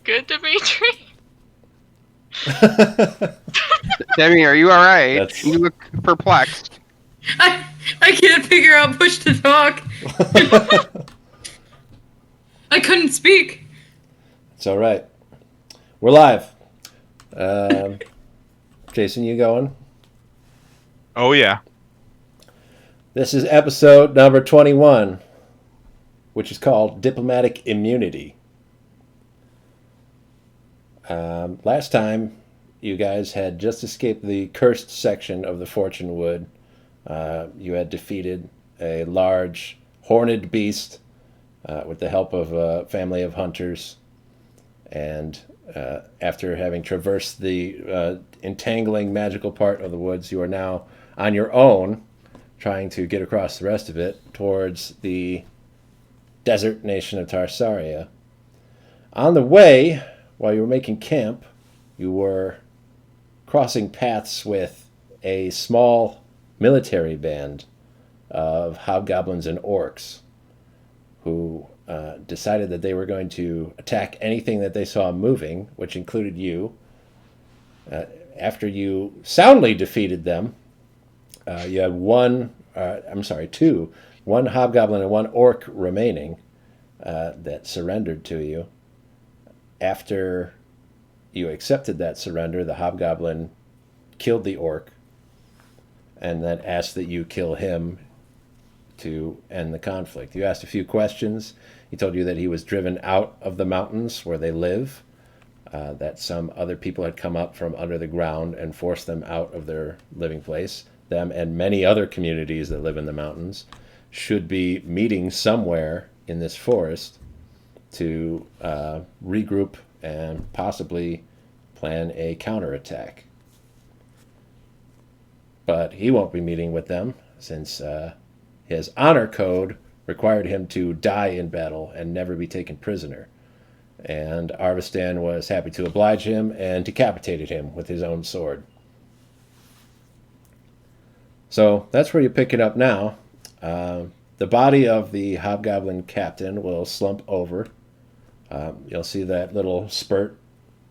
good, Dimitri? Demi, are you alright? That's- You look perplexed. I can't figure out push to talk. I couldn't speak. It's all right. We're live. Jason, you going? Oh, yeah. This is episode number 21, which is called Diplomatic Immunity. Last time, you guys had just escaped the cursed section of the Fortune Wood. You had defeated a large, horned beast with the help of a family of hunters. And after having traversed the entangling magical part of the woods, you are now on your own, trying to get across the rest of it towards the desert nation of Tarsaria. On the way, while you were making camp, you were crossing paths with a small military band of hobgoblins and orcs who decided that they were going to attack anything that they saw moving, which included you. After you soundly defeated them, you had two, one hobgoblin and one orc remaining that surrendered to you. After you accepted that surrender, the hobgoblin killed the orc and then asked that you kill him to end the conflict. You asked a few questions. He told you that he was driven out of the mountains where they live, that some other people had come up from under the ground and forced them out of their living place. Them and many other communities that live in the mountains should be meeting somewhere in this forest to regroup and possibly plan a counterattack. But he won't be meeting with them since his honor code required him to die in battle and never be taken prisoner. And Arvistan was happy to oblige him and decapitated him with his own sword. So that's where you pick it up now. The body of the hobgoblin captain will slump over. You'll see that little spurt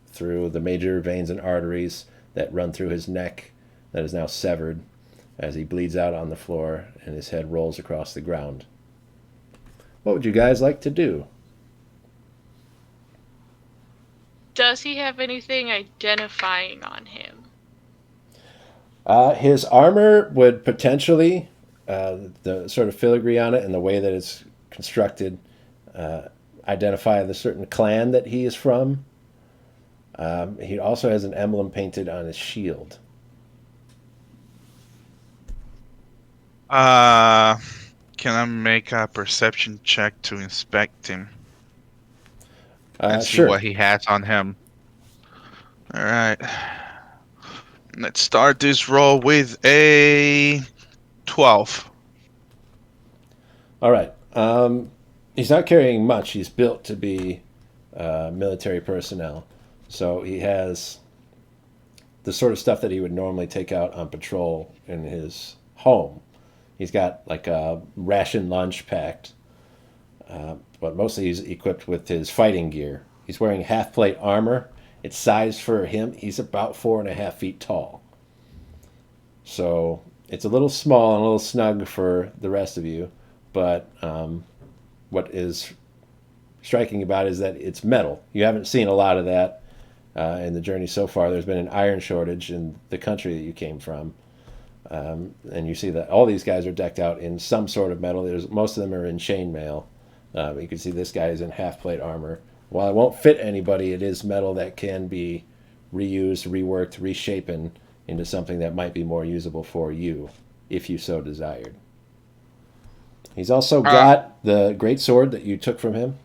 through the major veins and arteries that run through his neck that is now severed as he bleeds out on the floor and his head rolls across the ground. What would you guys like to do? Does he have anything identifying on him? His armor would potentially, the sort of filigree on it and the way that it's constructed, identify the certain clan that he is from. He also has an emblem painted on his shield. Can I make a perception check to inspect him and see Sure. what he has on him? All right. Let's start this roll with a 12. All right. He's not carrying much. He's built to be military personnel. So he has the sort of stuff that he would normally take out on patrol in his home. He's got like a ration lunch packed, but mostly he's equipped with his fighting gear. He's wearing half-plate armor. It's sized for him. He's about 4.5 feet tall. So it's a little small and a little snug for the rest of you, but what is striking about it is that it's metal. You haven't seen a lot of that in the journey so far. There's been an iron shortage in the country that you came from. And you see that all these guys are decked out in some sort of metal. Most of them are in chainmail. You can see this guy is in half-plate armor. While it won't fit anybody, it is metal that can be reused, reworked, reshapen into something that might be more usable for you, if you so desired. He's also got the great sword that you took from him,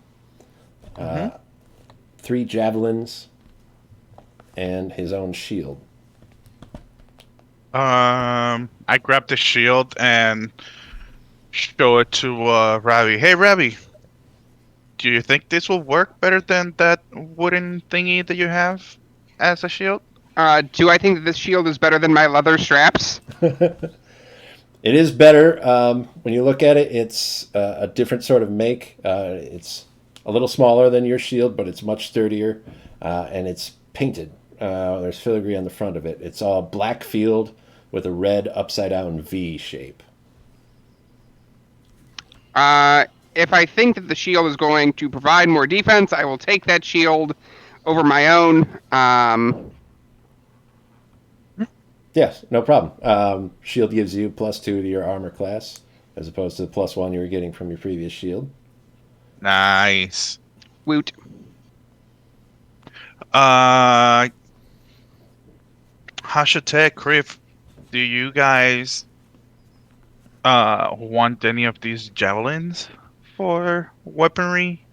3 javelins, and his own shield. I grab the shield and show it to Ravi. Hey, Ravi, do you think this will work better than that wooden thingy that you have as a shield? Do I think that this shield is better than my leather straps? It is better. When you look at it, it's a different sort of make. It's a little smaller than your shield, but it's much sturdier, and it's painted. There's filigree on the front of it. It's all black field with a red upside down V shape. If I think that the shield is going to provide more defense, I will take that shield over my own. Yes, no problem. Shield gives you +2 to your armor class, as opposed to the +1 you were getting from your previous shield. Nice. Woot. Hashtag Kriv, do you guys want any of these javelins for weaponry?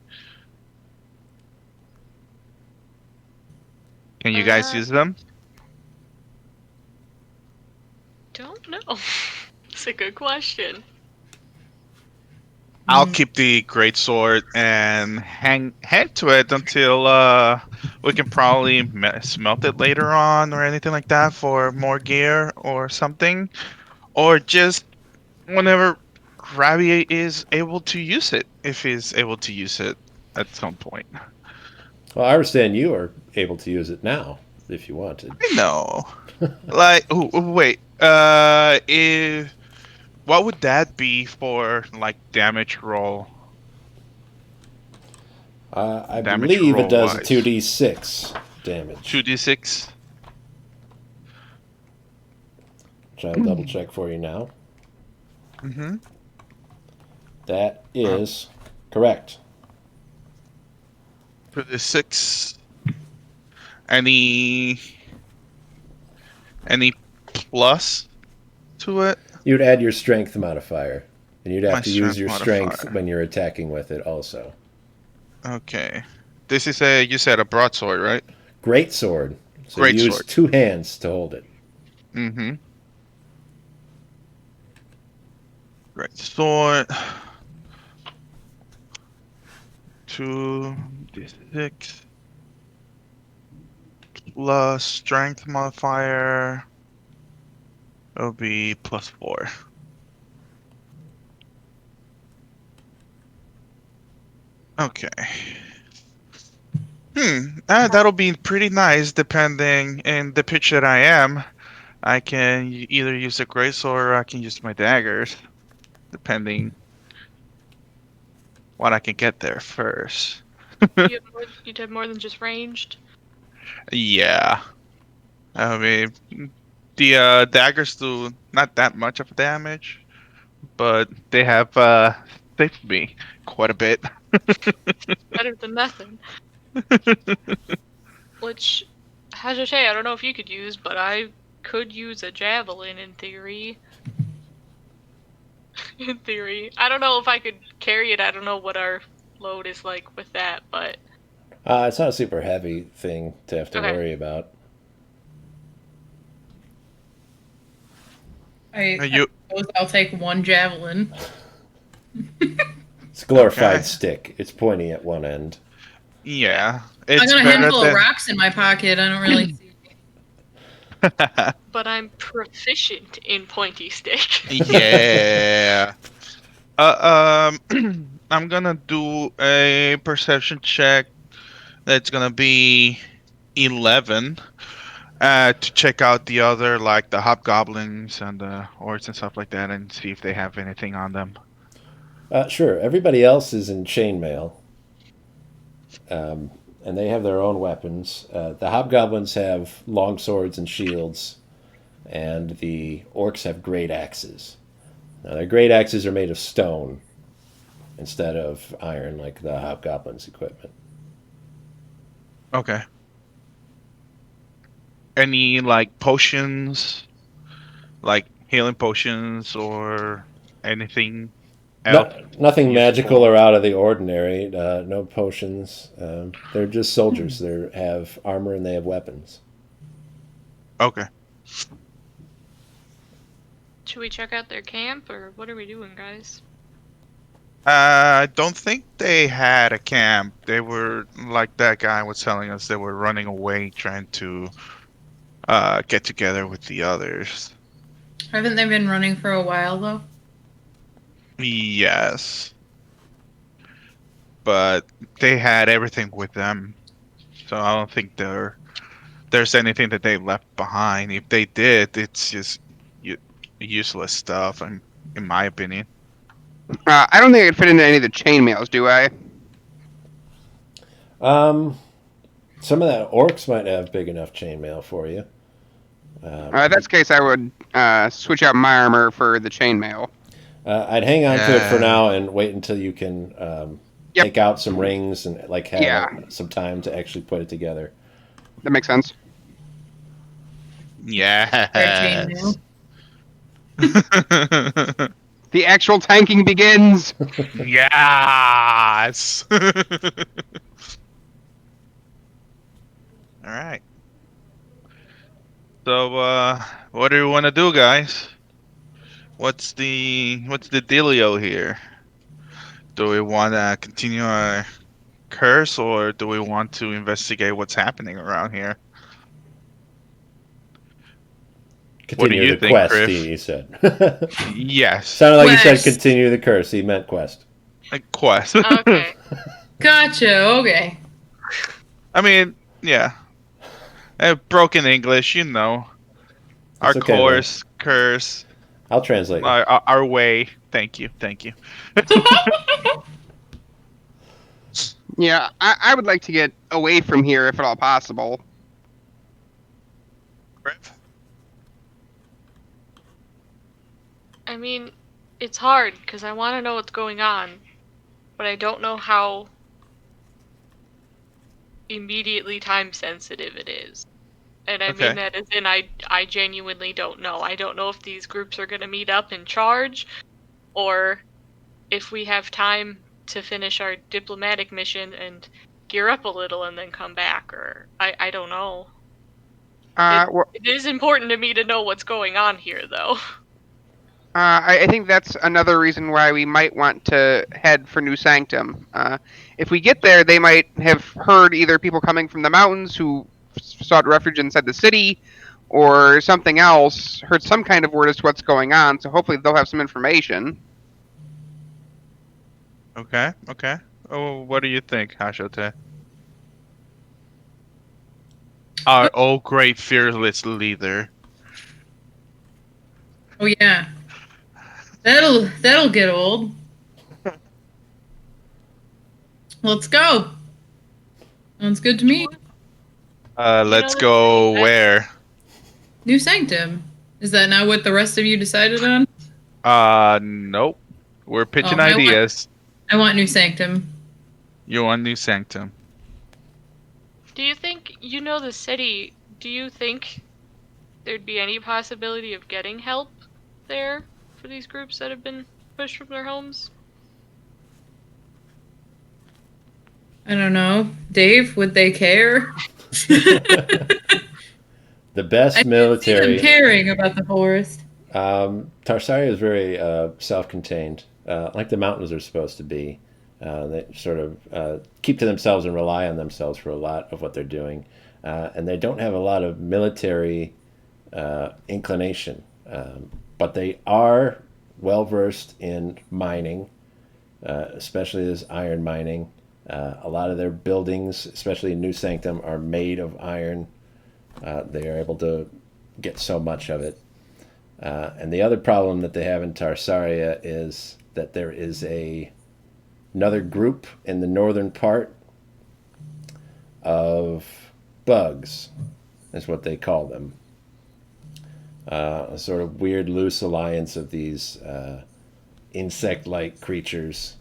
Can you guys use them? Don't know. It's a good question. I'll keep the greatsword and hang to it until we can probably smelt it later on or anything like that for more gear or something, or just whenever Ravi is able to use it, if he's able to use it at some point. Well, I understand you are able to use it now, if you wanted. I know. Like, wait. If what would that be for like damage roll? I Damage believe it does a roll-wise. 2d6 damage. 2d6. Which I'll double check for you now. Mm-hmm. That is correct. 2d6. Any plus to it? You'd add your strength modifier, and you'd have My to use strength your modifier. strength when you're attacking with it also. Okay. This is you said a broadsword, right? Great sword. So Great use sword. 2 hands to hold it. Mm-hmm. Great sword. 2d6 plus strength modifier. It'll be +4. Okay. That'll be pretty nice depending in the pitch that I am. I can either use a greatsword or I can use my daggers, depending what I can get there first. You'd have more than just ranged. Yeah. I mean, the daggers do not that much of damage, but they have saved me quite a bit. Better than nothing. Which, Hajime, I don't know if you could use, but I could use a javelin in theory. In theory. I don't know if I could carry it. I don't know what our load is like with that, but It's not a super heavy thing to have to Okay. worry about. You suppose I'll take one javelin. It's a glorified Okay. stick. It's pointing at one end. Yeah, I it's got a better handful than. of rocks in my pocket. I don't really see. but I'm proficient in pointy stick. Yeah. I'm gonna do a perception check. That's gonna be 11. To check out the other, like the hobgoblins and the orcs and stuff like that, and see if they have anything on them. Sure, everybody else is in chainmail. And they have their own weapons. The hobgoblins have long swords and shields, and the orcs have great axes. Now, their great axes are made of stone instead of iron, like the hobgoblins' equipment. Okay. Any like potions, like healing potions or anything else? Nothing useful? magical or out of the ordinary. No potions. They're just soldiers. They have armor and they have weapons. Okay. Should we check out their camp, or what are we doing, guys? I don't think they had a camp. They were like that guy was telling us. They were running away, trying to get together with the others. Haven't they been running for a while though? Yes. but they had everything with them, so I don't think there's anything that they left behind. If they did, it's just useless stuff, in my opinion. I don't think I could fit into any of the chainmails, do I? Some of that orcs might have big enough chainmail for you. In that case, I would switch out my armor for the chainmail. I'd hang on to it for Yeah. now and wait until you can Yep. take out some rings and like have Yeah. some time to actually put it together. That makes sense. Yes. The actual tanking begins. Yes. All right. So, what do you want to do, guys? What's the dealio here? Do we want to continue our curse, or do we want to investigate what's happening around here? What do Continue you the think, quest, Kriv? he said. Yes. Sounded like he said Quest. continue the curse. He meant quest. A quest. Okay. Gotcha. Okay. I mean, yeah. Broken English, you know. Our It's okay, man. course, curse, I'll translate. You. our way. Thank you. Yeah, I would like to get away from here if at all possible. I mean, it's hard because I want to know what's going on, but I don't know how immediately time sensitive it is. And I Okay. mean that as in I genuinely don't know. I don't know if these groups are going to meet up and charge, or if we have time to finish our diplomatic mission and gear up a little and then come back, or I don't know. It is important to me to know what's going on here, though. I think that's another reason why we might want to head for New Sanctum. If we get there, they might have heard either people coming from the mountains who sought refuge inside the city, or something else, heard some kind of word as to what's going on, so hopefully they'll have some information. Okay. Oh, what do you think, Hashote? Our oh great fearless leader. Oh yeah. That'll get old. Let's go. Sounds good to me. Let's know, go I- where? New Sanctum. Is that not what the rest of you decided on? Nope. We're pitching Oh, I want- ideas. I want New Sanctum. You want New Sanctum? Do you think, you know the city, do you think there'd be any possibility of getting help there for these groups that have been pushed from their homes? I don't know. Dave, would they care? The best I see them military. caring about the forest. Tarsaria is very self-contained, like the mountains are supposed to be. They sort of keep to themselves and rely on themselves for a lot of what they're doing. And they don't have a lot of military inclination. But they are well-versed in mining, especially this iron mining. A lot of their buildings, especially in New Sanctum, are made of iron. They are able to get so much of it. And the other problem that they have in Tarsaria is that there is another group in the northern part of bugs, is what they call them. A sort of weird loose alliance of these insect-like creatures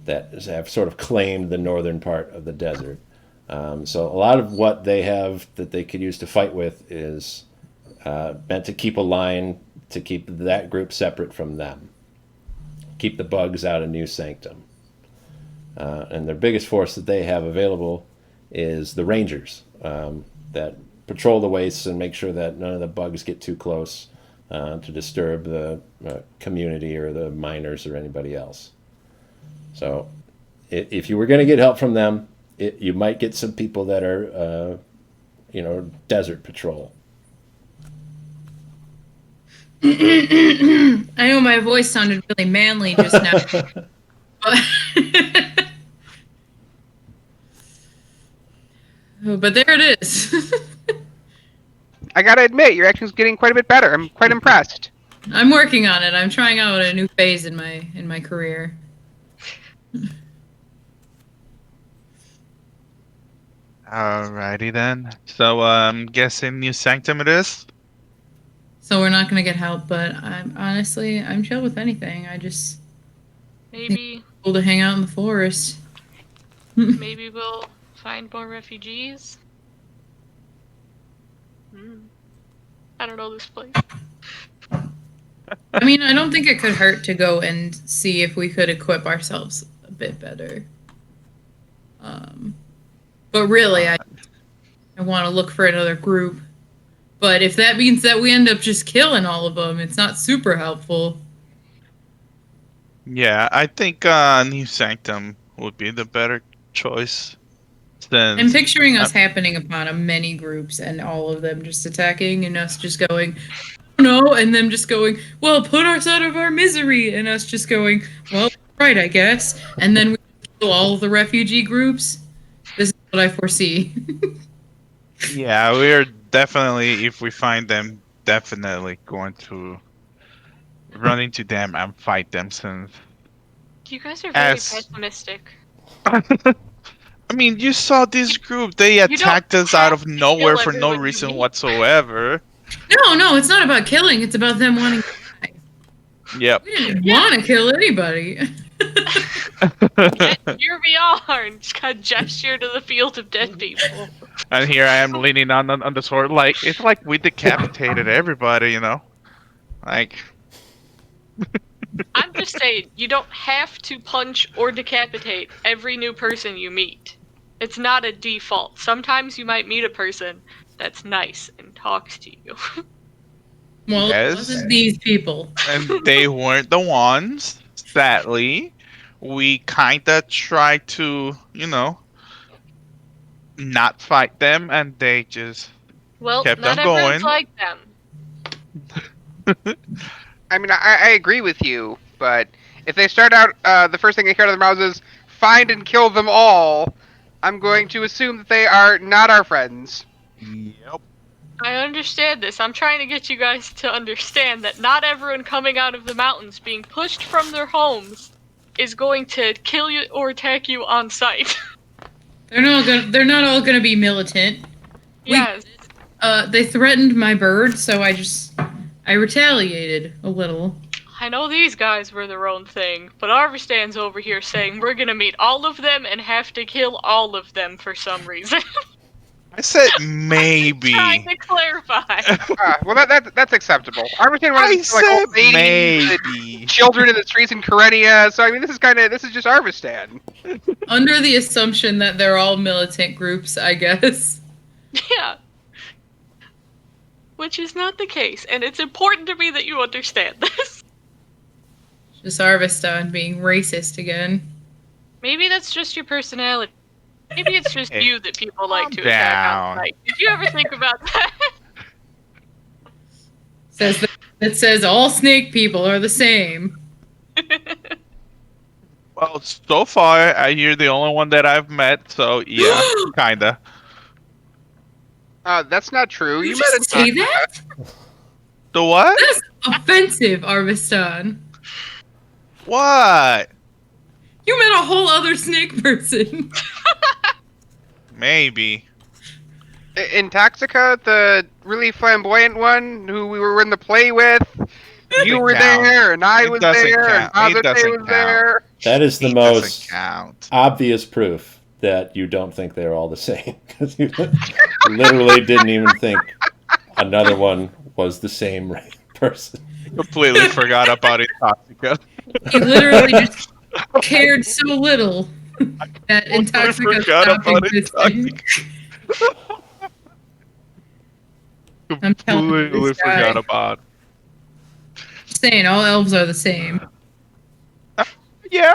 that have sort of claimed the northern part of the desert. So a lot of what they have that they could use to fight with is meant to keep a line to keep that group separate from them. Keep the bugs out of New Sanctum. And their biggest force that they have available is the rangers that patrol the wastes and make sure that none of the bugs get too close to disturb the community or the miners or anybody else. So if you were going to get help from them, you might get some people that are, desert patrol. I know my voice sounded really manly just now. Oh, but there it is. I gotta admit, your action's getting quite a bit better. I'm quite impressed. I'm working on it. I'm trying out a new phase in my career. Alrighty then. So I'm guessing New Sanctum it is? So we're not gonna get help, but I'm chill with anything. I just Maybe cool to hang out in the forest. maybe we'll find more refugees. I don't know this place. I mean, I don't think it could hurt to go and see if we could equip ourselves a bit better. But really, I want to look for another group. But if that means that we end up just killing all of them, it's not super helpful. Yeah, I think New Sanctum would be the better choice. Since I'm picturing us happening upon many groups and all of them just attacking and us just going, no, and them just going, well, put us out of our misery, and us just going, well, right, I guess. And then we kill all of the refugee groups. This is what I foresee. yeah, we're definitely, if we find them, definitely going to run into them and fight them since You guys are very As- pessimistic. I mean, you saw this group. They don't attacked us out have of to nowhere kill for no everyone you reason meet. whatsoever. No, it's not about killing. It's about them wanting to die. Yep. We didn't want to kill anybody. Yet here we are, and just got gesture to the field of dead people. And here I am leaning on the sword. Like, it's like we decapitated everybody, you know? Like, I'm just saying, you don't have to punch or decapitate every new person you meet. It's not a default. Sometimes you might meet a person that's nice and talks to you. Well, Yes. it wasn't these people. and they weren't the ones, sadly. We kinda tried to, not fight them, and they just Well, kept not on everyone's going. like them. I mean, I agree with you, but if they start out, the first thing they hear out of their mouths is find and kill them all, I'm going to assume that they are not our friends. Yep. I understand this. I'm trying to get you guys to understand that not everyone coming out of the mountains being pushed from their homes is going to kill you or attack you on sight. They're not all gonna be militant. Yes. They threatened my bird, so I retaliated a little. I know these guys were their own thing, but Arvistan's over here saying we're gonna meet all of them and have to kill all of them for some reason. I said maybe. Trying to clarify. Well, that's acceptable. I understand I wanting to kill, like said old ladies and maybe. children in the streets in Karenia. So I mean, this is just Arvistan. Under the assumption that they're all militant groups, I guess. Yeah. Which is not the case, and it's important to me that you understand this. Just Arvistan being racist again. Maybe that's just your personality. Maybe it's just Hey, you that people like calm to attack down. on sight. Did you ever think about that? That says all snake people are the same. Well, so far, you're the only one that I've met, so yeah, kinda. That's not true. You You just met say that? The what? That's offensive, Arvistan. What? You met a whole other snake person. Maybe. in Toxica, the really flamboyant one who we were in the play with. You were count. there, and I It was doesn't there, count. and It Azate doesn't was count. there. That is the It doesn't most count. obvious proof that you don't think they're all the same. Because you literally didn't even think another one was the same person. Completely forgot about it, Toxica. He literally just cared so little that Intoxica forgot stopped about it, existing. I'm telling you, Completely this guy. forgot about it. Just saying, all elves are the same. Yeah.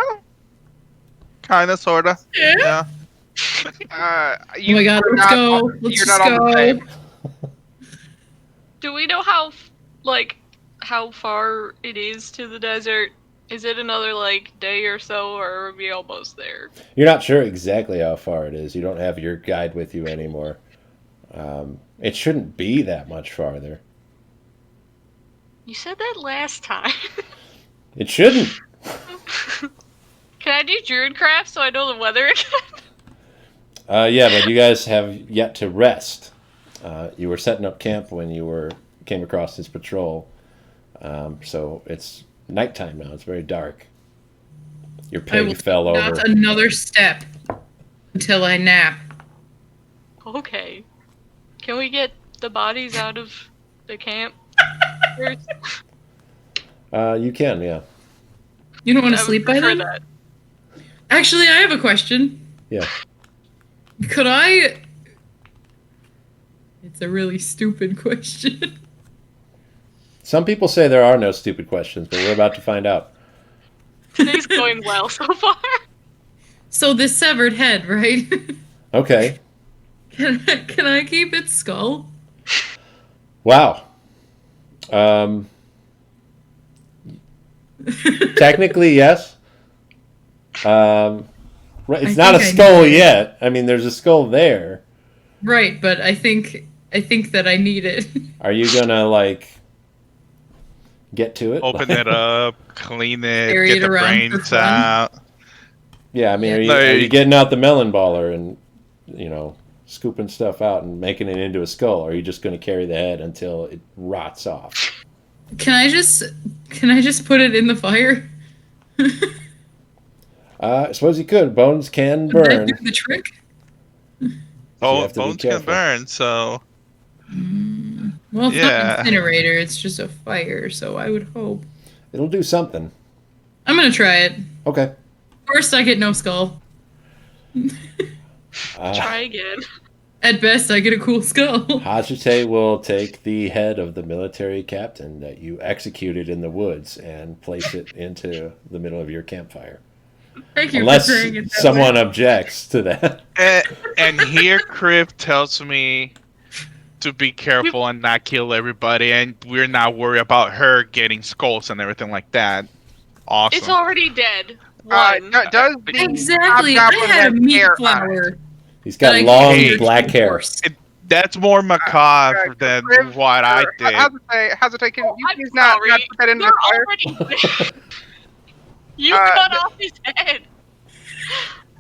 Kinda, sorta. Yeah. Yeah. You Oh my god, are let's not- go. Let's you're just not all the go. same. Do we know how far it is to the desert? Is it another, like, day or so, or are we almost there? You're not sure exactly how far it is. You don't have your guide with you anymore. It shouldn't be that much farther. You said that last time. It shouldn't. Can I do Druidcraft so I know the weather again? Yeah, but you guys have yet to rest. You were setting up camp when you came across this patrol. So it's nighttime now. It's very dark. Your I pig will fell not over. another step until I nap. Okay. Can we get the bodies out of the camp first? You can, yeah. You don't want to I would sleep by prefer then? that. Actually, I have a question. Yeah. Could I... It's a really stupid question. Some people say there are no stupid questions, but we're about to find out. Today's going well so far. So this severed head, right? Okay. Can I keep its skull? Wow. Technically, yes. It's not a think I skull need it. yet. I mean, there's a skull there. Right, but I think that I need it. Are you gonna like get to it? Open it up, clean it, Carry get it the around for brains fun. out. Yeah, I mean, Yeah. are you No, are you getting out the melon baller and scooping stuff out and making it into a skull? Or are you just gonna carry the head until it rots off? Can I just put it in the fire? I suppose you could. Bones can Would that burn. do the trick? You Oh, have to be bones can careful. burn, so Well, it's not Yeah. an incinerator, it's just a fire, so I would hope. It'll do something. I'm gonna try it. Okay. First, I get no skull. Try again. At best, I get a cool skull. Hajite will take the head of the military captain that you executed in the woods and place it into the middle of your campfire. Thank you Unless for saying it that someone way. objects to that. and here Kriv tells me to be careful and not kill everybody, and we're not worried about her getting skulls and everything like that. Awesome. It's already dead. One. Does the Exactly. I hobgoblin had a have meat hair on it? flower. He's got that I long gave black to hair. horse. That's more macabre than Kriv, what I or did. Hesitate, can you I'm please not sorry. put that into They're the fire? already dead. You Uh, cut off his head.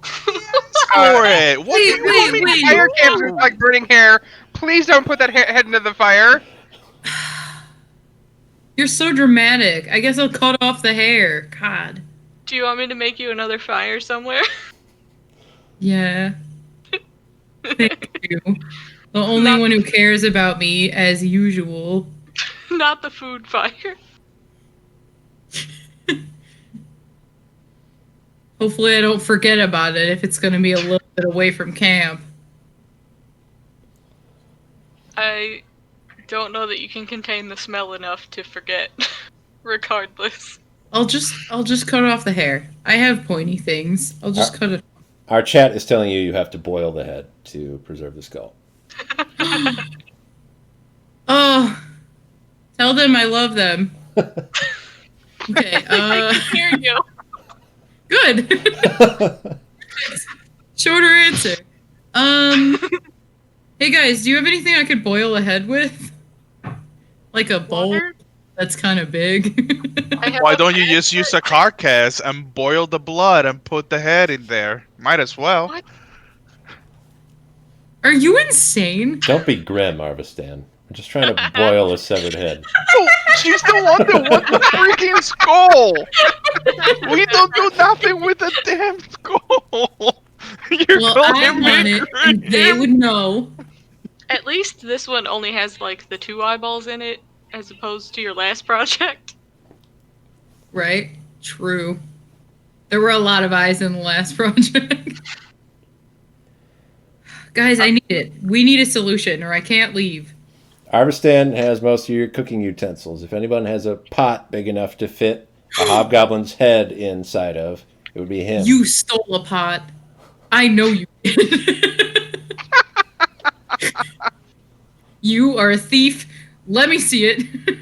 For it. What Wait, do you want me to wait. do? Fire camps is like burning hair. Please don't put that head into the fire. You're so dramatic. I guess I'll cut off the hair. God. Do you want me to make you another fire somewhere? Yeah. Thank you. The only Not- one who cares about me, as usual. Not the food fire. Hopefully I don't forget about it if it's going to be a little bit away from camp. I don't know that you can contain the smell enough to forget. Regardless. I'll just cut off the hair. I have pointy things. I'll just cut it. Our chat is telling you have to boil the head to preserve the skull. Oh. Tell them I love them. Okay, I can hear you. good. Shorter answer. Hey guys, do you have anything I could boil a head with? Like a bowl Water? that's kind of big. I have Why a don't you bag just use a carcass and boil the blood and put the head in there? Might as well. What? Are you insane? Don't be grim, Arvistan. We're just trying to boil a severed head. Oh, she's the one that wants the freaking skull. We don't do nothing with the damn skull. You're Well, I calling want me it, and they grim? would know. At least this one only has like the 2 eyeballs in it, as opposed to your last project. Right? True. There were a lot of eyes in the last project. Guys, I need it. We need a solution, or I can't leave. Arvistan has most of your cooking utensils. If anyone has a pot big enough to fit a hobgoblin's head inside of, it would be him. You stole a pot. I know you did. You are a thief. Let me see it.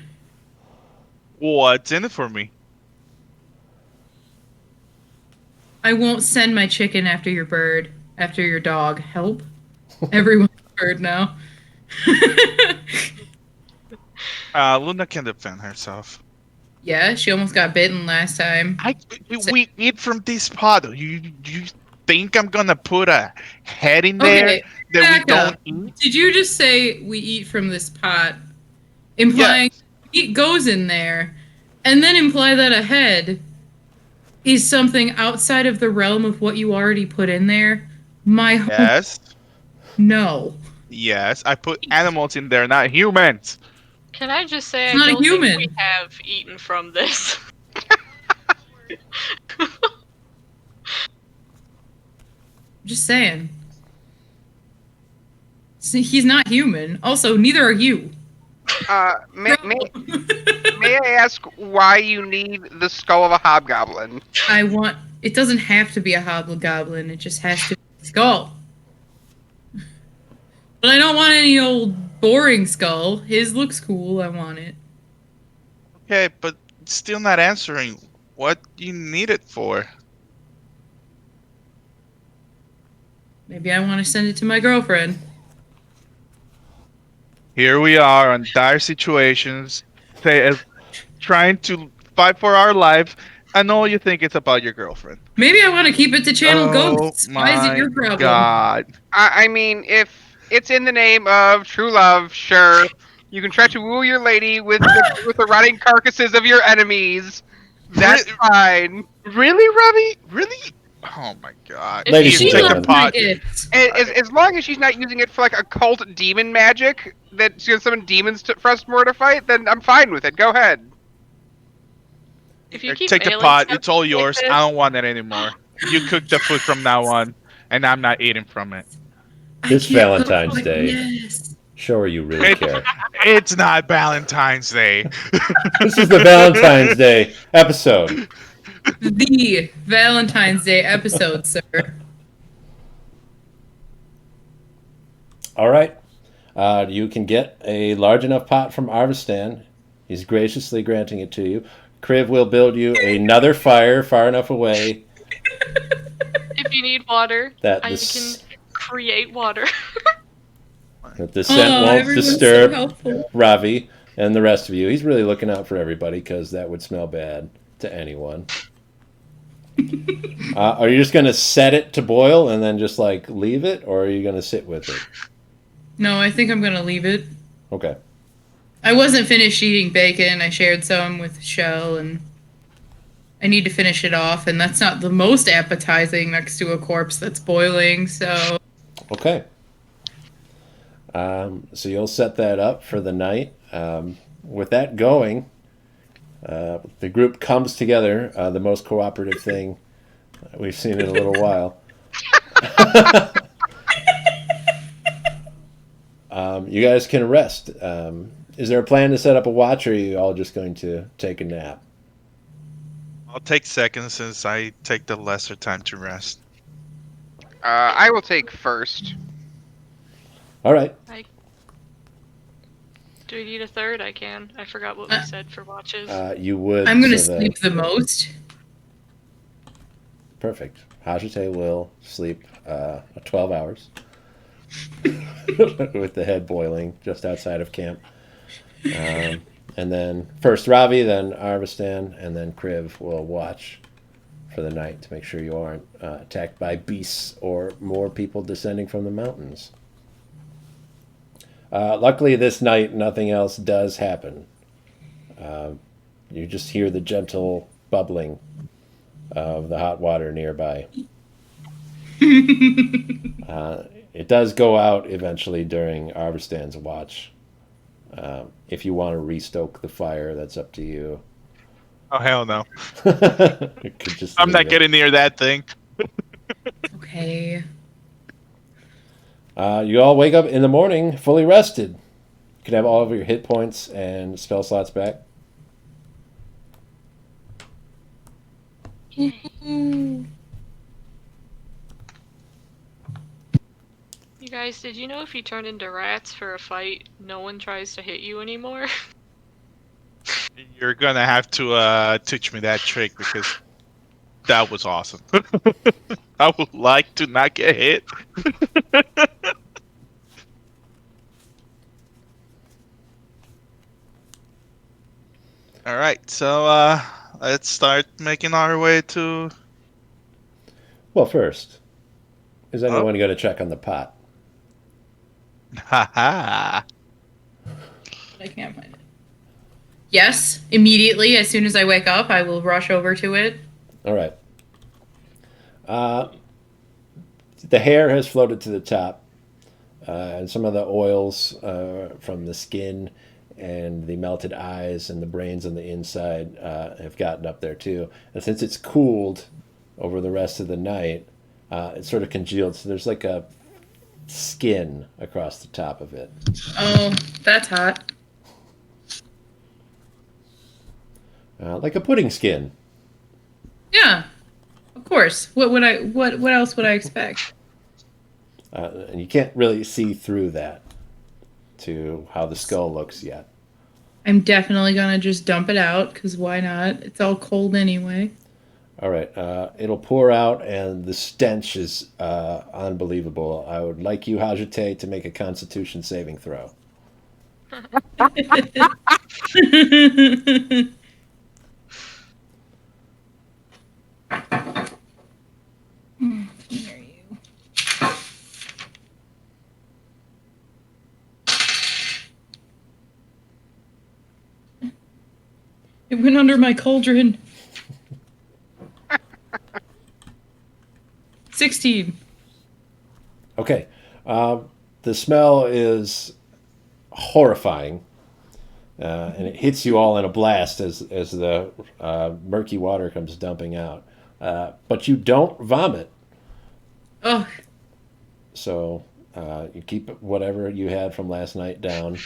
What's in it for me? I won't send my chicken after your bird, after your dog. Help. Everyone's a bird now. Luna can defend herself. Yeah, she almost got bitten last time. We eat from this pot. You think I'm gonna put a head in there Okay, that we back don't up. eat? Did you just say we eat from this pot, implying meat goes in there, and then imply that a head is something outside of the realm of what you already put in there? My home, Yes. no. Yes. I put animals in there, not humans. Can I just say It's I not a don't think we human. have eaten from this. Just saying. See, he's not human. Also, neither are you. May I ask why you need the skull of a hobgoblin? I want. It doesn't have to be a hobgoblin. It just has to be a skull. But I don't want any old boring skull. His looks cool. I want it. Okay, but still not answering what you need it for. Maybe I want to send it to my girlfriend. Here we are on dire situations, trying to fight for our life, and all you think it's about your girlfriend. Maybe I want to keep it to channel Oh ghosts. Why is it your problem? God. I mean, if it's in the name of true love, sure. You can try to woo your lady with the rotting carcasses of your enemies. That's fine. Really, Robbie? Really? Oh my God. If Ladies you and Here, take a gentlemen. pot. As long as she's not using it for like occult demon magic that's gonna summon demons for us more to fight, then I'm fine with it. Go ahead. If you Here, keep take the failing pot. stuff It's all like yours. this- I don't want it anymore. You cook the food from now on, and I'm not eating from it. This I can't Valentine's look- Day. Yes. Show her you really It- care. It's not Valentine's Day. This is the Valentine's Day episode. The Valentine's Day episode, sir. All right. You can get a large enough pot from Arvistan. He's graciously granting it to you. Kriv will build you another fire far enough away If you need water, that I the, can create water. that the scent won't everyone's disturb so helpful. Ravi and the rest of you. He's really looking out for everybody because that would smell bad to anyone. Are you just going to set it to boil and then just like leave it, or are you going to sit with it? No, I think I'm gonna leave it. Okay. I wasn't finished eating bacon. I shared some with Shell, and I need to finish it off. And that's not the most appetizing next to a corpse that's boiling. So Okay. So you'll set that up for the night. With that going, the group comes together, the most cooperative thing we've seen in a little while. You guys can rest. Is there a plan to set up a watch, or are you all just going to take a nap? I'll take seconds since I take the lesser time to rest. I will take first. All right. Do we need a third? I can. I forgot what we said for watches. You would. I'm gonna so that- sleep the most. Perfect. Hajite will sleep 12 hours with the head boiling just outside of camp. And then first Ravi, then Arvistan, and then Kriv will watch for the night to make sure you aren't attacked by beasts or more people descending from the mountains. Luckily, this night, nothing else does happen. You just hear the gentle bubbling of the hot water nearby. It does go out eventually during Arvistan's watch. If you want to restoke the fire, that's up to you. Oh hell no! You could just I'm leave not it. getting near that thing. Okay. You all wake up in the morning fully rested. You can have all of your hit points and spell slots back. You guys, did you know if you turn into rats for a fight, no one tries to hit you anymore? You're gonna have to teach me that trick because That was awesome. I would like to not get hit. All right, so let's start making our way to. Well, first, is Oh, anyone going to check on the pot? haha. I can't find it. Yes, immediately as soon as I wake up, I will rush over to it. All right. The hair has floated to the top, and some of the oils from the skin and the melted eyes and the brains on the inside have gotten up there too. And since it's cooled over the rest of the night, it's sort of congealed. So there's like a skin across the top of it. Oh, that's hot. Like a pudding skin. Yeah, of course. What else would I expect? And you can't really see through that to how the skull looks yet. I'm definitely gonna just dump it out because why not? It's all cold anyway. All right, it'll pour out, and the stench is unbelievable. I would like you, Hajite, to make a Constitution saving throw. Here you. It went under my cauldron. 16. Okay, the smell is horrifying, and it hits you all in a blast as the murky water comes dumping out. But you don't vomit, Oh, so you keep whatever you had from last night down.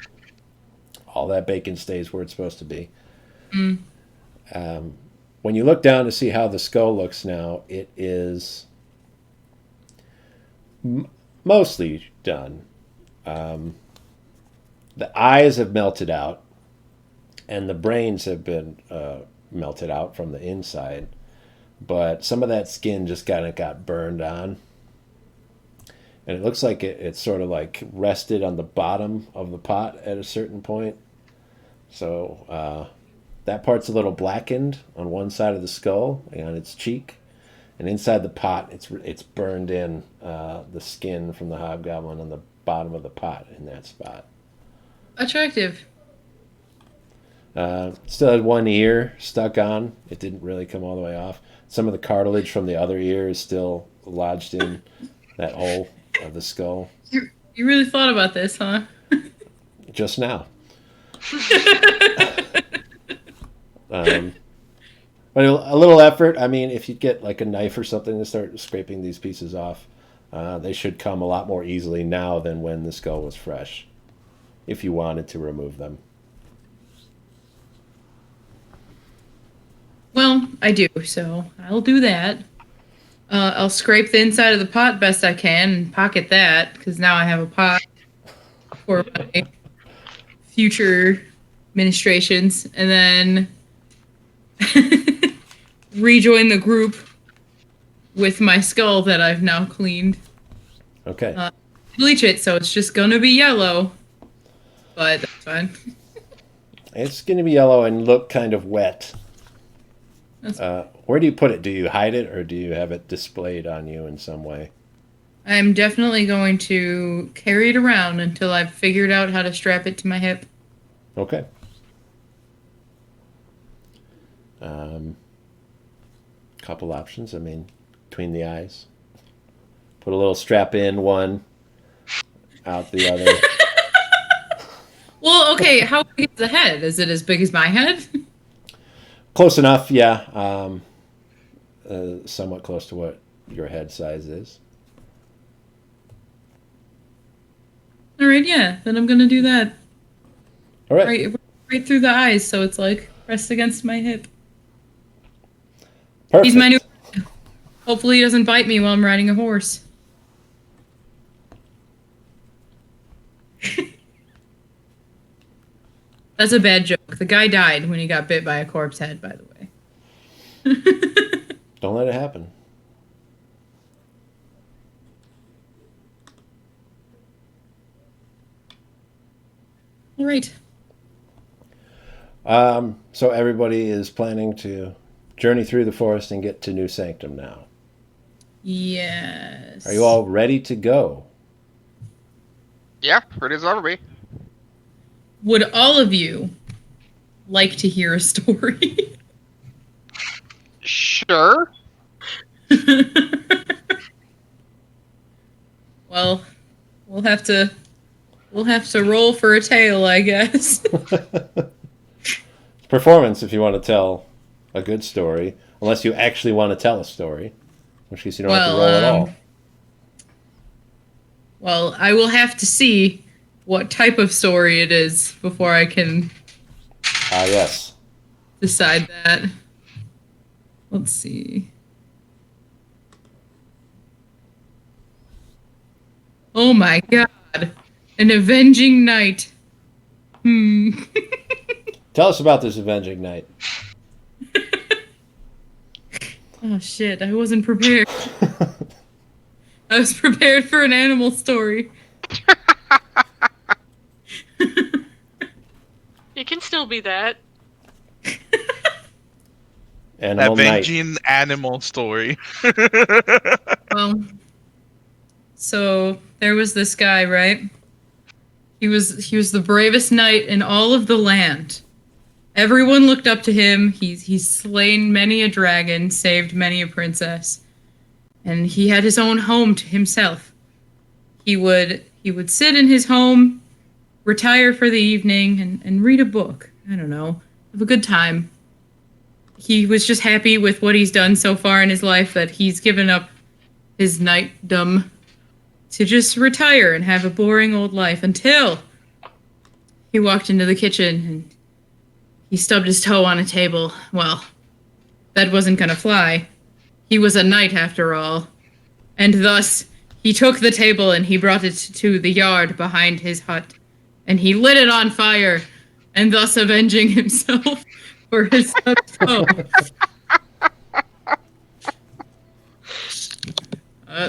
All that bacon stays where it's supposed to be. mm. When you look down to see how the skull looks now, it is mostly done. The eyes have melted out, and the brains have been melted out from the inside. But some of that skin just kind of got burned on. And it looks like it's sort of like rested on the bottom of the pot at a certain point. So that part's a little blackened on one side of the skull and on its cheek. And inside the pot, it's burned in the skin from the hobgoblin on the bottom of the pot in that spot. Attractive. Still had one ear stuck on. It didn't really come all the way off. Some of the cartilage from the other ear is still lodged in that hole of the skull. You really thought about this, huh? Just now. But a little effort. I mean, if you get like a knife or something to start scraping these pieces off, they should come a lot more easily now than when the skull was fresh, if you wanted to remove them. Well, I do, so I'll do that. I'll scrape the inside of the pot best I can and pocket that, because now I have a pot for my future ministrations, and then rejoin the group with my skull that I've now cleaned. Okay. Bleach it, so it's just gonna be yellow, but that's fine. It's going to be yellow and look kind of wet. That's Where do you put it? Do you hide it or do you have it displayed on you in some way? I'm definitely going to carry it around until I've figured out how to strap it to my hip. Okay. Couple options. I mean, between the eyes. Put a little strap in one, out the other. Well, okay, how big is the head? Is it as big as my head? Close enough, yeah. Somewhat close to what your head size is. All right, yeah, then I'm gonna do that. All right. Right through the eyes, so it's like pressed against my hip. Perfect. He's my new. Hopefully, he doesn't bite me while I'm riding a horse. That's a bad joke. The guy died when he got bit by a corpse head, by the way. Don't let it happen. All right. So everybody is planning to journey through the forest and get to New Sanctum now. Yes. Are you all ready to go? Yeah, ready as ever be. Would all of you like to hear a story? Sure. Well, we'll have to roll for a tale, I guess. Performance if you want to tell a good story, unless you actually want to tell a story, in which case you don't have to roll at all. Well, I will have to see what type of story it is before I can Yes. decide that. Let's see. Oh my god. An avenging knight. Tell us about this avenging knight. Oh shit, I wasn't prepared. I was prepared for an animal story. It can still be that. Animal knight. Avenging animal story. Well, so there was this guy, right? He was the bravest knight in all of the land. Everyone looked up to him. He's slain many a dragon, saved many a princess, and he had his own home to himself. He would sit in his home, retire for the evening, and read a book. I don't know, have a good time. He was just happy with what he's done so far in his life that he's given up his knightdom to just retire and have a boring old life until he walked into the kitchen and he stubbed his toe on a table. Well, that wasn't gonna fly. He was a knight after all. And thus, he took the table and he brought it to the yard behind his hut. And he lit it on fire, and thus avenging himself for his stubbed toe.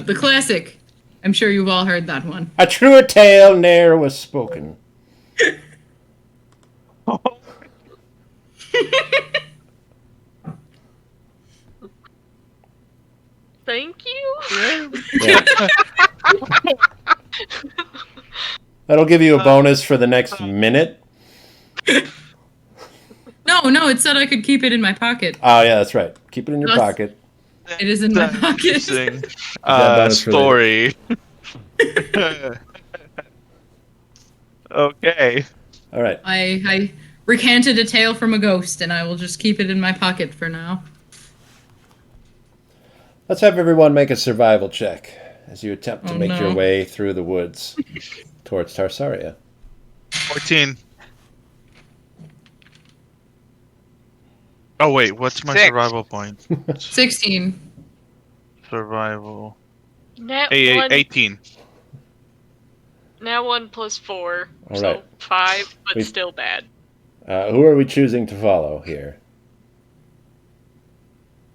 The classic. I'm sure you've all heard that one. A truer tale ne'er was spoken. Thank you. Yeah. That'll give you a bonus for the next minute. No, it said I could keep it in my pocket. Oh, yeah, that's right. Keep it in your Thus- pocket. It is in my pocket. Interesting. bonus for Story. Okay. All right. I recanted a tale from a ghost, and I will just keep it in my pocket for now. Let's have everyone make a survival check as you attempt to Oh, make no. your way through the woods towards Tarsaria. 14. Oh wait, what's my 6. survival point? 16. Survival. Nat Hey, one, 18. Nat 1 plus 4, All so right. 5, but We- still bad. Who are we choosing to follow here?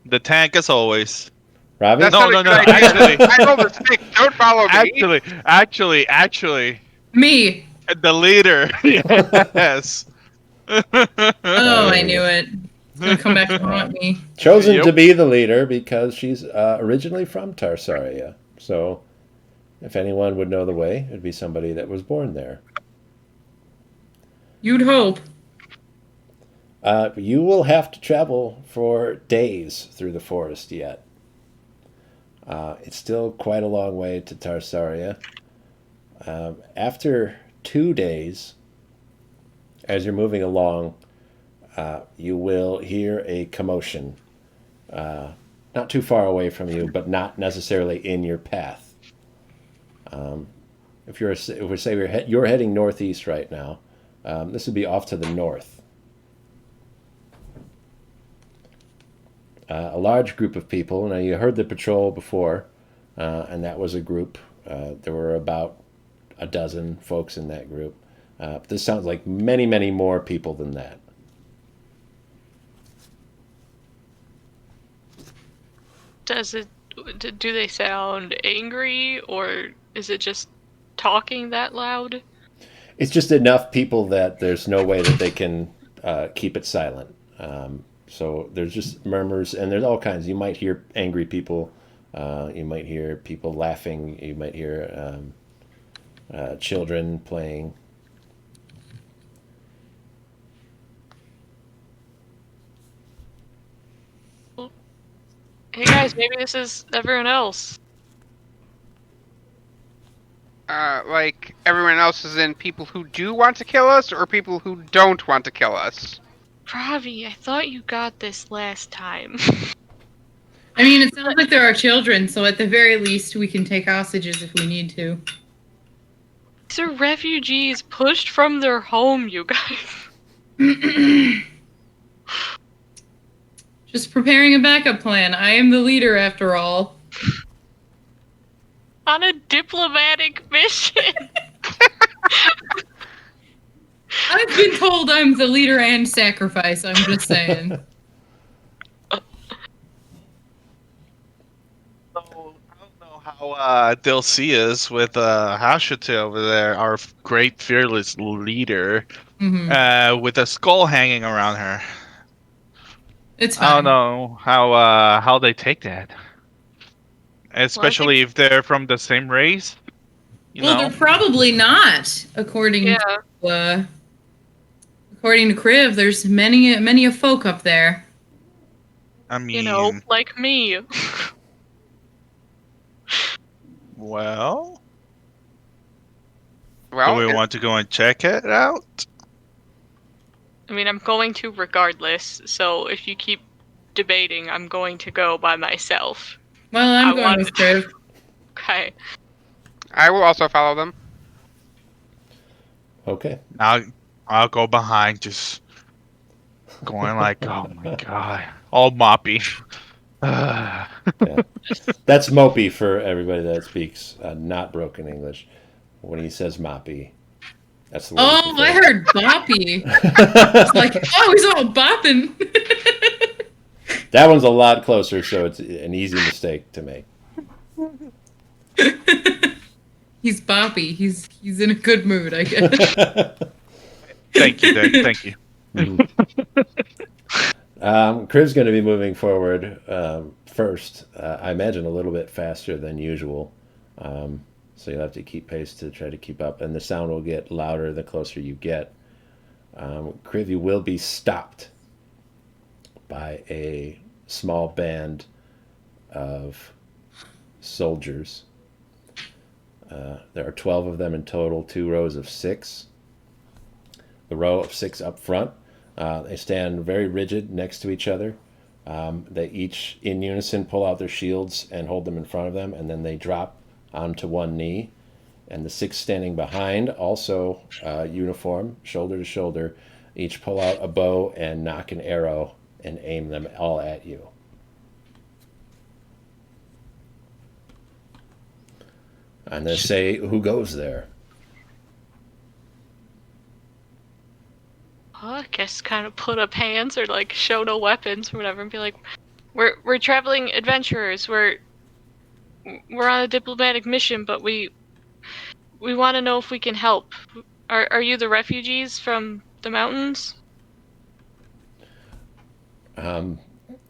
The tank as always. Robbie? That's No, not a no, good no, idea. actually- I rolled a 6. Don't follow me. Actually, Me! the leader. Yes. Oh, I knew it. It's gonna come back to haunt me. Chosen Yep. to be the leader because she's originally from Tarsaria. So if anyone would know the way, it'd be somebody that was born there. You'd hope. You will have to travel for days through the forest yet. It's still quite a long way to Tarsaria. After 2 days, as you're moving along, you will hear a commotion. Not too far away from you, but not necessarily in your path. If we say you're heading northeast right now, this would be off to the north. A large group of people. Now you heard the patrol before, and that was a group. There were about a dozen folks in that group. But this sounds like many, many more people than that. Does it? Do they sound angry, or is it just talking that loud? It's just enough people that there's no way that they can keep it silent. So there's just murmurs, and there's all kinds. You might hear angry people. You might hear people laughing. You might hear children playing. Hey guys, maybe this is everyone else. Like everyone else is in people who do want to kill us, or people who don't want to kill us. Ravi, I thought you got this last time. I mean, it sounds like there are children, so at the very least, we can take hostages if we need to. These are refugees pushed from their home, you guys. Just preparing a backup plan. I am the leader, after all. On a diplomatic mission. I've been told I'm the leader and sacrifice, I'm just saying. So, I don't know how Dilcy is with Hashite over there, our great fearless leader, with a skull hanging around her. It's fine. I don't know how they take that, especially if they're from the same race. You Well, know, they're probably not, according to Kriv. There's many a folk up there. I mean, You know, like me. well, do Well, we want to go and check it out? I mean, I'm going to regardless, so if you keep debating, I'm going to go by myself. Well, I'm I going want- with Kriv. Okay. I will also follow them. Okay. I'll go behind, just going like, oh my god, all moppy. Yeah. That's mopey for everybody that speaks not broken English. When he says moppy, that's the word. Oh, I heard boppy. It's like, oh, he's all bopping. That one's a lot closer, so it's an easy mistake to make. He's boppy. He's in a good mood, I guess. Thank you, Dick. Thank you. Kriv's going to be moving forward first. I imagine a little bit faster than usual. So you'll have to keep pace to try to keep up. And the sound will get louder the closer you get. Kriv, you will be stopped by a small band of soldiers. There are 12 of them in total, 2 rows of 6. The row of 6 up front. They stand very rigid next to each other. They each, in unison, pull out their shields and hold them in front of them, and then they drop onto one knee. And the 6 standing behind, also uniform, shoulder to shoulder, each pull out a bow and knock an arrow and aim them all at you. And they say, who goes there? I guess kind of put up hands or like show no weapons or whatever and be like, we're traveling adventurers. We're on a diplomatic mission, but we want to know if we can help. Are you the refugees from the mountains?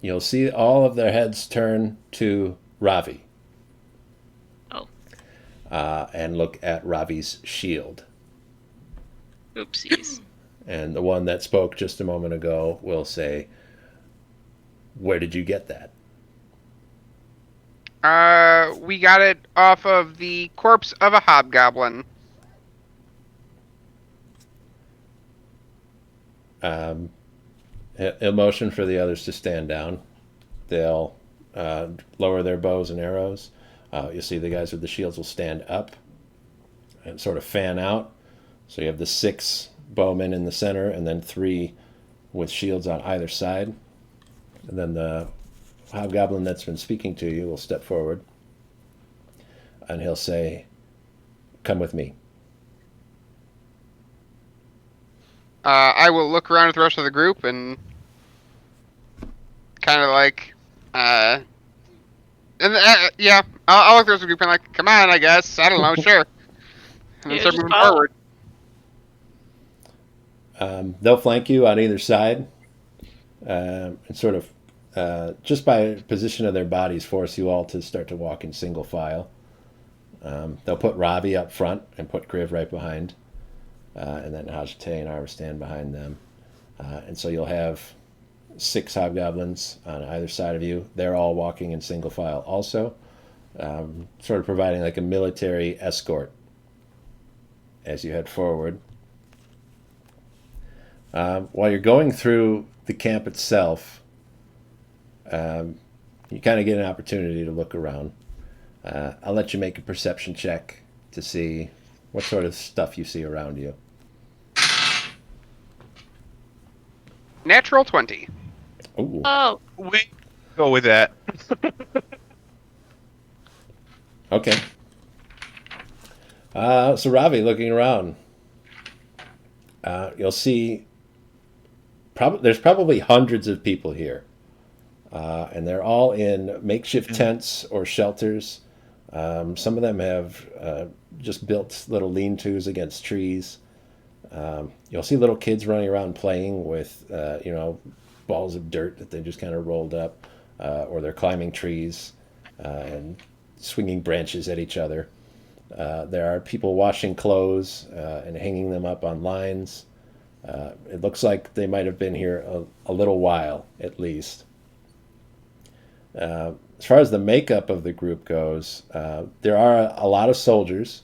You'll see all of their heads turn to Ravi. Oh. And look at Ravi's shield. Oopsies. And the one that spoke just a moment ago will say, where did you get that? We got it off of the corpse of a hobgoblin. He'll motion for the others to stand down. They'll lower their bows and arrows. You'll see the guys with the shields will stand up and sort of fan out. So you have the 6 bowmen in the center and then 3 with shields on either side. And then the hobgoblin that's been speaking to you will step forward and he'll say, come with me. I will look around at the rest of the group and kind of like And yeah, I'll look through some group and like, come on, I guess. I don't know, sure. And then Yeah, start just moving follow. forward. They'll flank you on either side, and sort of just by position of their bodies, force you all to start to walk in single file. They'll put Ravi up front and put Kriv right behind, and then Hajite and I will stand behind them. And so you'll have 6 hobgoblins on either side of you. They're all walking in single file also, sort of providing like a military escort as you head forward. While you're going through the camp itself, you kind of get an opportunity to look around. I'll let you make a perception check to see what sort of stuff you see around you. Natural 20. Ooh. Oh, We go with that. Okay. So Ravi, looking around, you'll see there's probably hundreds of people here, and they're all in makeshift tents or shelters. Some of them have just built little lean-tos against trees. You'll see little kids running around playing with, balls of dirt that they just kind of rolled up, or they're climbing trees and swinging branches at each other. There are people washing clothes and hanging them up on lines. It looks like they might have been here a little while, at least. As far as the makeup of the group goes, there are a lot of soldiers,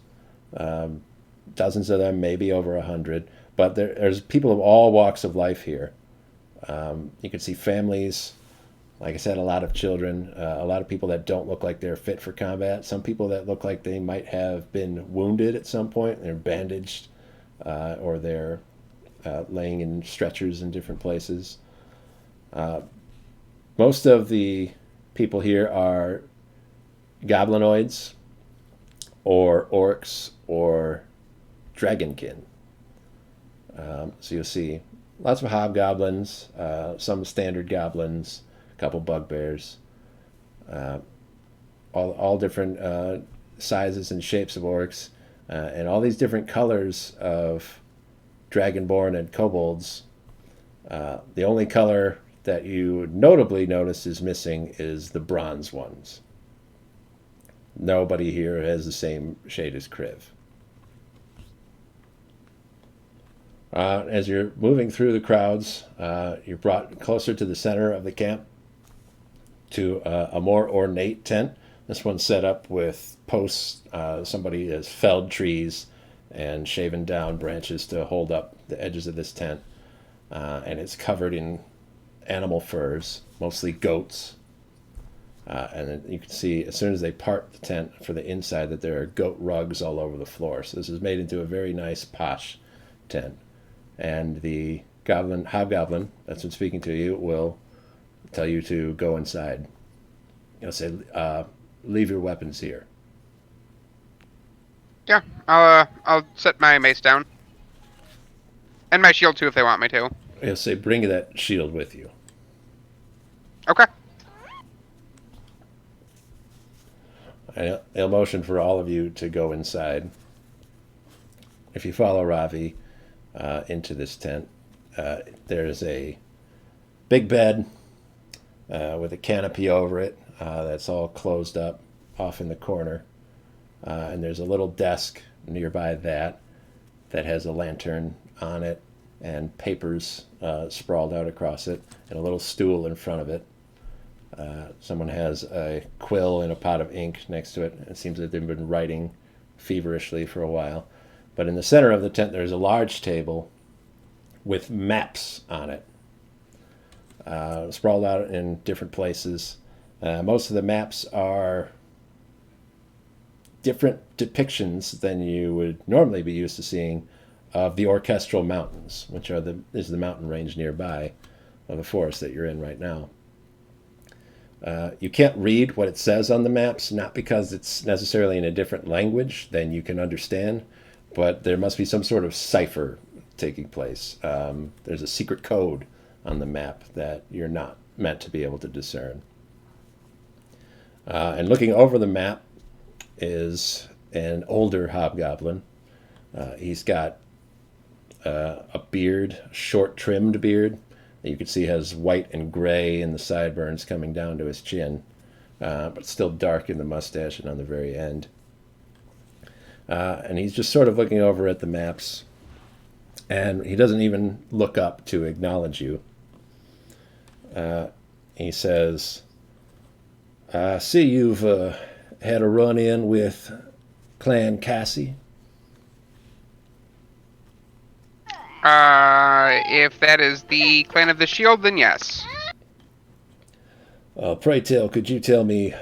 dozens of them, maybe over 100, but there's people of all walks of life here. You can see families, like I said, a lot of children, a lot of people that don't look like they're fit for combat, some people that look like they might have been wounded at some point, they're bandaged, or they're laying in stretchers in different places. Most of the people here are goblinoids or orcs or dragonkin. So you'll see lots of hobgoblins, some standard goblins, a couple bugbears, all different sizes and shapes of orcs, and all these different colors of dragonborn and kobolds. The only color that you would notably notice is missing is the bronze ones. Nobody here has the same shade as Kriv. As you're moving through the crowds, you're brought closer to the center of the camp to a more ornate tent. This one's set up with posts. Somebody has felled trees and shaven down branches to hold up the edges of this tent. And it's covered in animal furs, mostly goats. And then you can see as soon as they part the tent for the inside that there are goat rugs all over the floor. So this is made into a very nice posh tent. And the hobgoblin that's been speaking to you will tell you to go inside. He'll say, leave your weapons here. Yeah, I'll set my mace down. And my shield too if they want me to. He'll say, bring that shield with you. Okay. And he'll motion for all of you to go inside. If you follow Ravi into this tent, there's a big bed with a canopy over it that's all closed up off in the corner. And there's a little desk nearby that has a lantern on it and papers sprawled out across it and a little stool in front of it. Someone has a quill and a pot of ink next to it. It seems that they've been writing feverishly for a while. But in the center of the tent, there's a large table with maps on it, sprawled out in different places. Most of the maps are different depictions than you would normally be used to seeing of the Orchestral Mountains, which is the mountain range nearby of the forest that you're in right now. You can't read what it says on the maps, not because it's necessarily in a different language than you can understand, but there must be some sort of cipher taking place. There's a secret code on the map that you're not meant to be able to discern. And looking over the map is an older hobgoblin. He's got a beard, a short trimmed beard that you can see has white and gray in the sideburns coming down to his chin, but still dark in the mustache and on the very end. And he's just sort of looking over at the maps, and he doesn't even look up to acknowledge you. He says, I see you've had a run-in with Clan Cassie. If that is the Clan of the Shield, then yes. Pray tell, could you tell me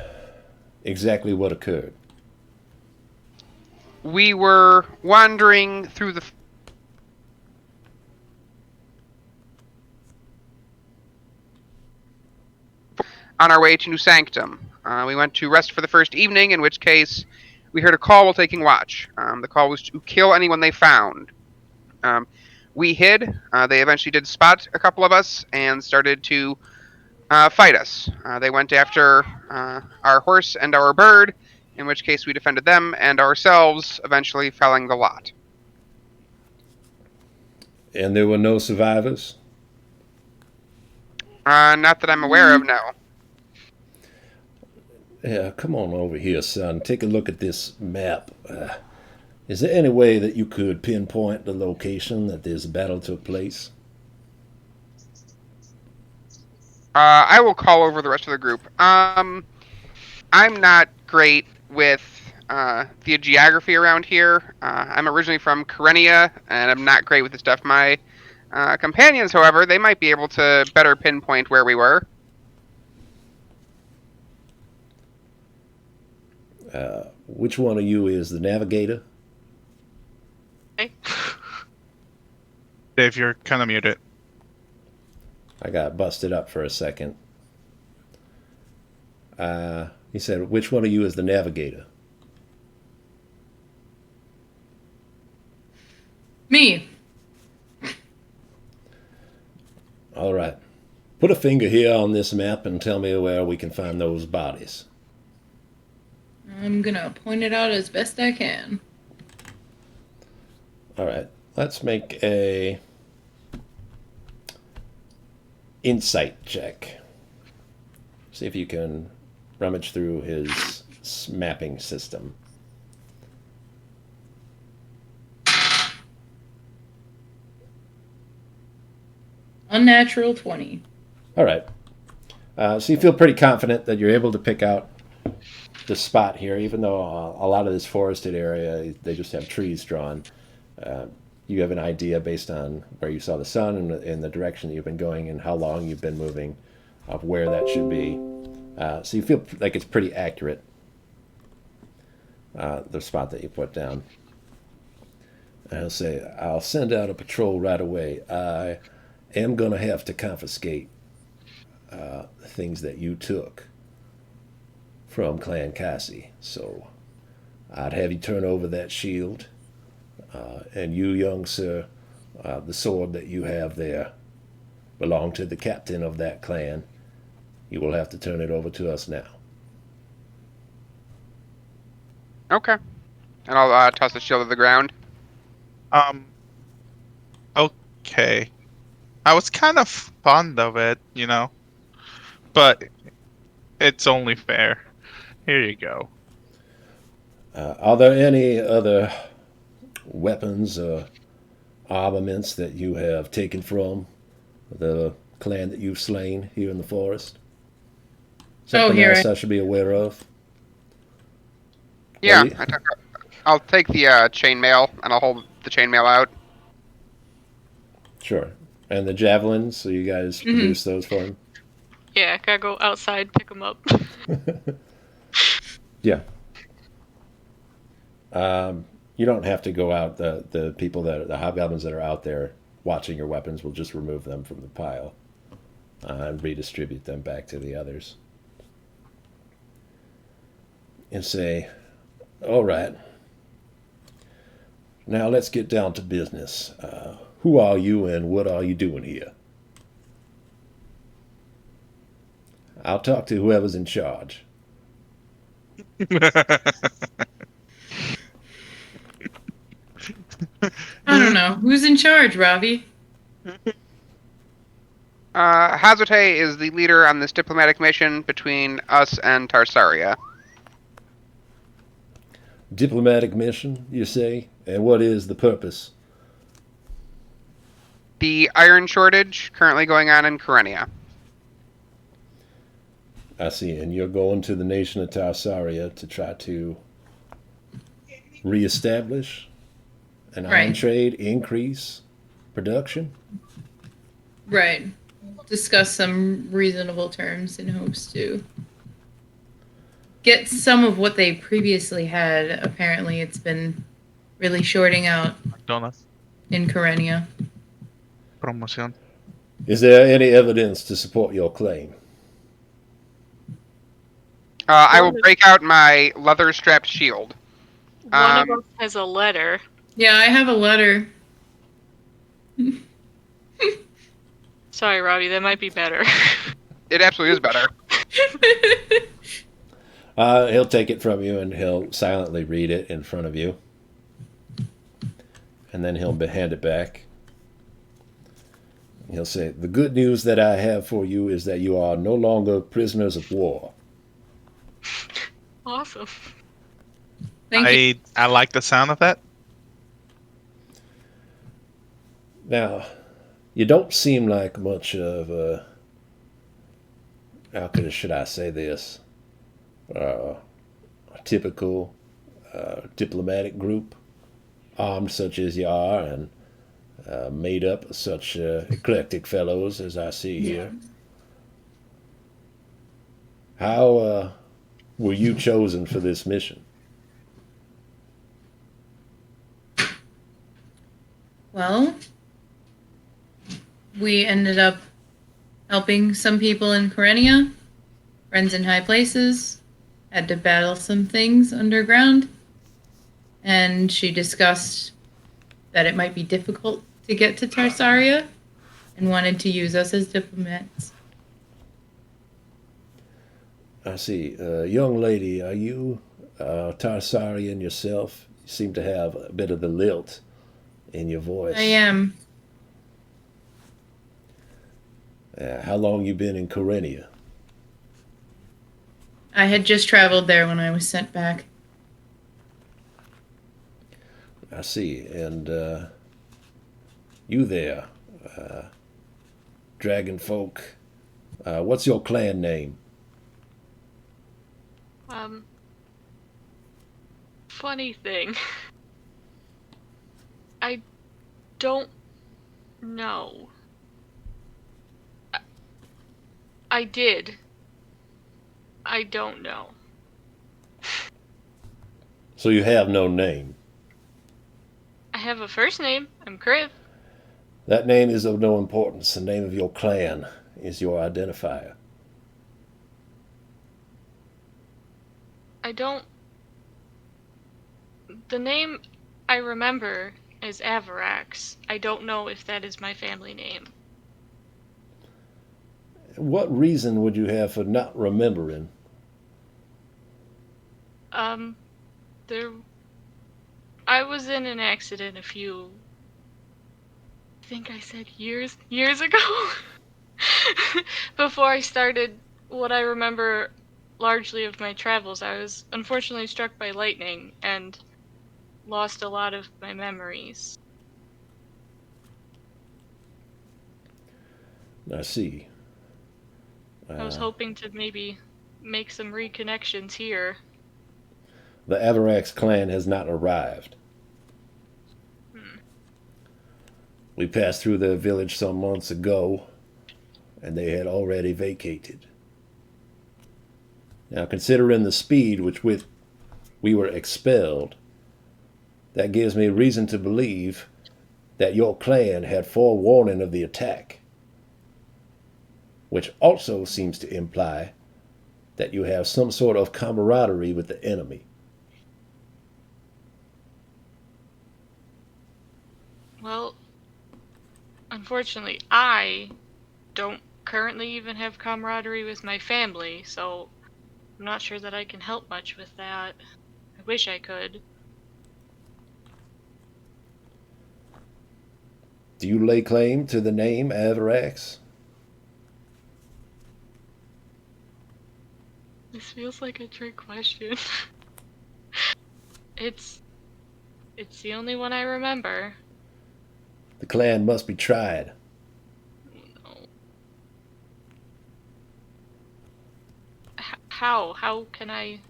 exactly what occurred? We were wandering through the on our way to New Sanctum. We went to rest for the first evening, in which case we heard a call while taking watch. The call was to kill anyone they found. We hid. They eventually did spot a couple of us and started to fight us. They went after our horse and our bird, in which case we defended them and ourselves, eventually felling the lot. And there were no survivors? Not that I'm aware of, no. Yeah, come on over here, son. Take a look at this map. Is there any way that you could pinpoint the location that this battle took place? I will call over the rest of the group. I'm not great with the geography around here. I'm originally from Karenia, and I'm not great with this stuff. My companions, however, they might be able to better pinpoint where we were. Which one of you is the navigator? Okay. Dave, you're kind of muted. I got busted up for a second. He said, which one of you is the navigator? Me. All right. Put a finger here on this map and tell me where we can find those bodies. I'm gonna point it out as best I can. All right. Let's make a insight check. See if you can rummage through his mapping system. Unnatural 20. All right. So you feel pretty confident that you're able to pick out the spot here, even though a lot of this forested area, they just have trees drawn. You have an idea based on where you saw the sun and the direction that you've been going and how long you've been moving of where that should be. So you feel like it's pretty accurate, the spot that you put down. And I'll say, I'll send out a patrol right away. I am going to have to confiscate things that you took from Clan Cassie. So I'd have you turn over that shield. And you, young sir, the sword that you have there belonged to the captain of that clan. You will have to turn it over to us now. Okay. And I'll toss the shield to the ground. Okay. I was kind of fond of it, but it's only fair. Here you go. Are there any other weapons or armaments that you have taken from the clan that you've slain here in the forest? Something here else I should be aware of? Yeah, Well, I'll take the chainmail, and I'll hold the chainmail out. Sure. And the javelins, so you guys produce those for him? Yeah, gotta go outside, pick them up. Yeah. You don't have to go out. The people the hobgoblins that are out there watching your weapons will just remove them from the pile and redistribute them back to the others. And say, all right, now let's get down to business. Who are you and what are you doing here? I'll talk to whoever's in charge. I don't know. Who's in charge, Ravi? Hazate is the leader on this diplomatic mission between us and Tarsaria. Diplomatic mission, you say? And what is the purpose? The iron shortage currently going on in Karenia. I see. And you're going to the nation of Tarsaria to try to reestablish an iron Right. trade, increase production? Right. Discuss some reasonable terms in hopes to get some of what they previously had. Apparently, it's been really shorting out McDonald's. in Karenia. Promoción. Is there any evidence to support your claim? I will break out my leather-strapped shield. One of us has a letter. Yeah, I have a letter. Sorry, Robbie, that might be better. It absolutely is better. He'll take it from you and he'll silently read it in front of you. And then he'll hand it back. He'll say, "The good news that I have for you is that you are no longer prisoners of war." Awesome. Thank you. I like the sound of that. Now, you don't seem like much of a, should I say this, a typical diplomatic group, armed such as you are, and made up of such eclectic fellows as I see here. How were you chosen for this mission? Well, we ended up helping some people in Karenia, friends in high places, had to battle some things underground, and she discussed that it might be difficult to get to Tarsaria and wanted to use us as diplomats. I see. Young lady, are you Tarsarian yourself? You seem to have a bit of the lilt in your voice. I am. How long you been in Karenia? I had just traveled there when I was sent back. I see. And you there, dragon folk, what's your clan name? Funny thing. I don't know. I did. I don't know. So you have no name. I have a first name. I'm Kriv. That name is of no importance. The name of your clan is your identifier. I don't... The name I remember is Avarax. I don't know if that is my family name. What reason would you have for not remembering? I was in an accident I think I said years ago. Before I started what I remember largely of my travels, I was unfortunately struck by lightning and lost a lot of my memories. I see. I was hoping to maybe make some reconnections here. The Avarax clan has not arrived. We passed through their village some months ago, and they had already vacated. Now, considering the speed with which we were expelled, that gives me reason to believe that your clan had forewarning of the attack, which also seems to imply that you have some sort of camaraderie with the enemy. Well, unfortunately, I don't currently even have camaraderie with my family, so I'm not sure that I can help much with that. I wish I could. Do you lay claim to the name Avarax? This feels like a trick question. It's the only one I remember. The clan must be tried. No. How? How can I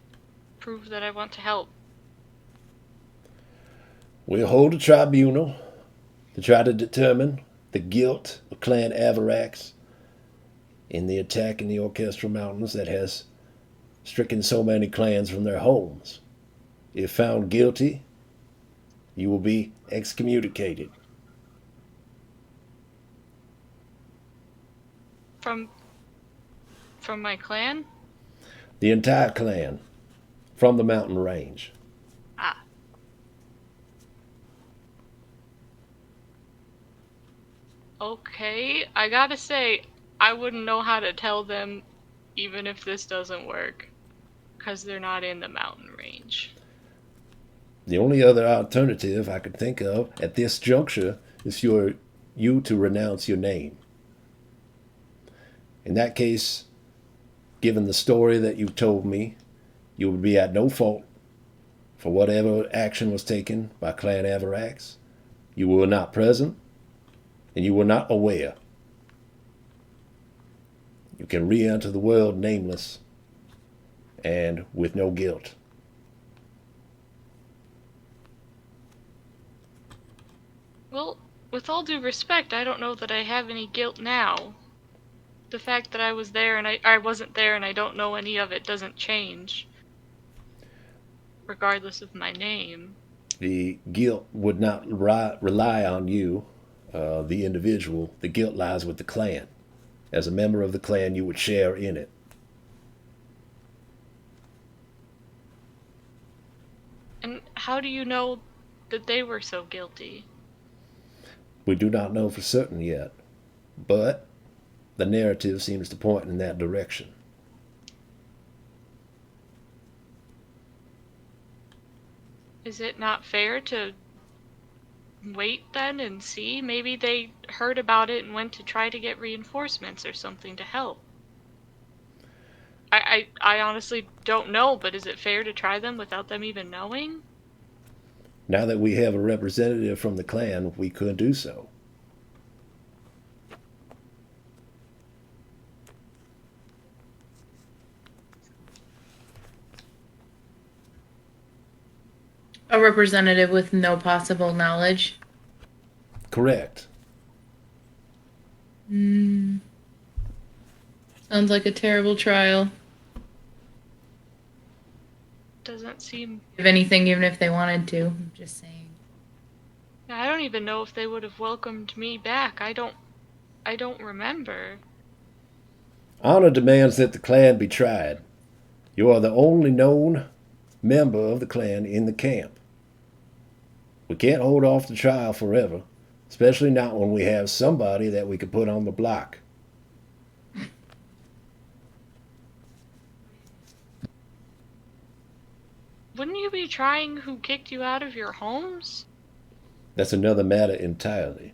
prove that I want to help? We'll hold a tribunal to try to determine the guilt of Clan Avarax in the attack in the Orchestral Mountains that has stricken so many clans from their homes. If found guilty, you will be excommunicated. From my clan? The entire clan from the mountain range. Ah. Okay, I gotta say, I wouldn't know how to tell them even if this doesn't work. 'Cause they're not in the mountain range. The only other alternative I could think of at this juncture is for you to renounce your name. In that case, given the story that you've told me, you would be at no fault for whatever action was taken by Clan Avarax. You were not present, and you were not aware. You can re-enter the world nameless and with no guilt. Well, with all due respect, I don't know that I have any guilt now. The fact that I was there and I wasn't there and I don't know any of it doesn't change. Regardless of my name. The guilt would not rely on you, the individual. The guilt lies with the clan. As a member of the clan, you would share in it. And how do you know that they were so guilty? We do not know for certain yet, but the narrative seems to point in that direction. Is it not fair to wait then and see? Maybe they heard about it and went to try to get reinforcements or something to help. I honestly don't know, but is it fair to try them without them even knowing? Now that we have a representative from the clan, we could do so. A representative with no possible knowledge. Correct. Sounds like a terrible trial. Doesn't seem... If anything, even if they wanted to. I'm just saying. I don't even know if they would have welcomed me back. I don't remember. Honor demands that the clan be tried. You are the only known member of the clan in the camp. We can't hold off the trial forever, especially not when we have somebody that we could put on the block. Wouldn't you be trying who kicked you out of your homes? That's another matter entirely.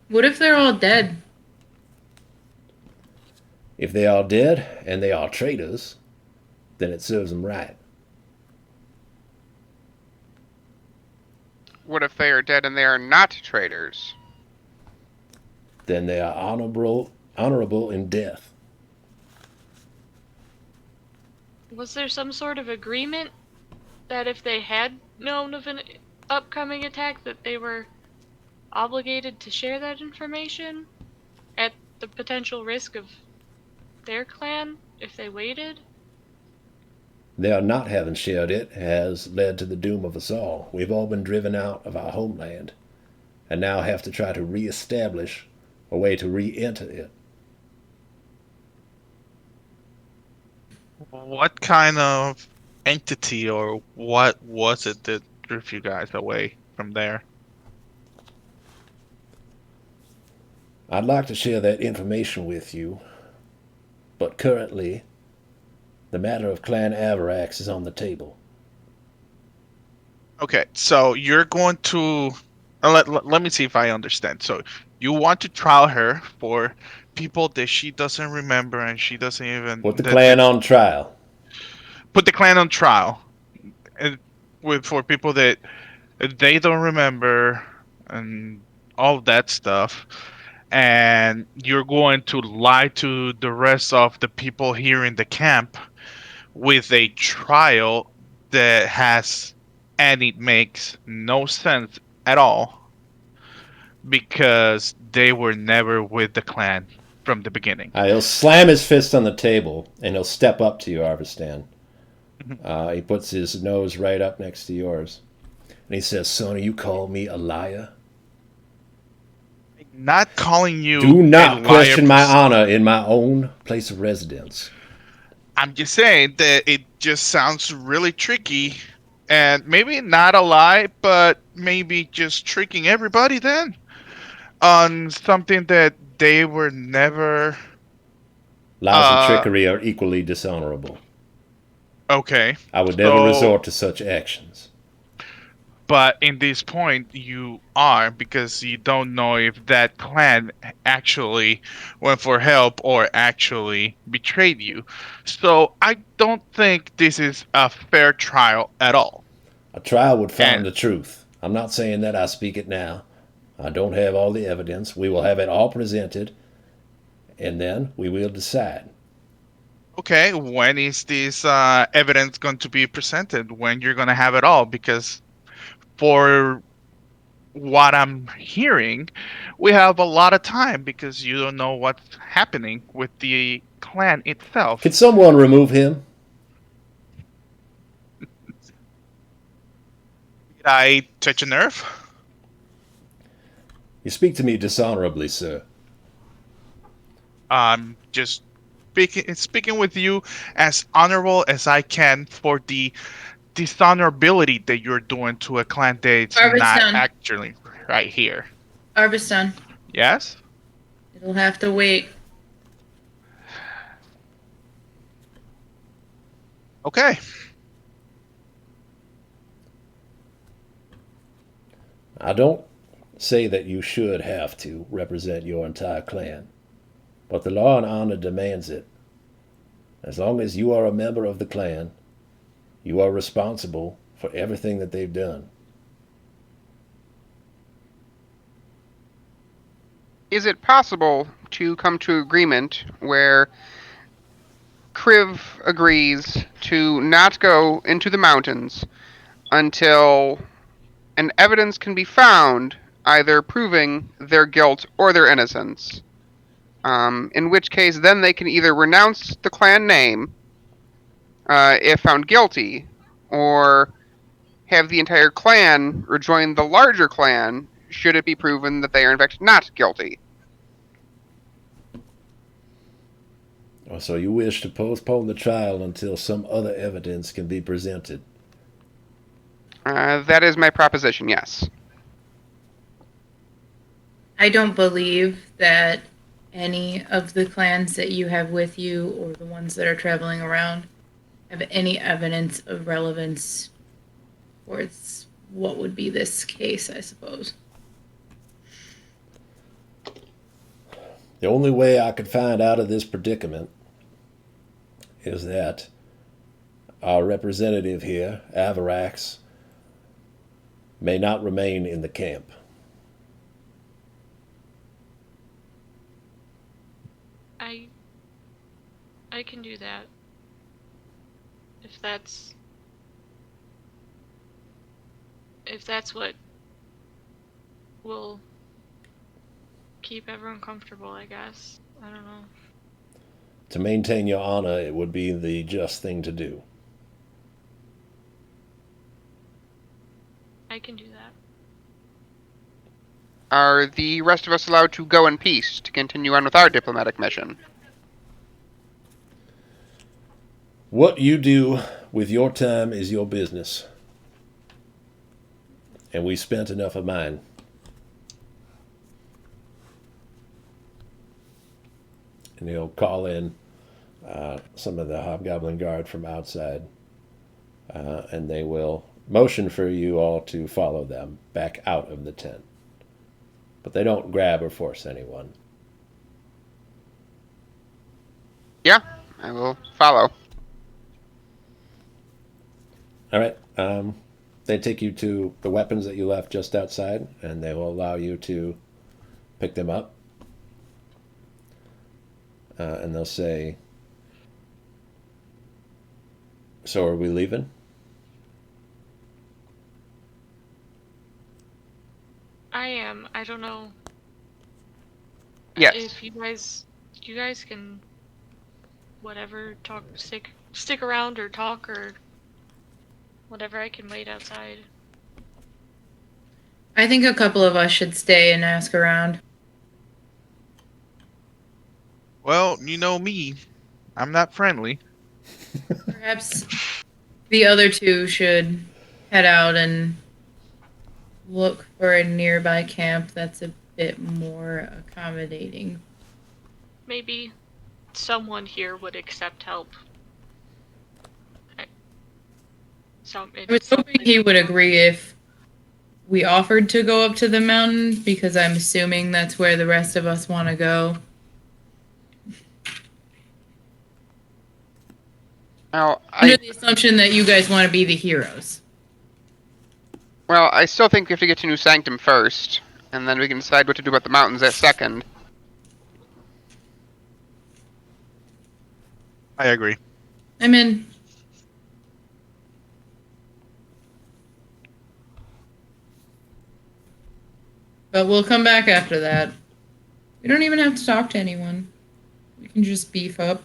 What if they're all dead? If they are dead and they are traitors, then it serves them right. What if they are dead and they are not traitors? Then they are honorable in death. Was there some sort of agreement that if they had known of an upcoming attack that they were obligated to share that information at the potential risk of their clan if they waited? Their not having shared it has led to the doom of us all. We've all been driven out of our homeland and now have to try to re-establish a way to re-enter it. What kind of entity or what was it that drew you guys away from there? I'd like to share that information with you, But currently, the matter of Clan Avarax is on the table. Okay, so you're going to let me see if I understand. So you want to trial her for people that she doesn't remember and she doesn't even Put the clan on trial. put the clan on trial, and with for people that they don't remember and all that stuff, and you're going to lie to the rest of the people here in the camp with a trial that has and it makes no sense at all because they were never with the clan from the beginning. He'll slam his fist on the table and he'll step up to you, Arvistan. He puts his nose right up next to yours. And he says, Sonny, you call me a liar? Not calling you Do a not liar question my per se. honor in my own place of residence. I'm just saying that it just sounds really tricky, and maybe not a lie, but maybe just tricking everybody then on something that they were never. Lies and trickery are equally dishonorable. Okay. I would never So, resort to such actions. but in this point, you are because you don't know if that clan actually went for help or actually betrayed you. So I don't think this is a fair trial at all. A trial would find And the truth. I'm not saying that I speak it now. I don't have all the evidence. We will have it all presented, and then we will decide. okay, when is this evidence going to be presented? When you're going to have it all? Because for what I'm hearing, we have a lot of time because you don't know what's happening with the clan itself. Could someone remove him? Did I touch a nerve? You speak to me dishonorably, sir. I'm just speaking with you as honorable as I can for the dishonorability that you're doing to a clan that's not Arbiston. actually right here. Arbiston, Yes? it'll have to wait. Okay. I don't say that you should have to represent your entire clan, but the law and honor demands it. As long as you are a member of the clan, you are responsible for everything that they've done. Is it possible to come to agreement where Kriv agrees to not go into the mountains until an evidence can be found either proving their guilt or their innocence? In which case, then they can either renounce the clan name if found guilty, or have the entire clan rejoin the larger clan should it be proven that they are in fact not guilty. So you wish to postpone the trial until some other evidence can be presented. That is my proposition, yes. I don't believe that any of the clans that you have with you or the ones that are traveling around have any evidence of relevance towards what would be this case, I suppose. The only way I could find out of this predicament is that our representative here, Avarax, may not remain in the camp. I can do that. If that's what will keep everyone comfortable, I guess. I don't know. To maintain your honor, it would be the just thing to do. I can do that. Are the rest of us allowed to go in peace to continue on with our diplomatic mission? What you do with your time is your business. And we spent enough of mine. And he'll call in some of the Hobgoblin Guard from outside, and they will motion for you all to follow them back out of the tent. But they don't grab or force anyone. Yeah, I will follow. All right. They take you to the weapons that you left just outside, and they will allow you to pick them up. And they'll say, "So are we leaving?" I am. I don't know. Yes. If you guys can, whatever, stick around or talk or whatever. I can wait outside. I think a couple of us should stay and ask around. Well, you know me. I'm not friendly. Perhaps the other two should head out and look for a nearby camp that's a bit more accommodating. Maybe someone here would accept help. I was hoping he would agree if we offered to go up to the mountain, because I'm assuming that's where the rest of us want to go. Now, Under the assumption that you guys want to be the heroes. well, I still think we have to get to New Sanctum first, and then we can decide what to do about the mountains at second. I agree. I'm in. But we'll come back after that. We don't even have to talk to anyone. We can just beef up.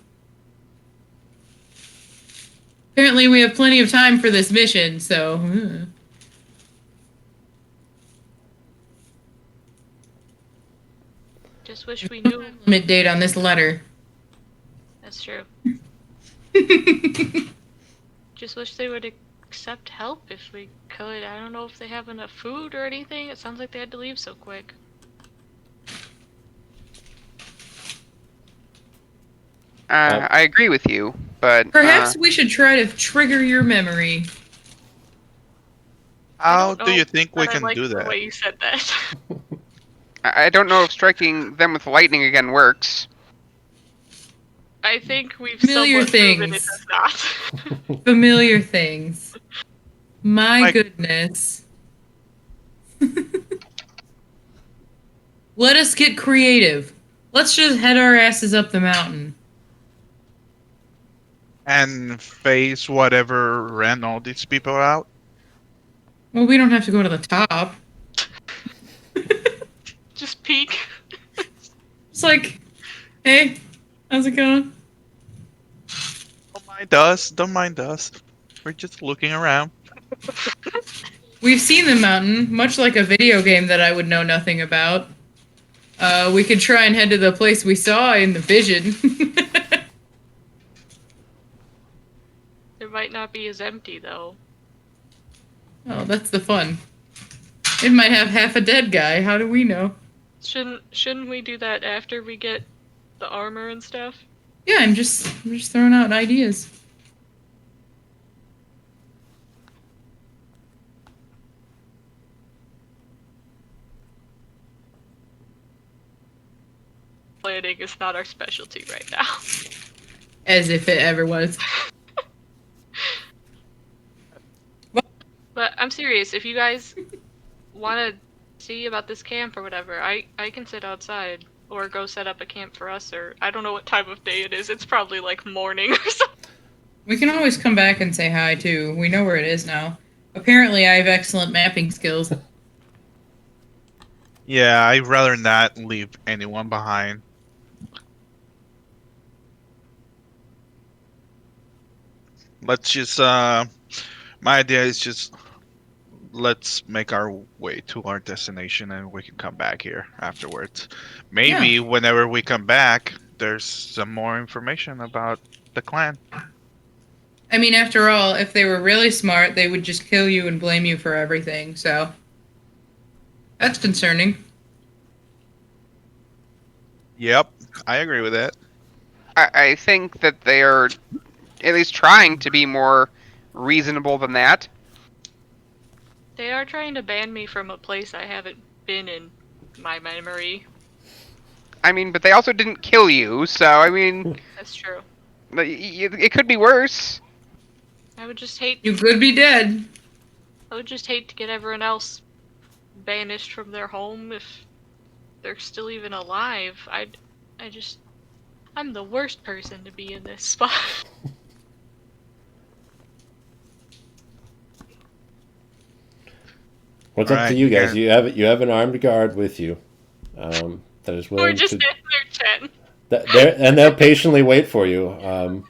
Apparently we have plenty of time for this mission, so... Just wish we knew. Limit date on this letter. That's true. Just wish they would accept help if we could. I don't know if they have enough food or anything. It sounds like they had to leave so quick. I agree with you, but Perhaps we should try to trigger your memory. How don't do know, you think we but I can like do the that? way you said that. I don't know if striking them with lightning again works. I think we've Familiar somewhat proven it things. does not. Familiar things. My Like- goodness. Let us get creative. Let's just head our asses up the mountain. And face whatever ran all these people out? Well, we don't have to go to the top. Just peek. It's like, hey, how's it going? Don't mind us. Don't mind us. We're just looking around. We've seen the mountain, much like a video game that I would know nothing about. We could try and head to the place we saw in the vision. It might not be as empty though. Oh, that's the fun. It might have half a dead guy. How do we know? Shouldn't we do that after we get the armor and stuff? Yeah, I'm just throwing out ideas. Planning is not our specialty right now. As if it ever was. But I'm serious, if you guys want to see about this camp or whatever, I can sit outside or go set up a camp for us, or I don't know what time of day it is. It's probably like morning or something. We can always come back and say hi, too. We know where it is now. Apparently, I have excellent mapping skills. Yeah, I'd rather not leave anyone behind. Let's just, my idea is just, let's make our way to our destination and we can come back here afterwards. Maybe whenever we come back, there's some more information about the clan. I mean, after all, if they were really smart, they would just kill you and blame you for everything, so... That's concerning. Yep, I agree with that. I think that they are at least trying to be more reasonable than that. They are trying to ban me from a place I haven't been in my memory. I mean, but they also didn't kill you, so I mean, That's true. it could be worse. I would just hate. You could be dead. I would just hate to get everyone else banished from their home if they're still even alive. I'm the worst person to be in this spot. What's up to Alright, you you guys? guys- You have an armed guard with you that is We're willing just to. in there chatting. They'll patiently wait for you,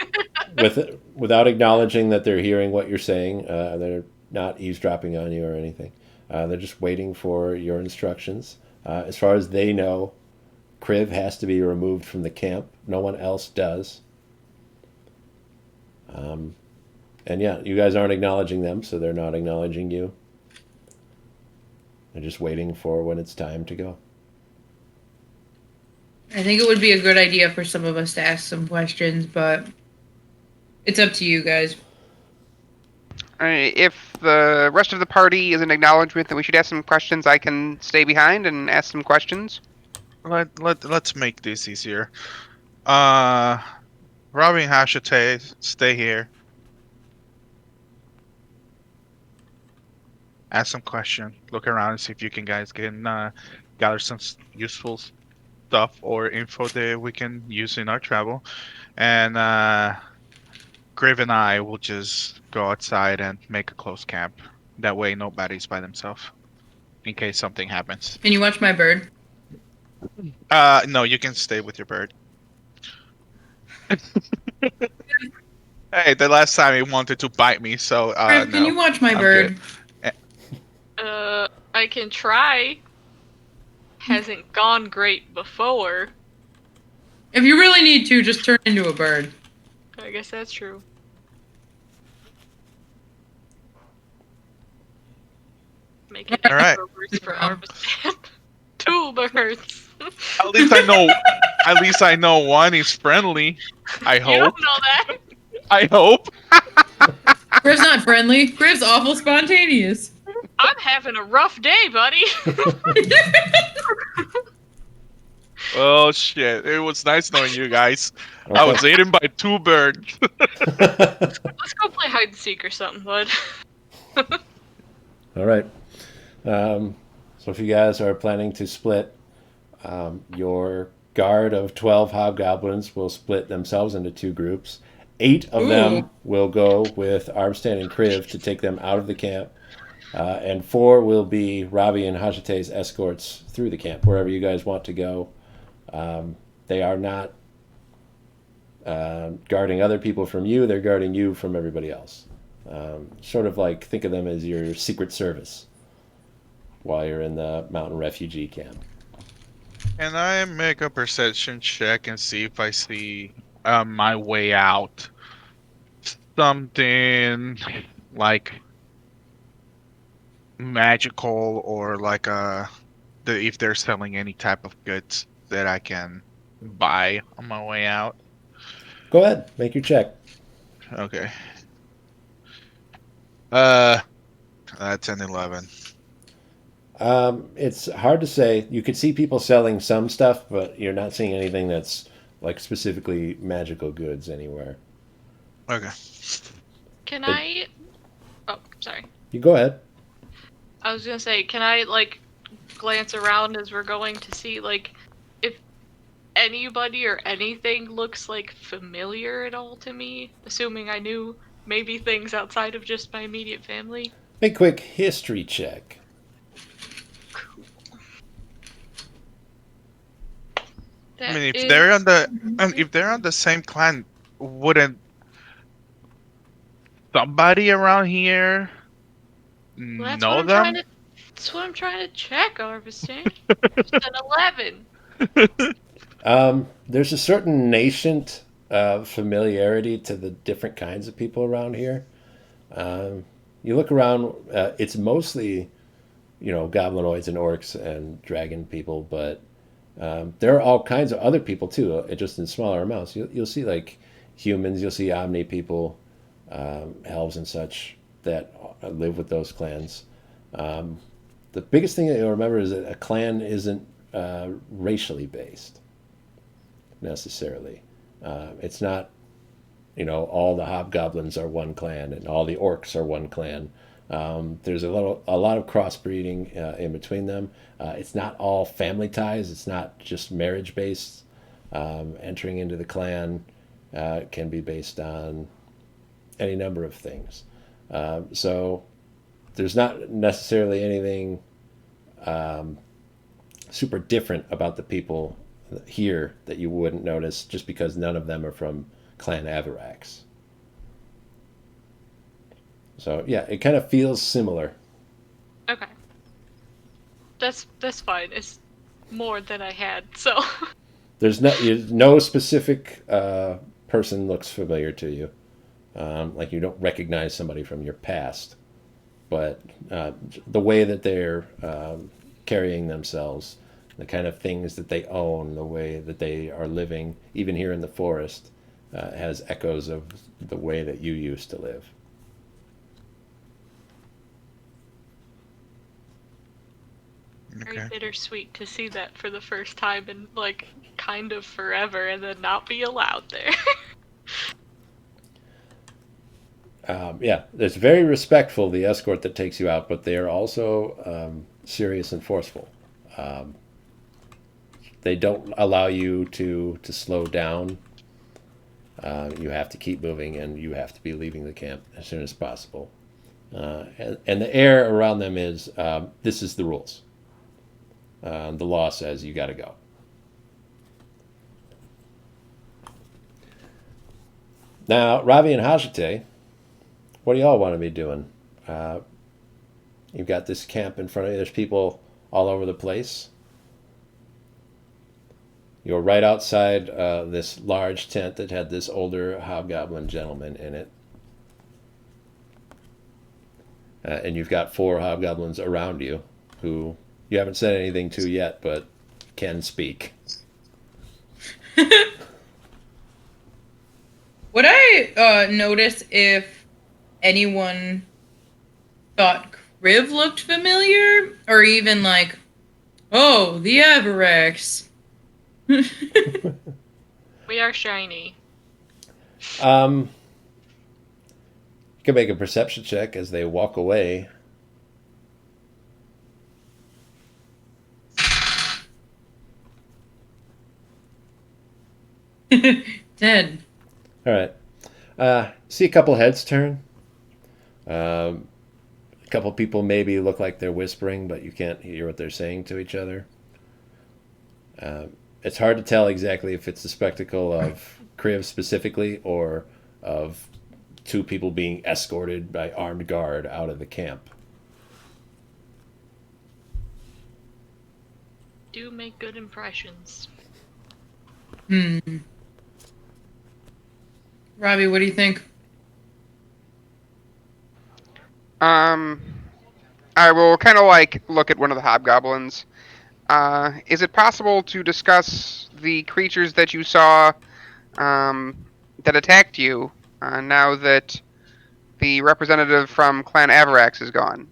without acknowledging that they're hearing what you're saying. They're not eavesdropping on you or anything. They're just waiting for your instructions. As far as they know, Kriv has to be removed from the camp. No one else does. And yeah, you guys aren't acknowledging them, so they're not acknowledging you. They're just waiting for when it's time to go. I think it would be a good idea for some of us to ask some questions, but it's up to you guys. If the rest of the party is an acknowledgement that we should ask some questions, I can stay behind and ask some questions. Let's make this easier. Robbie and Hashite, stay here. Ask some question. Look around and see if you guys can gather some useful stuff or info that we can use in our travel. And Kriv and I will just go outside and make a close camp. That way, nobody's by themselves in case something happens. Can you watch my bird? No, you can stay with your bird. Hey, the last time he wanted to bite me, so Kriv, no. can you watch my I'm bird? I can try. Hasn't gone great before. If you really need to, just turn into a bird. I guess that's true. Make it All right. birds for harvest. Two birds. At least I know. At least I know one is friendly. I You hope. don't know that. I hope. Kriv's not friendly. Kriv's awful spontaneous. I'm having a rough day, buddy. Oh shit! It was nice knowing you guys. I was eaten by two birds. Let's go play hide and seek or something, bud. All right. So if you guys are planning to split, your guard of 12 hobgoblins will split themselves into two groups. 8 of them will go with Armstead and Kriv to take them out of the camp. And 4 will be Ravi and Hajite's escorts through the camp, wherever you guys want to go. They are not guarding other people from you, they're guarding you from everybody else. Sort of like, think of them as your secret service while you're in the mountain refugee camp. Can I make a perception check and see if I see my way out? Something like magical or like if they're selling any type of goods that I can buy on my way out. Go ahead, make your check. Okay. That's an 11. It's hard to say. You could see people selling some stuff, but you're not seeing anything that's like specifically magical goods anywhere. Okay. Can But- I? Oh, sorry. You go ahead. I was gonna say, can I like glance around as we're going to see like if anybody or anything looks like familiar at all to me? Assuming I knew maybe things outside of just my immediate family. Make a quick history check. That I mean, is- if they're on the same clan, wouldn't somebody around here Well, that's know what I'm them? trying to. That's what I'm trying to check, Arvistan. It's an 11. There's a certain nascent familiarity to the different kinds of people around here. You look around, it's mostly, goblinoids and orcs and dragon people, but There are all kinds of other people too, just in smaller amounts. You'll see like humans, you'll see Omni people, elves and such that live with those clans. The biggest thing that you'll remember is that a clan isn't racially based necessarily. It's not, all the hobgoblins are one clan and all the orcs are one clan. There's a lot of crossbreeding in between them. It's not all family ties. It's not just marriage based. Entering into the clan can be based on any number of things. So there's not necessarily anything super different about the people here that you wouldn't notice just because none of them are from Clan Avarax. So yeah, it kind of feels similar. Okay. That's fine. It's more than I had, so. There's no specific person looks familiar to you. Like you don't recognize somebody from your past, but the way that they're carrying themselves, the kind of things that they own, the way that they are living, even here in the forest, has echoes of the way that you used to live. Very bittersweet to see that for the first time in, like, kind of forever and then not be allowed there. Yeah, it's very respectful, the escort that takes you out, but they are also serious and forceful. They don't allow you to slow down. You have to keep moving, and you have to be leaving the camp as soon as possible. And the air around them is, this is the rules. The law says you got to go. Now, Ravi and Hajite, what do y'all want to be doing? You've got this camp in front of you. There's people all over the place. You're right outside this large tent that had this older hobgoblin gentleman in it. And you've got 4 hobgoblins around you who you haven't said anything to yet, but can speak. Would I notice if anyone thought Kriv looked familiar? Or even like, oh, the Avarax. We are shiny. You can make a perception check as they walk away. Dead. All right. See a couple heads turn. A couple people maybe look like they're whispering, but you can't hear what they're saying to each other. It's hard to tell exactly if it's the spectacle of Kriv specifically or of 2 people being escorted by armed guard out of the camp. Do make good impressions. Robbie, what do you think? I will kind of like look at one of the hobgoblins. Is it possible to discuss the creatures that you saw that attacked you now that the representative from Clan Avarax is gone?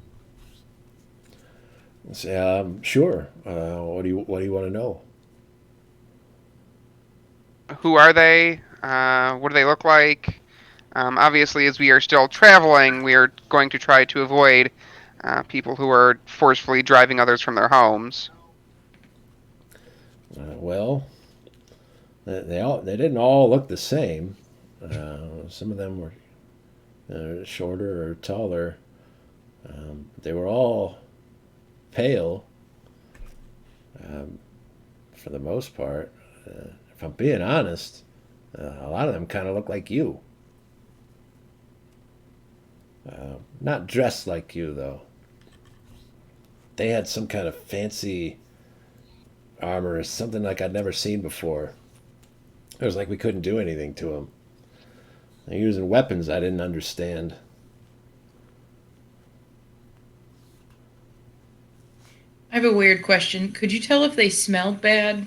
Sure. What do you want to know? Who are they? What do they look like? Obviously, as we are still traveling, we are going to try to avoid people who are forcefully driving others from their homes. Well, they didn't all look the same. Some of them were shorter or taller. They were all pale, for the most part. If I'm being honest, a lot of them kind of look like you. Not dressed like you, though. They had some kind of fancy armor, something like I'd never seen before. It was like we couldn't do anything to them. They're using weapons I didn't understand. I have a weird question. Could you tell if they smelled bad?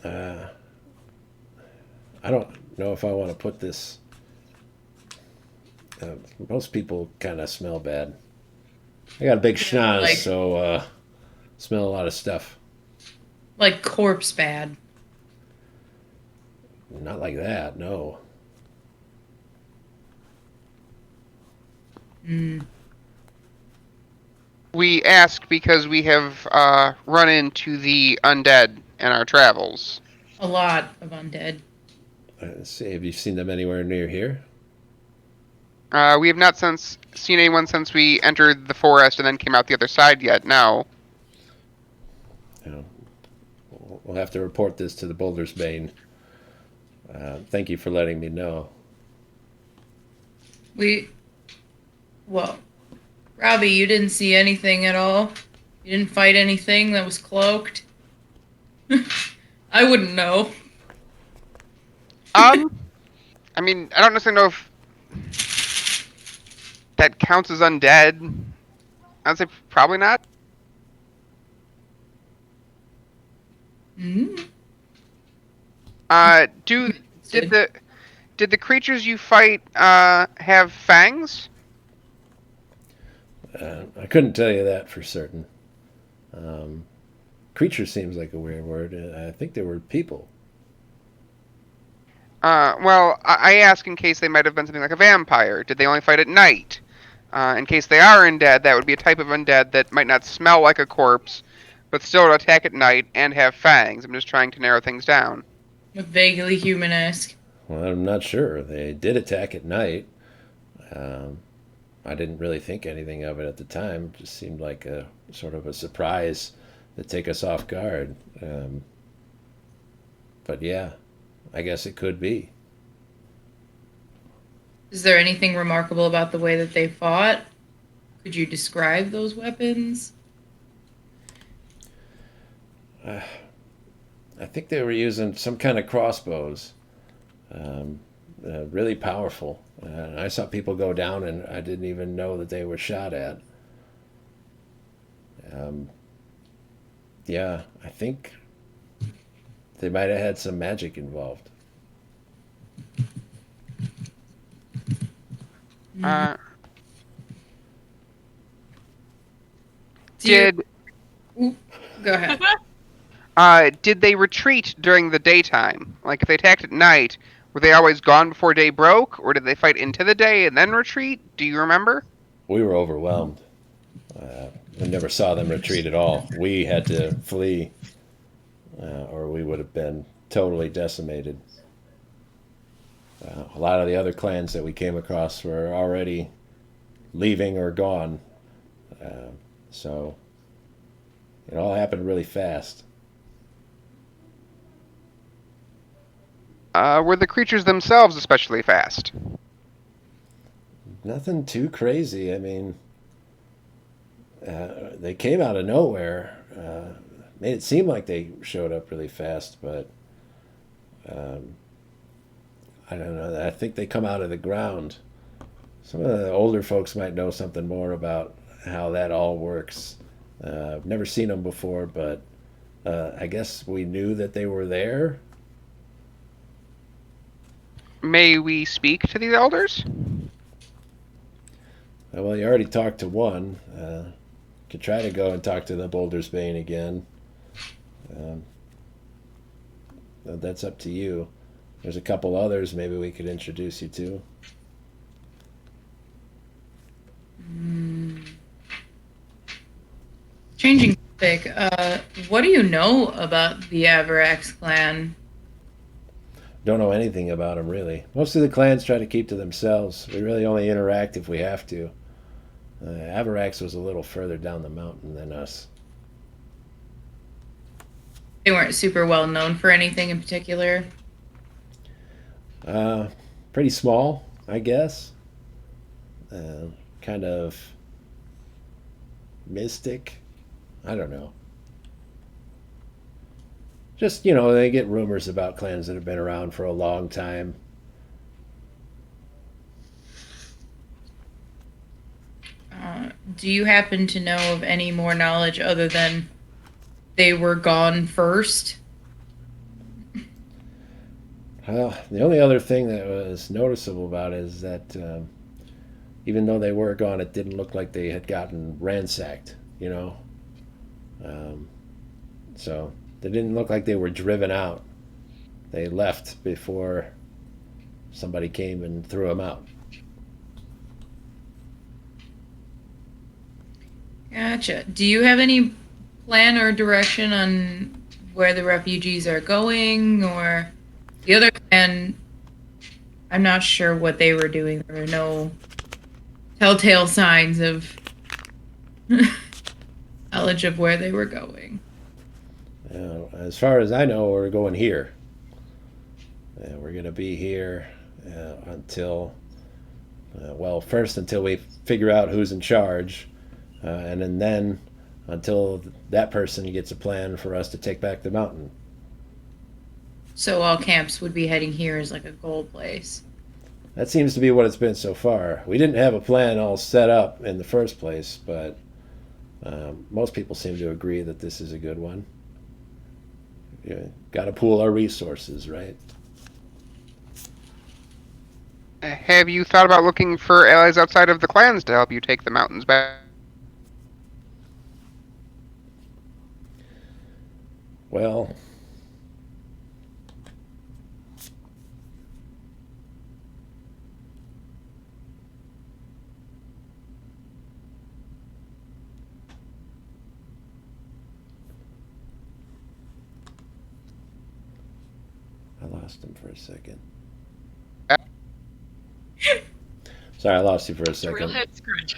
Uh, I don't know if I want to put this. Most people kind of smell bad. I got a big schnoz, like- so smell a lot of stuff. Like corpse bad. Not like that, no. Mm, We ask because we have run into the undead in our travels. a lot of undead. Let's see, have you seen them anywhere near here? We have not seen anyone since we entered the forest and then came out the other side yet. No. You know, we'll have to report this to the Boulder's Bane. Thank you for letting me know. Well, Robbie, you didn't see anything at all? You didn't fight anything that was cloaked? I wouldn't know. I mean, I don't necessarily know if that counts as undead. I'd say probably not. Mm. Did the creatures you fight have fangs? I couldn't tell you that for certain. Creature seems like a weird word. I think they were people. Well, I ask in case they might have been something like a vampire. Did they only fight at night? In case they are undead, that would be a type of undead that might not smell like a corpse, but still would attack at night and have fangs. I'm just trying to narrow things down. Vaguely human-esque. Well, I'm not sure. They did attack at night. I didn't really think anything of it at the time. It just seemed like a sort of a surprise to take us off guard. But yeah, I guess it could be. Is there anything remarkable about the way that they fought? Could you describe those weapons? I think they were using some kind of crossbows. Really powerful. I saw people go down and I didn't even know that they were shot at. Yeah, I think they might have had some magic involved. Uh, Do you- did Go ahead. did they retreat during the daytime? Like if they attacked at night, were they always gone before day broke, or did they fight into the day and then retreat? Do you remember? We were overwhelmed. We never saw them retreat at all. We had to flee, or we would have been totally decimated. A lot of the other clans that we came across were already leaving or gone. So it all happened really fast. Were the creatures themselves especially fast? Nothing too crazy. I mean, they came out of nowhere. Made it seem like they showed up really fast, but I don't know. I think they come out of the ground. Some of the older folks might know something more about how that all works. I've never seen them before, but I guess we knew that they were there. May we speak to these elders? Well, you already talked to one. Could try to go and talk to the Boulder's Bane again. That's up to you. There's a couple others maybe we could introduce you to. Changing topic. What do you know about the Avarax clan? Don't know anything about them really. Most of the clans try to keep to themselves. We really only interact if we have to. Avarax was a little further down the mountain than us. They weren't super well known for anything in particular. Pretty small, I guess. Kind of mystic. I don't know. Just, they get rumors about clans that have been around for a long time. Do you happen to know of any more knowledge other than they were gone first? Well, the only other thing that was noticeable about it is that even though they were gone, it didn't look like they had gotten ransacked, you know? Um, so they didn't look like they were driven out. They left before somebody came and threw them out. Gotcha. Do you have any plan or direction on where the refugees are going, or the other clan? I'm not sure what they were doing. There were no telltale signs of knowledge of where they were going. As far as I know, we're going here. We're going to be here until, well, first until we figure out who's in charge, and then until that person gets a plan for us to take back the mountain. So all camps would be heading here as like a goal place. That seems to be what it's been so far. We didn't have a plan all set up in the first place, but most people seem to agree that this is a good one. Got to pool our resources, right? Have you thought about looking for allies outside of the clans to help you take the mountains back? Well, I lost him for a second. Sorry, I lost you for a Real second. head scratch.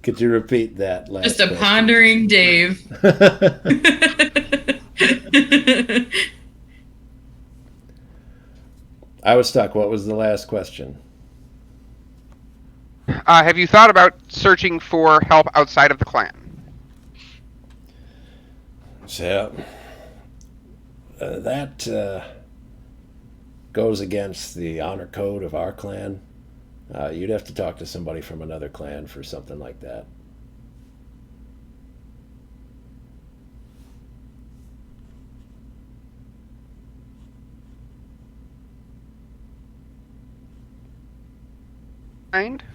Could you repeat that last Just a question? pondering Dave. I was stuck. What was the last question? Have you thought about searching for help outside of the clan? So, that goes against the honor code of our clan. You'd have to talk to somebody from another clan for something like that.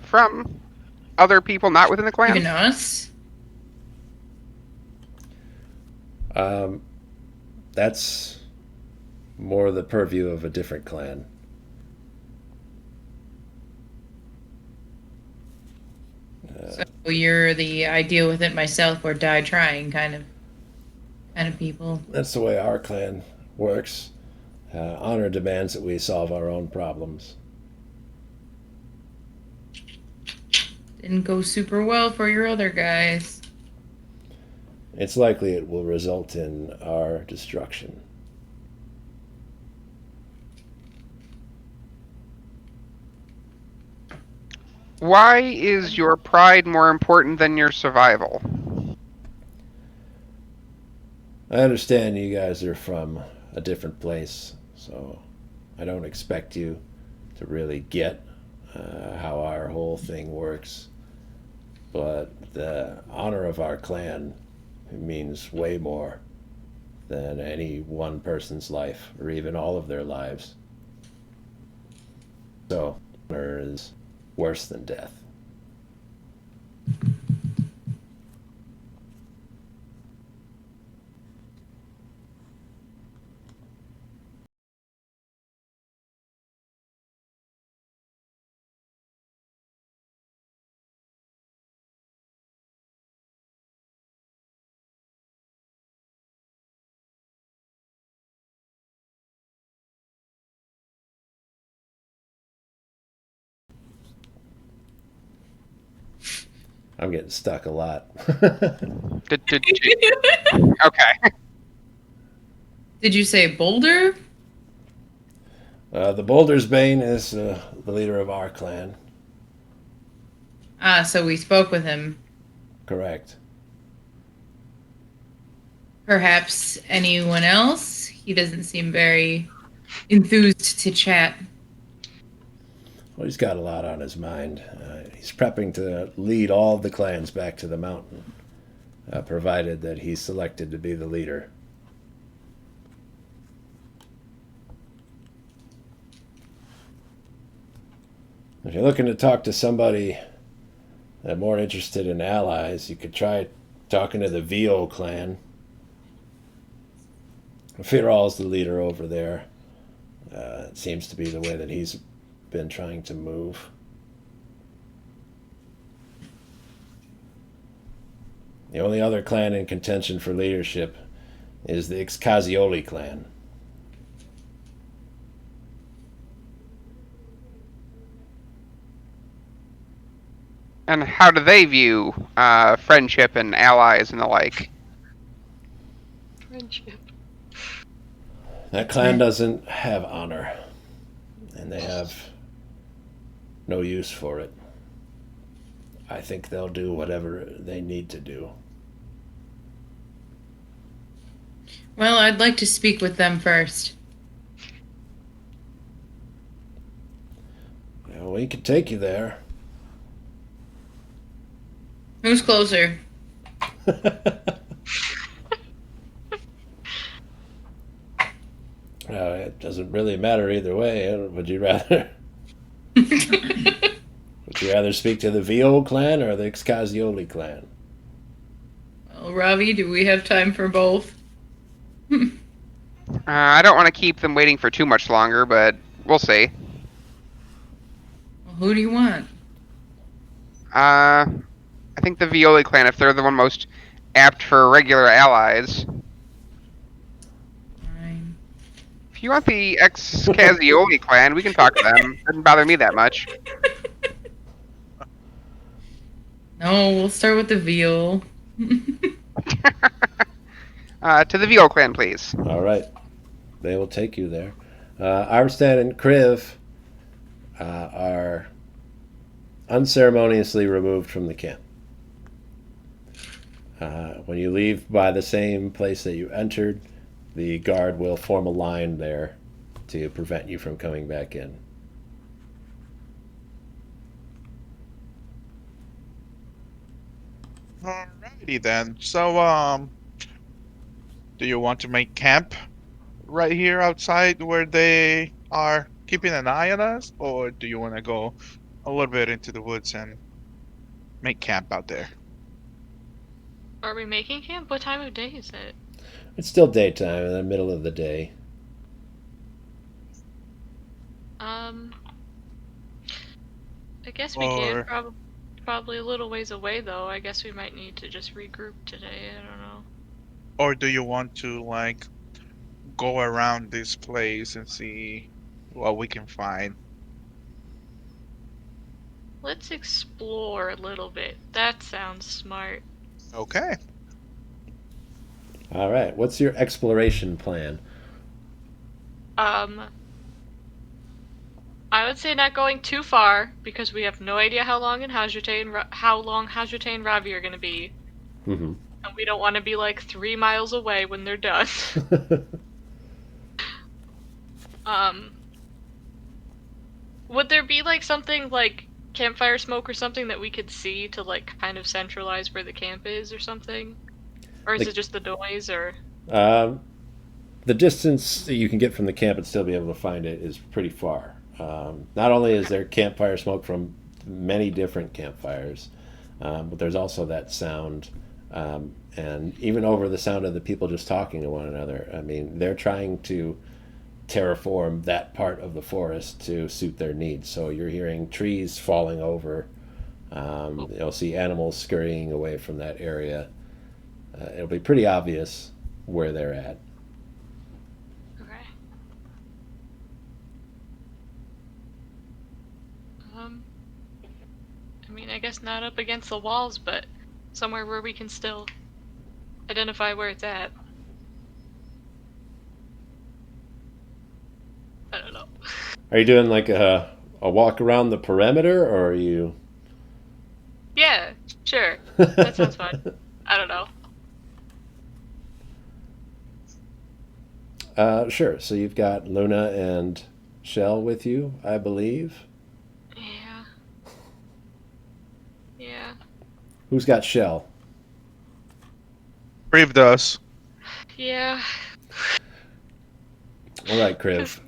From other people not within the clan? Even us? That's more the purview of a different clan. So you're the I deal with it myself or die trying kind of people. That's the way our clan works. Honor demands that we solve our own problems. Didn't go super well for your other guys. It's likely it will result in our destruction. Why is your pride more important than your survival? I understand you guys are from a different place, so I don't expect you to really get how our whole thing works. But the honor of our clan means way more than any one person's life or even all of their lives. So, honor is worse than death. I'm getting stuck a lot. Okay. Did you say Boulder? The Boulder's Bane is the leader of our clan. Ah, so we spoke with him. Correct. Perhaps anyone else? He doesn't seem very enthused to chat. Well, he's got a lot on his mind. He's prepping to lead all the clans back to the mountain, provided that he's selected to be the leader. If you're looking to talk to somebody that's more interested in allies, you could try talking to the Vio clan. Firal's the leader over there. It seems to be the way that he's been trying to move. The only other clan in contention for leadership is the Xcazioli clan. And how do they view friendship and allies and the like? Friendship. That clan doesn't have honor, and they have no use for it. I think they'll do whatever they need to do. Well, I'd like to speak with them first. Well, we could take you there. Who's closer? It doesn't really matter either way. Would you rather? Would you rather speak to the Vio clan or the Xcazioli clan? Well, Ravi, do we have time for both? I don't want to keep them waiting for too much longer, but we'll see. Well, who do you want? I think the Violi clan, if they're the one most apt for regular allies. Fine. If you want the ex-Cazioli clan, we can talk to them. Doesn't bother me that much. No, we'll start with the veal. To the Viol clan, please. All right. They will take you there. Armstead and Kriv are unceremoniously removed from the camp. When you leave by the same place that you entered, the guard will form a line there to prevent you from coming back in. Alrighty then. So, do you want to make camp right here outside where they are keeping an eye on us, or do you want to go a little bit into the woods and make camp out there? Are we making camp? What time of day is it? It's still daytime, in the middle of the day. I guess we can. Probably a little ways away, though. I guess we might need to just regroup today. I don't know. Or do you want to, like, go around this place and see what we can find? Let's explore a little bit. That sounds smart. Okay. All right. What's your exploration plan? I would say not going too far because we have no idea how long Hajute and Ravi are going to be, Mm-hmm. and we don't want to be like 3 miles away when they're done. Would there be like something like campfire smoke or something that we could see to like kind of centralize where the camp is or something? Or is Like- it just the noise or? The distance that you can get from the camp and still be able to find it is pretty far. Not only is there campfire smoke from many different campfires, but there's also that sound, and even over the sound of the people just talking to one another. I mean, they're trying to terraform that part of the forest to suit their needs. So you're hearing trees falling over. You'll see animals scurrying away from that area. It'll be pretty obvious where they're at. Okay. I mean, I guess not up against the walls, but somewhere where we can still identify where it's at. I don't know. Are you doing like a walk around the perimeter, or are you? Yeah, sure. That sounds fun. I don't know. Sure. So you've got Luna and Shell with you, I believe. Yeah. Yeah. Who's got Shell? Kriv does. Yeah. All right, Kriv.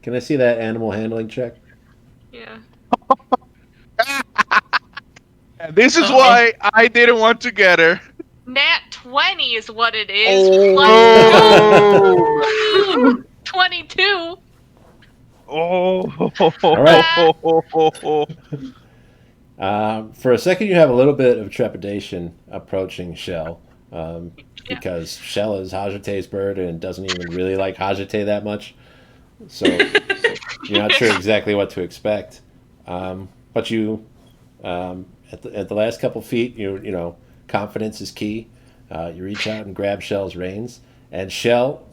Can I see that animal handling check? And this is Uh-oh. why I didn't want to get her. Nat 20 is what it is. Oh. Plus 22. Oh. For a second, you have a little bit of trepidation approaching Shell, Yeah. because Shell is Hajate's bird and doesn't even really like Hajate that much. So you're not sure exactly what to expect. But you, at the last couple feet, you know, confidence is key. You reach out and grab Shell's reins, and Shell,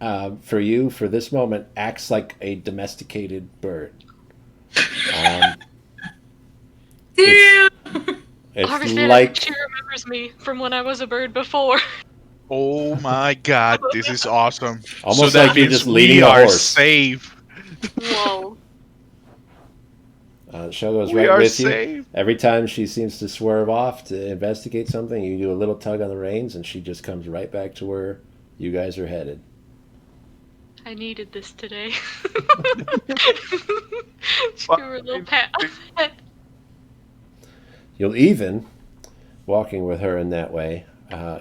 for this moment, acts like a domesticated bird. Damn. It's Harvested, I like think she remembers me from when I was a bird before. Oh my god, this is awesome. Almost so that like you're means just leading we a are horse. safe. Whoa. Shell goes We right are with you. safe. Every time she seems to swerve off to investigate something, you do a little tug on the reins, and she just comes right back to where you guys are headed. I needed this today. Just give her a little pat on the head. You'll even, walking with her in that way,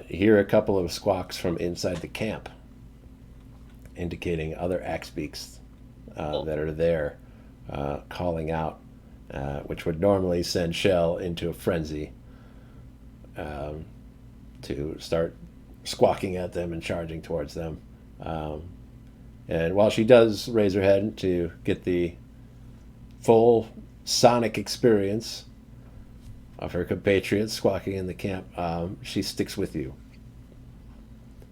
hear a couple of squawks from inside the camp, indicating other axe beaks that are there, calling out, which would normally send Shell into a frenzy to start squawking at them and charging towards them. And while she does raise her head to get the full sonic experience of her compatriots squawking in the camp, she sticks with you.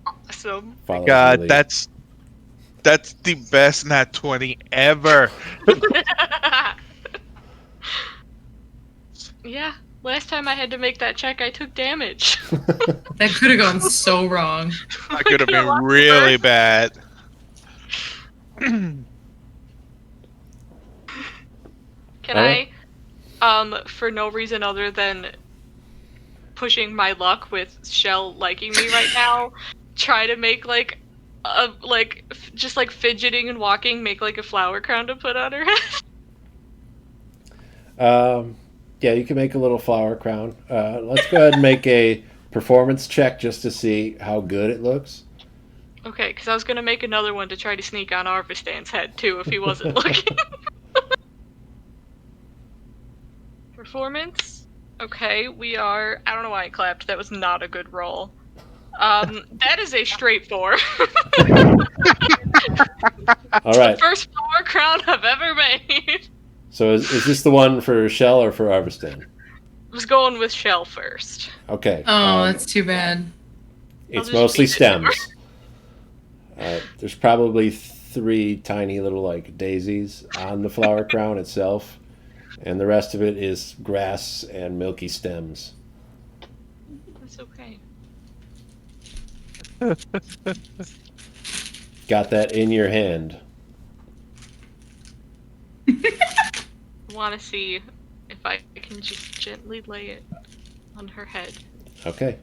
Awesome. Follows your God, lead. that's the best Nat 20 ever. Yeah. Last time I had to make that check, I took damage. That could have gone so wrong. That could have could've been lost the really bird. bad. Can Alright. I, for no reason other than pushing my luck with Shell liking me right now, try to make just fidgeting and walking, make like a flower crown to put on her head? Yeah, you can make a little flower crown. Let's go ahead and make a performance check just to see how good it looks. Okay, because I was gonna make another one to try to sneak on Arvistan's head too if he wasn't looking. Performance. Okay, we are. I don't know why I clapped. That was not a good roll. That is a straight 4. All right. First flower crown I've ever made. So is this the one for Shell or for Arvistan? I was going with Shell first. Okay. Oh, that's too bad. It's just mostly beat it to her. stems. There's probably 3 tiny little like daisies on the flower crown itself, and the rest of it is grass and milky stems. That's okay. Got that in your hand. I want to see if I can just gently lay it on her head. Okay.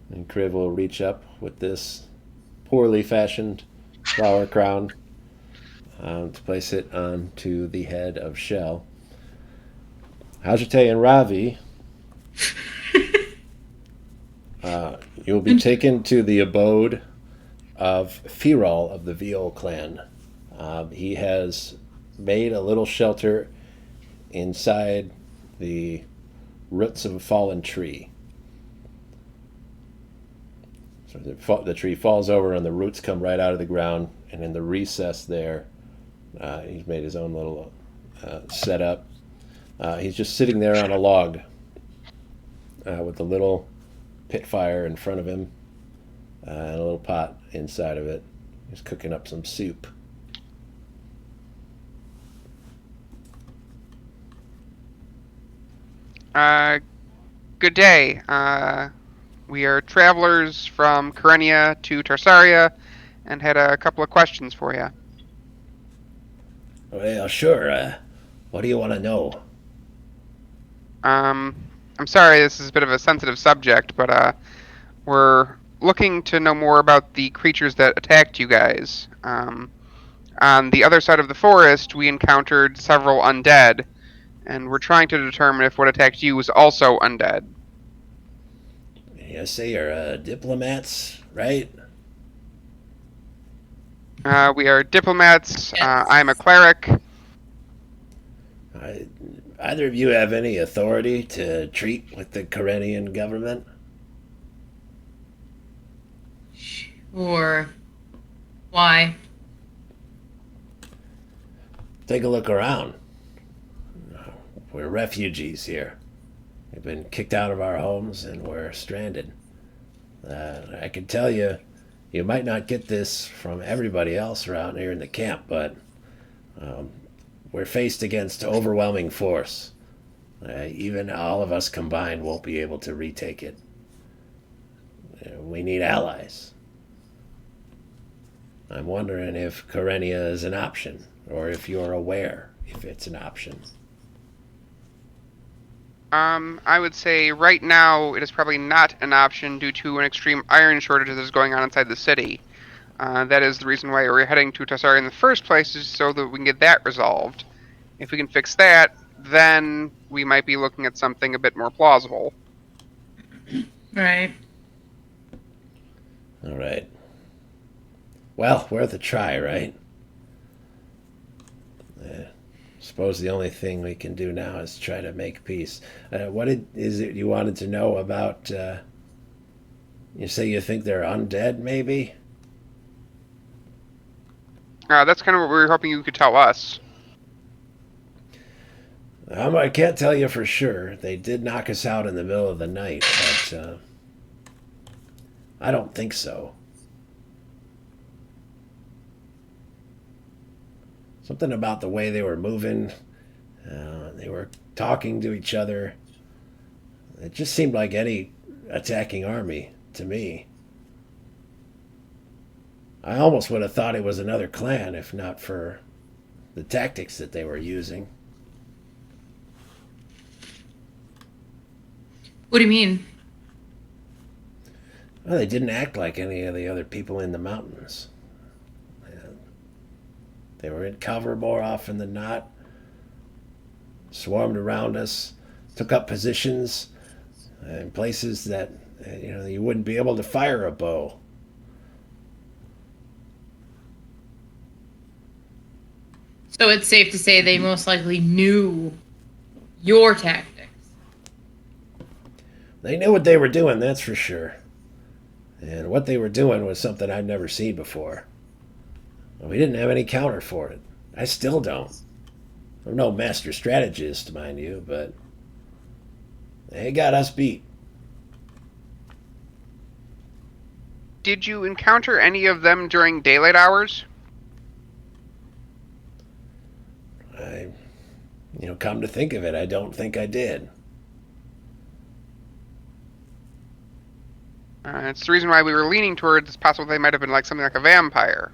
And Kriv will reach up with this poorly fashioned flower crown to place it onto the head of Shell. Hajate and Ravi, you'll be taken to the abode of Firal of the Viol clan. He has made a little shelter inside the roots of a fallen tree. So the tree falls over and the roots come right out of the ground, and in the recess there, he's made his own little setup. He's just sitting there on a log with a little pit fire in front of him and a little pot inside of it. He's cooking up some soup. Good day. We are travelers from Karenia to Tarsaria and had a couple of questions for you. Well, sure. What do you want to know? I'm sorry, this is a bit of a sensitive subject, but we're looking to know more about the creatures that attacked you guys. On the other side of the forest, we encountered several undead, and we're trying to determine if what attacked you was also undead. You say you're diplomats, right? We are diplomats. Yes. I'm a cleric. Either of you have any authority to treat with the Karenian government? Or why? Take a look around. We're refugees here. We've been kicked out of our homes and we're stranded. I can tell you, you might not get this from everybody else around here in the camp, but we're faced against overwhelming force. Even all of us combined won't be able to retake it. We need allies. I'm wondering if Karenia is an option, or if you're aware if it's an option. I would say right now it is probably not an option due to an extreme iron shortage that is going on inside the city. That is the reason why we're heading to Tassari in the first place, is so that we can get that resolved. If we can fix that, then we might be looking at something a bit more plausible. Right. All right. Well, worth a try, right? Suppose the only thing we can do now is try to make peace. What is it you wanted to know about? You say you think they're undead, maybe? That's kind of what we were hoping you could tell us. I can't tell you for sure. They did knock us out in the middle of the night, but I don't think so. Something about the way they were moving. They were talking to each other. It just seemed like any attacking army to me. I almost would have thought it was another clan if not for the tactics that they were using. What do you mean? Well, they didn't act like any of the other people in the mountains. They were in cover more often than not, swarmed around us, took up positions in places that you wouldn't be able to fire a bow. So it's safe to say they most likely knew your tactics. They knew what they were doing, that's for sure. And what they were doing was something I'd never seen before. We didn't have any counter for it. I still don't. I'm no master strategist, mind you, but they got us beat. Did you encounter any of them during daylight hours? Come to think of it, I don't think I did. It's the reason why we were leaning towards it's possible they might have been like something like a vampire.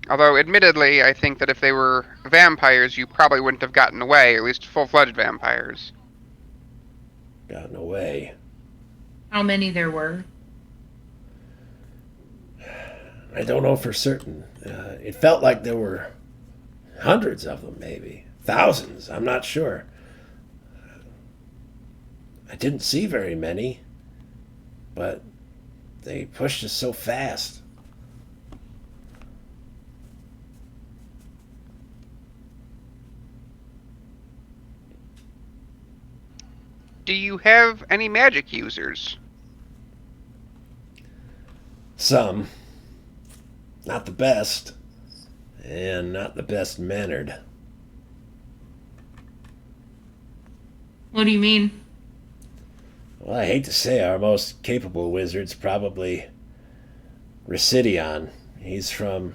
Although, admittedly, I think that if they were vampires, you probably wouldn't have gotten away, or at least full-fledged vampires. Gotten away. How many there were? I don't know for certain. It felt like there were hundreds of them, maybe. Thousands, I'm not sure. I didn't see very many, but they pushed us so fast. Do you have any magic users? Some. Not the best. And not the best mannered. What do you mean? Well, I hate to say our most capable wizard's probably Residion. He's from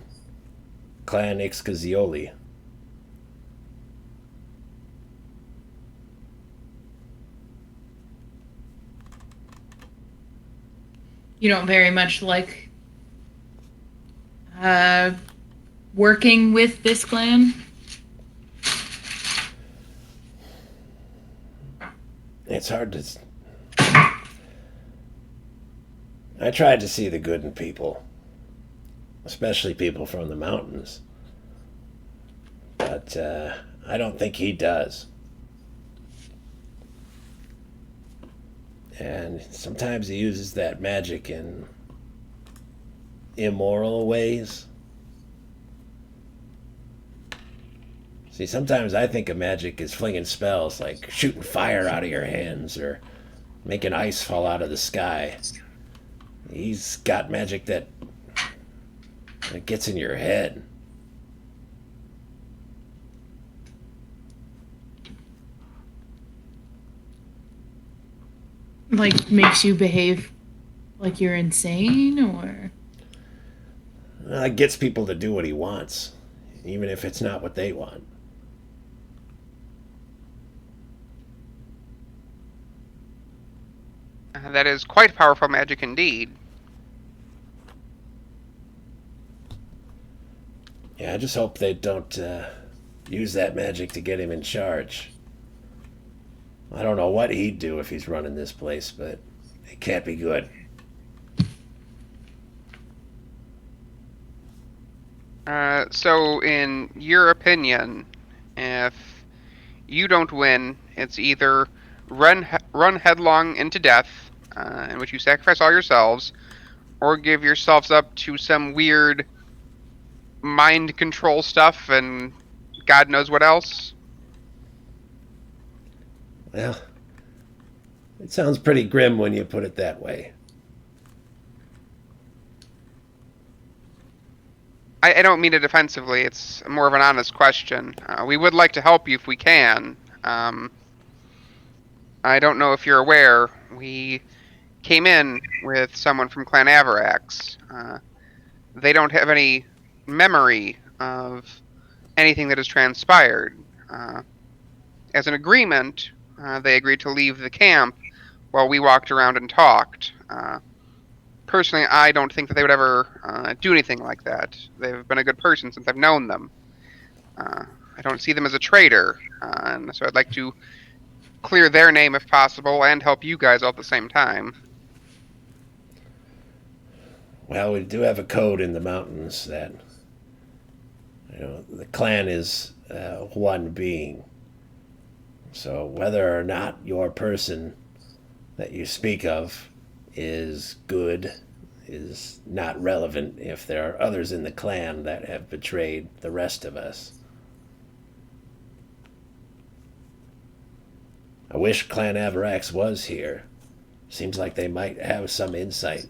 Clan Ixcazioli. You don't very much like working with this clan? It's hard to... I tried to see the good in people, especially people from the mountains. But I don't think he does. And sometimes he uses that magic in immoral ways. See, sometimes I think of magic as flinging spells, like shooting fire out of your hands or making ice fall out of the sky. He's got magic that gets in your head. Like, makes you behave like you're insane, or? It gets people to do what he wants, even if it's not what they want. That is quite powerful magic indeed. Yeah, I just hope they don't use that magic to get him in charge. I don't know what he'd do if he's running this place, but it can't be good. So, in your opinion, if you don't win, it's either run headlong into death, in which you sacrifice all yourselves, or give yourselves up to some weird mind control stuff and God knows what else. Well, it sounds pretty grim when you put it that way. I don't mean it offensively. It's more of an honest question. We would like to help you if we can. I don't know if you're aware, we came in with someone from Clan Avarax. They don't have any memory of anything that has transpired. As an agreement, they agreed to leave the camp while we walked around and talked. Personally, I don't think that they would ever do anything like that. They've been a good person since I've known them. I don't see them as a traitor, and so I'd like to clear their name if possible and help you guys all at the same time. Well, we do have a code in the mountains that, the clan is one being. So whether or not your person that you speak of is good is not relevant if there are others in the clan that have betrayed the rest of us. I wish Clan Avarax was here. Seems like they might have some insight,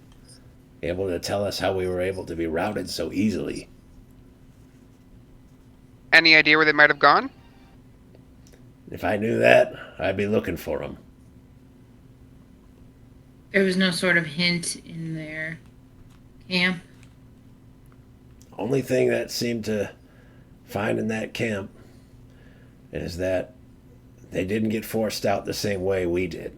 able to tell us how we were able to be routed so easily. Any idea where they might have gone? If I knew that, I'd be looking for them. There was no sort of hint in their camp. Only thing that seemed to find in that camp is that they didn't get forced out the same way we did.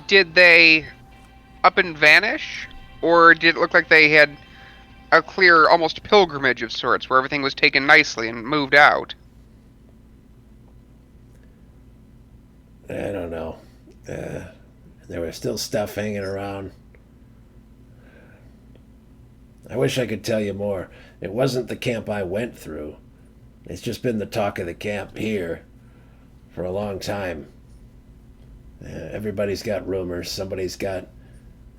Did they up and vanish? Or did it look like they had a clear, almost pilgrimage of sorts, where everything was taken nicely and moved out? I don't know. There was still stuff hanging around. I wish I could tell you more. It wasn't the camp I went through. It's just been the talk of the camp here for a long time. Everybody's got rumors. Somebody's got,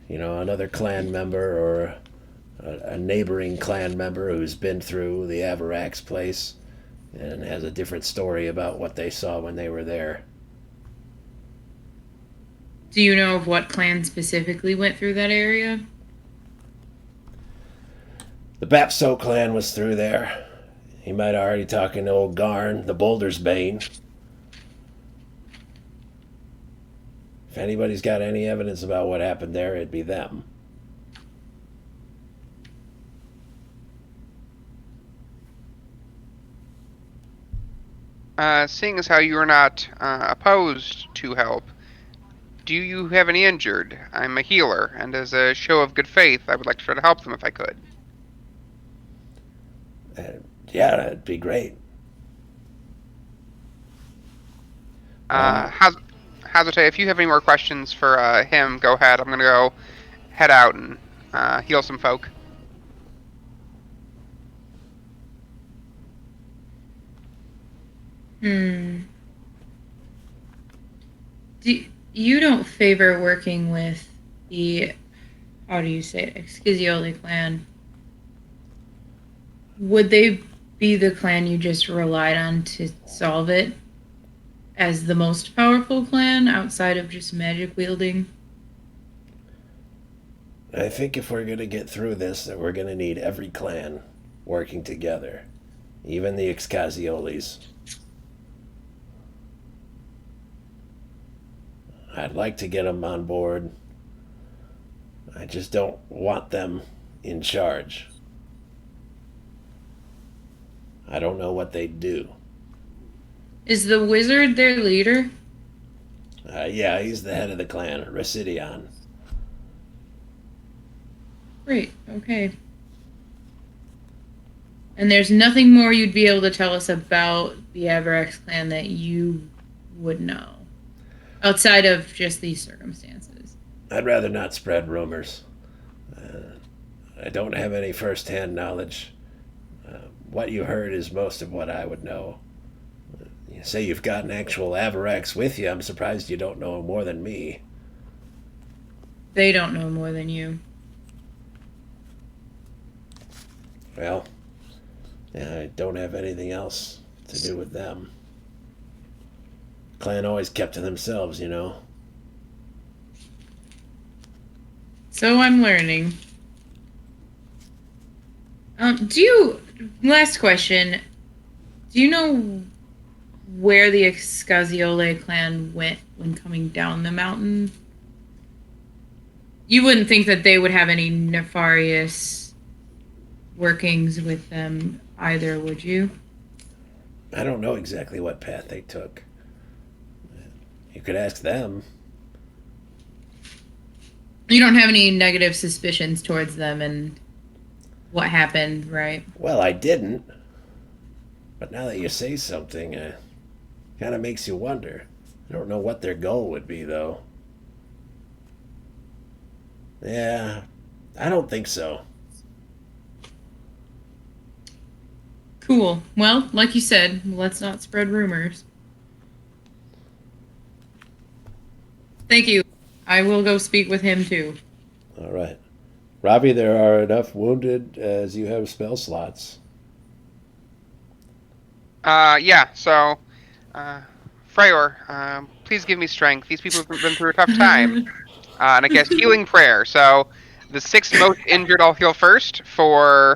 another clan member or a neighboring clan member who's been through the Avarax place and has a different story about what they saw when they were there. Do you know of what clan specifically went through that area? The Bapso clan was through there. He might already talking to old Garn, the Boulder's Bane. If anybody's got any evidence about what happened there, it'd be them. Seeing as how you are not opposed to help, do you have any injured? I'm a healer, and as a show of good faith, I would like to try to help them if I could. Yeah, that'd be great. Hazate, if you have any more questions for him, go ahead. I'm going to go head out and heal some folk. Hmm. You don't favor working with the, how do you say it, Exquisiole clan. Would they be the clan you just relied on to solve it as the most powerful clan outside of just magic wielding? I think if we're going to get through this, that we're going to need every clan working together, even the Excazioles. I'd like to get them on board. I just don't want them in charge. I don't know what they'd do. Is the wizard their leader? Yeah, he's the head of the clan, Residion. Great, okay. And there's nothing more you'd be able to tell us about the Averex clan that you would know, outside of just these circumstances. I'd rather not spread rumors. I don't have any first-hand knowledge. What you heard is most of what I would know. You say you've got an actual Averex with you. I'm surprised you don't know more than me. They don't know more than you. Well, yeah, I don't have anything else to do with them. Clan always kept to themselves, you know. So I'm learning. Last question. Do you know where the Excaziole clan went when coming down the mountain? You wouldn't think that they would have any nefarious workings with them either, would you? I don't know exactly what path they took. You could ask them. You don't have any negative suspicions towards them and what happened, right? Well, I didn't. But now that you say something, kind of makes you wonder. I don't know what their goal would be, though. Yeah, I don't think so. Cool. Well, like you said, let's not spread rumors. Thank you. I will go speak with him too. All right. Robbie, there are enough wounded as you have spell slots. Yeah, so, Freyr, please give me strength. These people have been through a tough time. And I guess healing prayer. So, the 6 most injured I'll heal first for,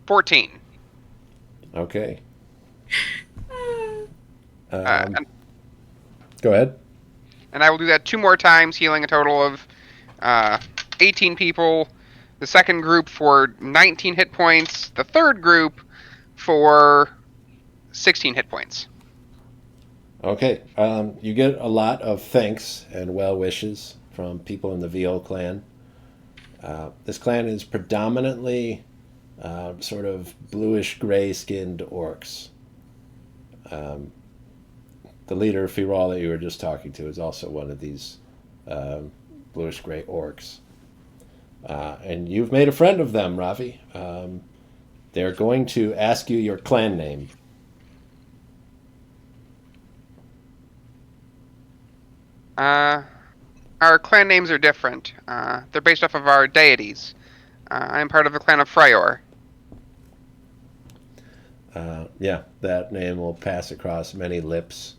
14. Okay. And Go ahead. I will do that 2 more times, healing a total of 18 people. The second group for 19 hit points. The third group for 16 hit points. Okay. You get a lot of thanks and well wishes from people in the VO clan. This clan is predominantly sort of bluish gray skinned orcs. The leader, Firal, that you were just talking to, is also one of these bluish gray orcs. And you've made a friend of them, Ravi. They're going to ask you your clan name. Our clan names are different. They're based off of our deities. I'm part of the clan of Freyr. Yeah, that name will pass across many lips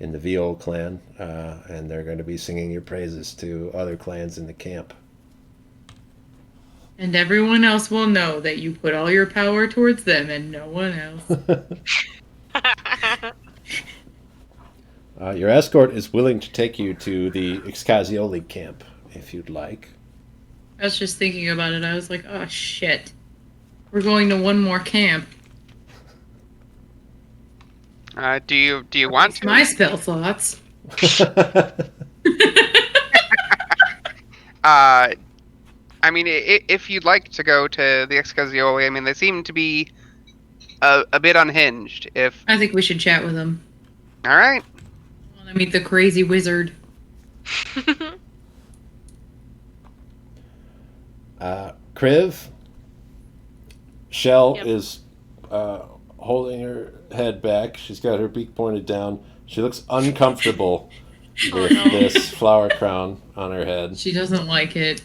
in the VO clan, and they're going to be singing your praises to other clans in the camp. And everyone else will know that you put all your power towards them and no one else. Your escort is willing to take you to the Excaziole camp, if you'd like. I was just thinking about it. I was like, oh shit. We're going to one more camp. Do you want to? My spell slots. I mean, if you'd like to go to the Excaziole, I mean, they seem to be a bit unhinged. I think we should chat with them. All right. I want to meet the crazy wizard. Kriv, Shell Yep. is holding her head back. She's got her beak pointed down. She looks uncomfortable with no. this flower crown on her head. She doesn't like it.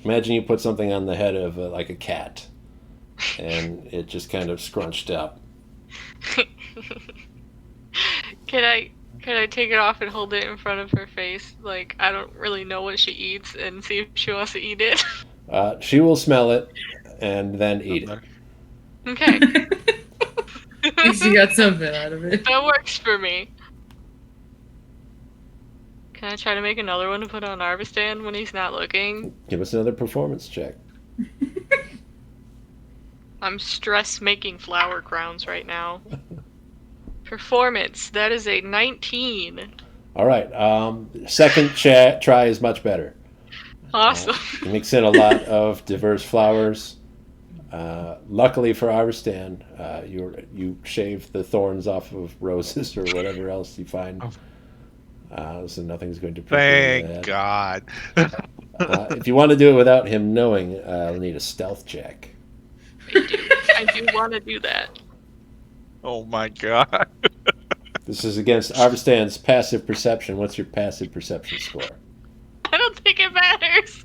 Imagine you put something on the head of like a cat, and it just kind of scrunched up. Can I take it off and hold it in front of her face? Like, I don't really know what she eats, and see if she wants to eat it. She will smell it and then eat it. Okay, At least you got something out of it. that works for me. Can I try to make another one to put on Arvistan when he's not looking? Give us another performance check. I'm stress making flower crowns right now. Performance, that is a 19. All right. Second try is much better. Awesome. You mix in a lot of diverse flowers. Luckily for Arvistan, you shave the thorns off of roses or whatever else you find. So nothing's going to prick you in the Thank head. God. If you want to do it without him knowing, I'll need a stealth check. I do want to do that. Oh my God. This is against Arvistan's passive perception. What's your passive perception score? I don't think it matters.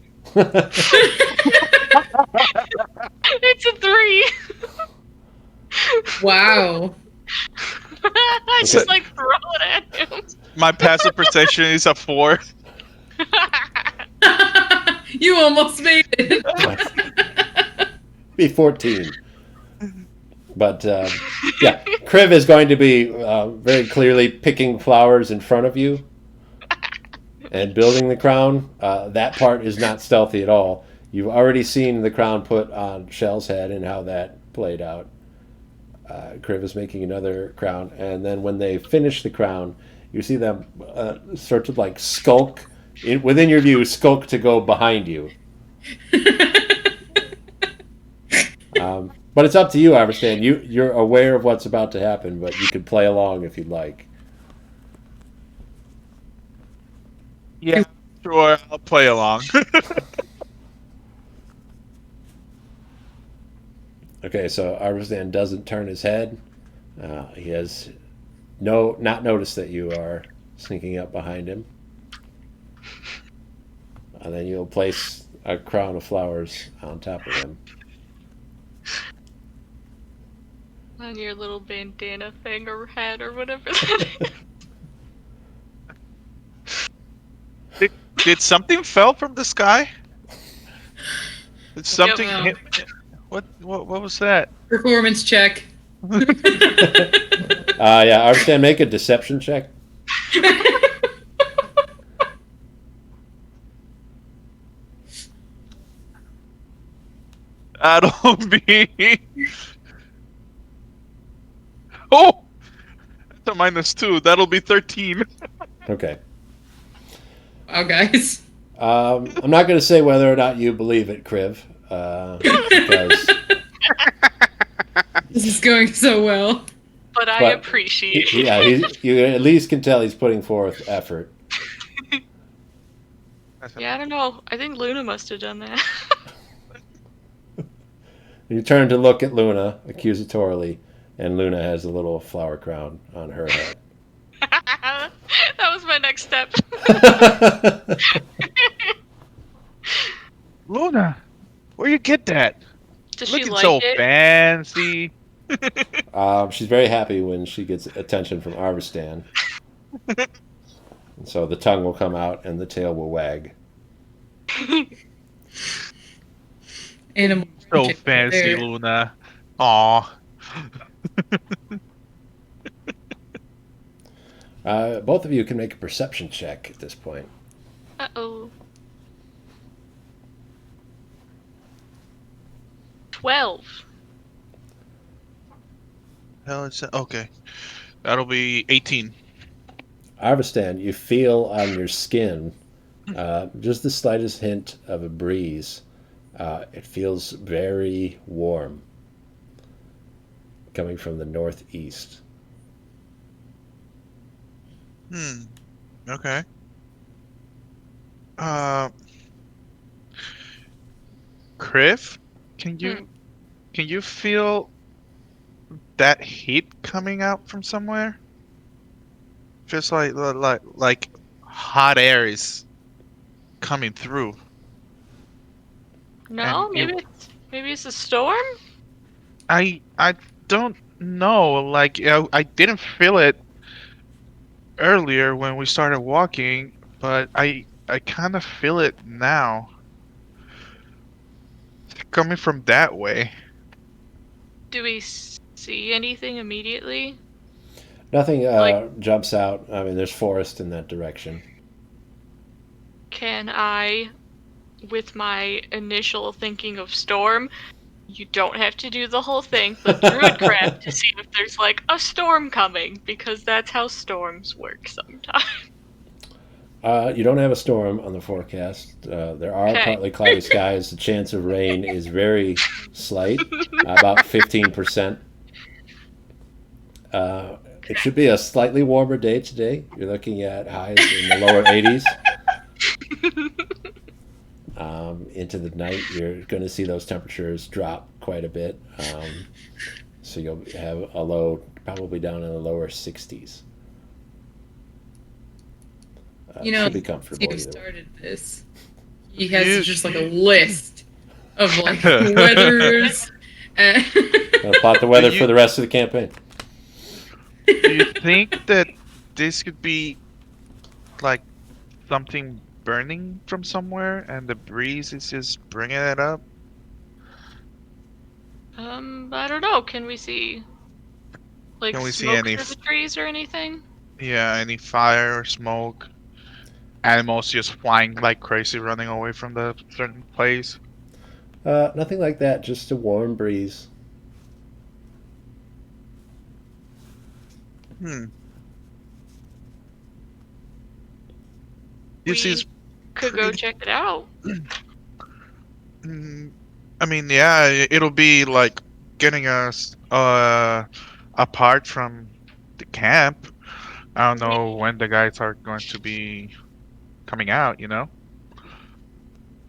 It's a 3. Wow. I just like throw it at him. My passive perception is a 4. You almost made it. Be 14. But yeah, Kriv is going to be very clearly picking flowers in front of you and building the crown. That part is not stealthy at all. You've already seen the crown put on Shell's head and how that played out. Kriv is making another crown, and then when they finish the crown, you see them sort of like skulk within your view, skulk to go behind you. But it's up to you, Arvistan. You're aware of what's about to happen, but you could play along if you'd like. Yeah, sure. I'll play along. Okay, so Arvistan doesn't turn his head. He has not noticed that you are sneaking up behind him. And then you'll place a crown of flowers on top of him. On your little bandana thing or hat or whatever that is. Did something fell from the sky? Did something Yep. hit? What was that? Performance check. Yeah, Arvistan, make a deception check. That'll be. Oh! That's a -2. That'll be 13. Okay. Wow, guys. I'm not going to say whether or not you believe it, Kriv, because This is going so well. But I But- appreciate it. yeah, you at least can tell he's putting forth effort. Yeah, I don't know. I think Luna must have done that. You turn to look at Luna accusatorily, and Luna has a little flower crown on her head. That was my next step. Luna, where you get that? Does she Looking like so it? fancy. She's very happy when she gets attention from Arvistan. And so the tongue will come out and the tail will wag. Animal. So check fancy, there. Luna. Aw. Both of you can make a perception check at this point. Uh-oh. 12. Hell, it's okay. That'll be 18. Arvistan, you feel on your skin just the slightest hint of a breeze. It feels very warm, coming from the northeast. Okay. Kriv, can you feel that heat coming out from somewhere? Just like hot air is coming through, and No, maybe it's a storm. I don't know. Like I didn't feel it earlier when we started walking, but I kind of feel it now. It's coming from that way. Do we see anything immediately? Nothing Like, jumps out. I mean, there's forest in that direction. can I, with my initial thinking of storm, you don't have to do the whole thing, but druidcraft to see if there's like a storm coming, because that's how storms work sometimes. You don't have a storm on the forecast. There are Okay. partly cloudy skies. The chance of rain is very slight, about 15%. It should be a slightly warmer day today. You're looking at highs in the lower 80s. Into the night, you're going to see those temperatures drop quite a bit. So you'll have a low, probably down in the lower 60s. Should be comfortable Steve either way. started this. He has You- just like a list of like weathers. And I'll plot the weather You- for the rest of the campaign. Do you think that this could be like something burning from somewhere, and the breeze is just bringing it up? I don't know. Can we see like Can we see smoke any through the trees or anything? Yeah, any fire or smoke? Animals just flying like crazy, running away from the certain place. Nothing like that, just a warm breeze. Hmm. We This is could go pretty- check it out. I mean, yeah, it'll be like getting us apart from the camp. I don't know when the guys are going to be coming out, you know?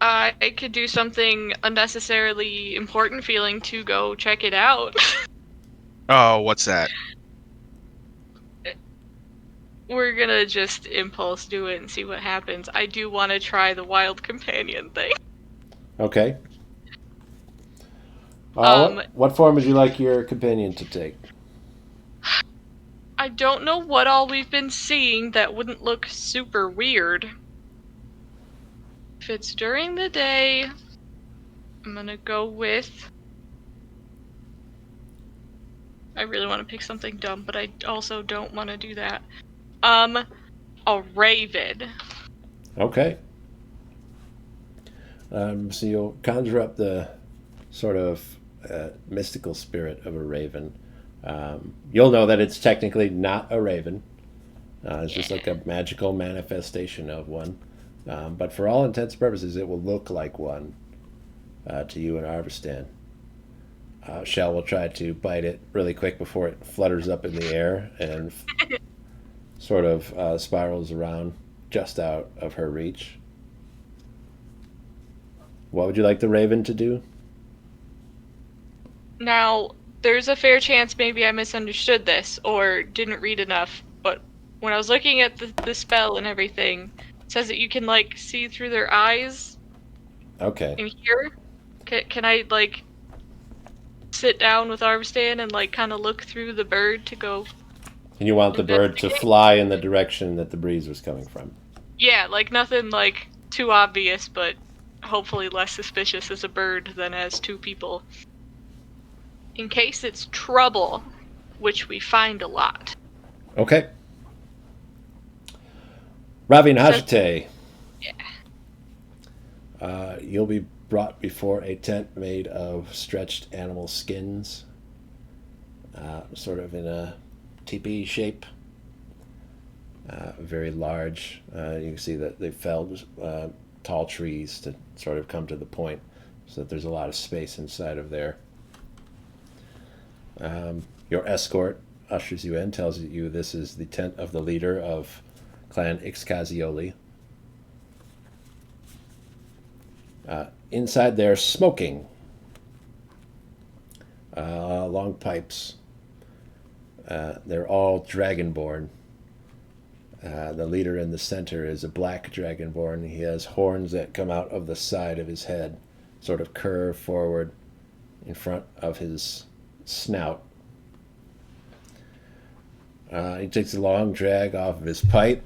I could do something unnecessarily important feeling to go check it out. Oh, what's that? We're gonna just impulse do it and see what happens. I do want to try the wild companion thing. Okay. Um, what form would you like your companion to take? I don't know what all we've been seeing that wouldn't look super weird. If it's during the day, I'm gonna go with... I really want to pick something dumb, but I also don't want to do that. A raven. Okay. So you'll conjure up the sort of mystical spirit of a raven. You'll know that it's technically not a raven. It's just like a magical manifestation of one. But for all intents and purposes, it will look like one to you and Arvistan. Shell will try to bite it really quick before it flutters up in the air and sort of spirals around just out of her reach. What would you like the raven to do? Now, there's a fair chance maybe I misunderstood this or didn't read enough, but when I was looking at the spell and everything, it says that you can, like, see through their eyes Okay. and hear. Can I, like, sit down with Arvstan and, like, kind of look through the bird to go... And you want the bird to fly in the direction that the breeze was coming from. Yeah, like, nothing, like, too obvious, but hopefully less suspicious as a bird than as two people. In case it's trouble, which we find a lot. Okay. Ravi Nahajite. Yeah. You'll be brought before a tent made of stretched animal skins, sort of in a teepee shape. Very large. You can see that they felled tall trees to sort of come to the point so that there's a lot of space inside of there. Your escort ushers you in, tells you this is the tent of the leader of Clan Ixcazioli. Inside there, smoking. Long pipes They're all dragonborn. The leader in the center is a black dragonborn. He has horns that come out of the side of his head, sort of curve forward in front of his snout. He takes a long drag off of his pipe,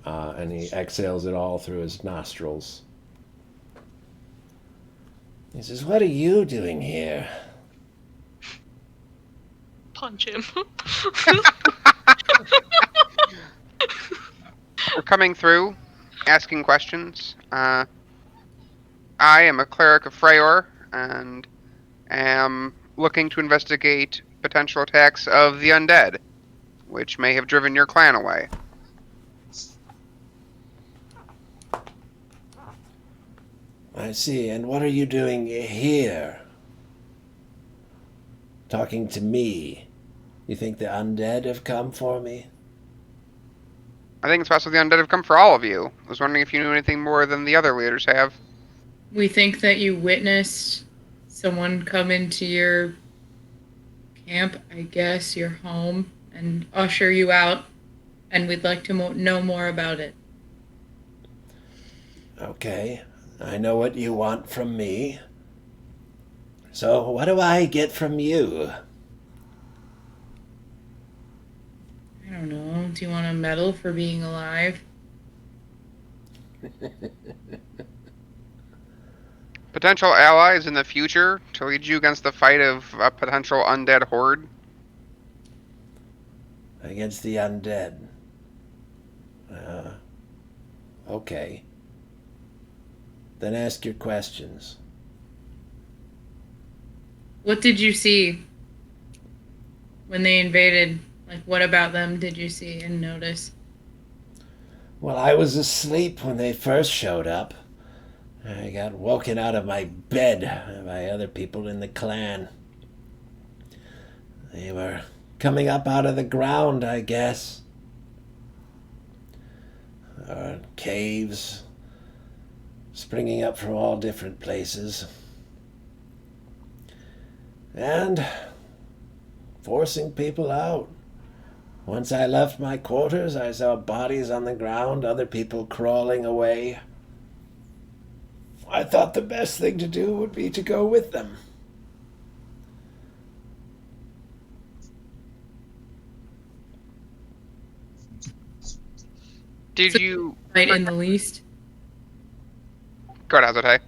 and he exhales it all through his nostrils. He says, "What are you doing here?" Punch him. We're coming through, asking questions. I am a cleric of Freyr, and am looking to investigate potential attacks of the undead, which may have driven your clan away. I see. And what are you doing here? Talking to me? You think the undead have come for me? I think it's possible the undead have come for all of you. I was wondering if you knew anything more than the other leaders have. We think that you witnessed someone come into your camp, I guess, your home, and usher you out, and we'd like to know more about it. Okay, I know what you want from me. So what do I get from you? I don't know. Do you want a medal for being alive? Potential allies in the future to lead you against the fight of a potential undead horde. Against the undead. Okay. Then ask your questions. What did you see when they invaded? Like, what about them did you see and notice? Well, I was asleep when they first showed up. I got woken out of my bed by other people in the clan. They were coming up out of the ground, I guess. Caves, springing up from all different places. And forcing people out. Once I left my quarters, I saw bodies on the ground, other people crawling away. I thought the best thing to do would be to go with them. Did you... Right in the least? Go ahead, Azotay.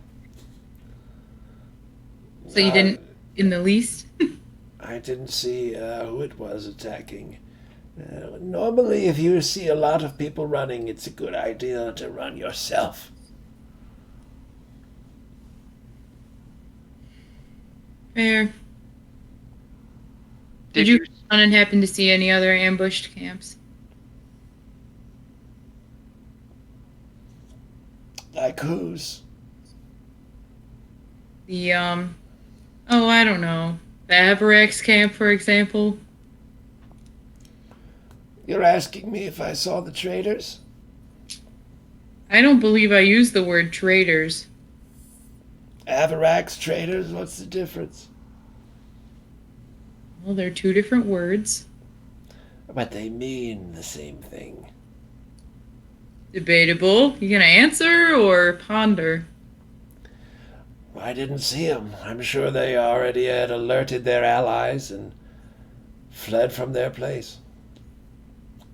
So you didn't in the least? I didn't see who it was attacking. Normally, if you see a lot of people running, it's a good idea to run yourself. Fair. Did you run and happen to see any other ambushed camps? Like whose? The, oh, I don't know. The Avarax camp, for example. You're asking me if I saw the traitors? I don't believe I used the word traitors. Avarax traitors? What's the difference? Well, they're two different words. But they mean the same thing. Debatable. You gonna answer or ponder? I didn't see them. I'm sure they already had alerted their allies and fled from their place.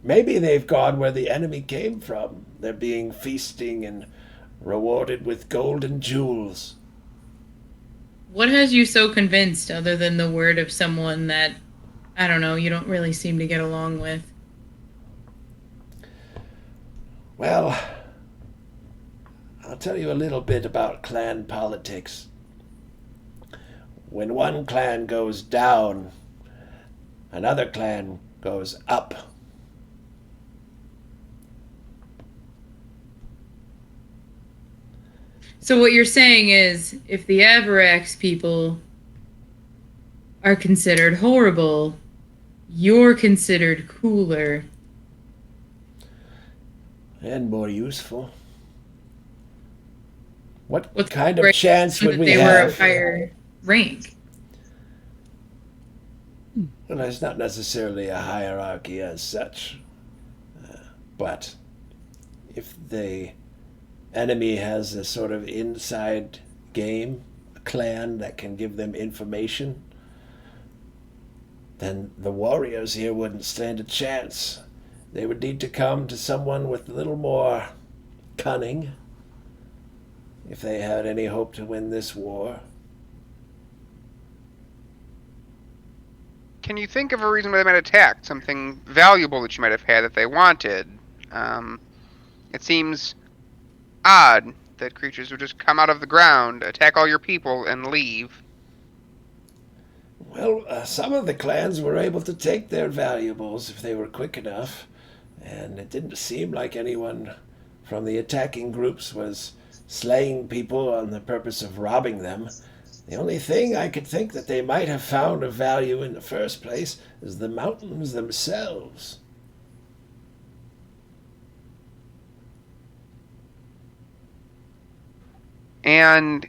Maybe they've gone where the enemy came from. They're being feasting and rewarded with gold and jewels. What has you so convinced, other than the word of someone that, I don't know, you don't really seem to get along with? Well, I'll tell you a little bit about clan politics. When one clan goes down, another clan goes up. So what you're saying is, if the Avarax people are considered horrible, you're considered cooler. And more useful. What What's kind the of chance would that we they were have? of higher rank? Well, there's not necessarily a hierarchy as such, but if the enemy has a sort of inside game, a clan that can give them information, then the warriors here wouldn't stand a chance. They would need to come to someone with a little more cunning if they had any hope to win this war. Can you think of a reason why they might attack? Something valuable that you might have had that they wanted? It seems odd that creatures would just come out of the ground, attack all your people, and leave. Well, some of the clans were able to take their valuables if they were quick enough, and it didn't seem like anyone from the attacking groups was slaying people on the purpose of robbing them. The only thing I could think that they might have found of value in the first place is the mountains themselves. And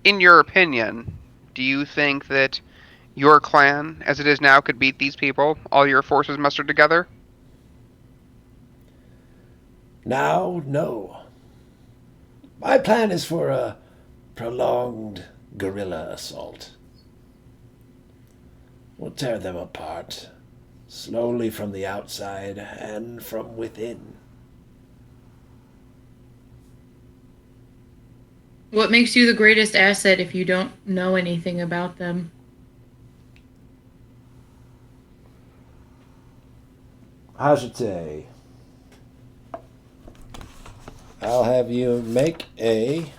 in your opinion, do you think that your clan, as it is now, could beat these people, all your forces mustered together? Now, no. My plan is for a prolonged guerrilla assault. We'll tear them apart, slowly from the outside and from within. What makes you the greatest asset if you don't know anything about them? Hajite, I'll have you make a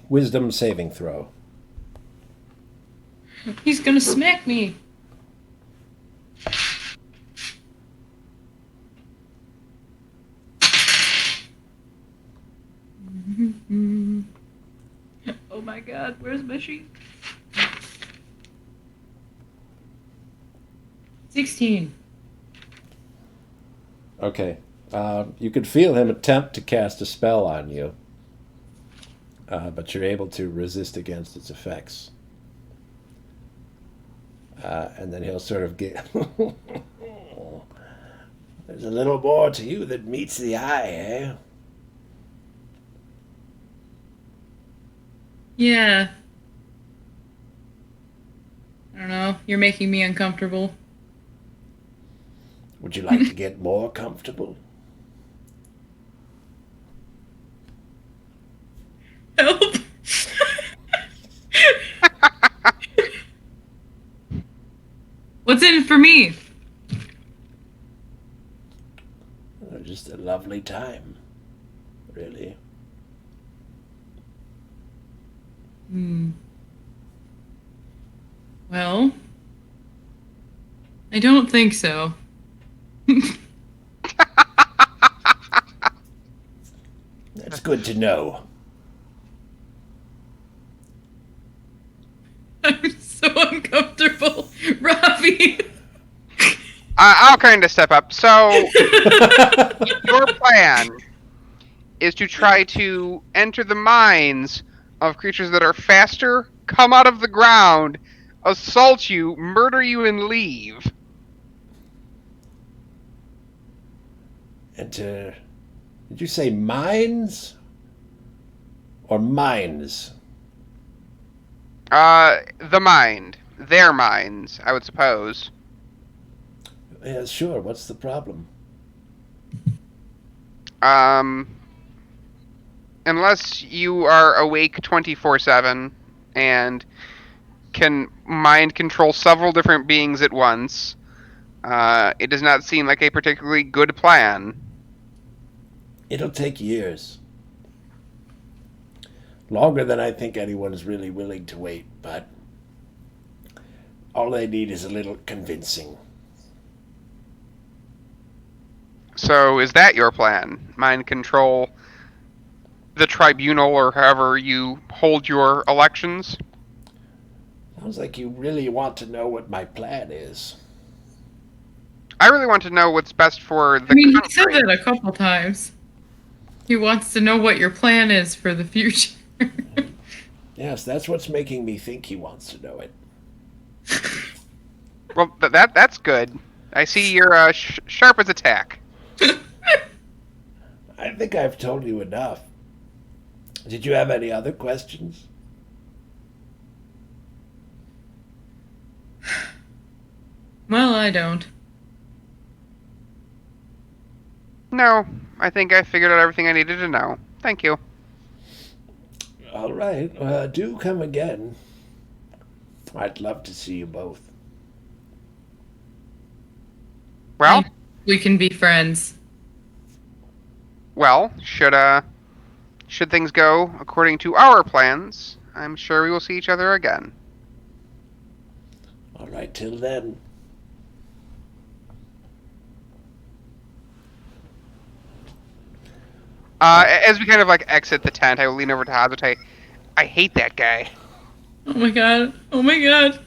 wisdom saving throw. He's gonna smack me. Oh my god, where's my sheet? 16. Okay. You could feel him attempt to cast a spell on you, but you're able to resist against its effects. And then he'll sort of get... There's a little more to you that meets the eye, eh? Yeah. I don't know. You're making me uncomfortable. Would you like to get more comfortable? Help! What's in it for me? Just a lovely time, really. Well, I don't think so. That's good to know. I'm so uncomfortable. Robbie! I'll kind of step up. So, your plan is to try to enter the minds of creatures that are faster, come out of the ground, assault you, murder you, and leave. Enter... Did you say mines? Or mines? The mind. Their minds, I would suppose. Yeah, sure. What's the problem? Unless you are awake 24/7 and can mind control several different beings at once, it does not seem like a particularly good plan. It'll take years. Longer than I think anyone's really willing to wait, but all they need is a little convincing. So is that your plan? Mind control the tribunal or however you hold your elections? Sounds like you really want to know what my plan is. I really want to know what's best for the He country. said that a couple times. He wants to know what your plan is for the future. Yes, that's what's making me think he wants to know it. Well, that's good. I see you're sharp as a tack. I think I've told you enough. Did you have any other questions? Well, I don't. No, I think I figured out everything I needed to know. Thank you. All right. Do come again. I'd love to see you both. Well, We can be friends. should things go according to our plans, I'm sure we will see each other again. All right, till then. As we kind of like exit the tent, I will lean over to Hazutai. I hate that guy. Oh my god. Oh my god.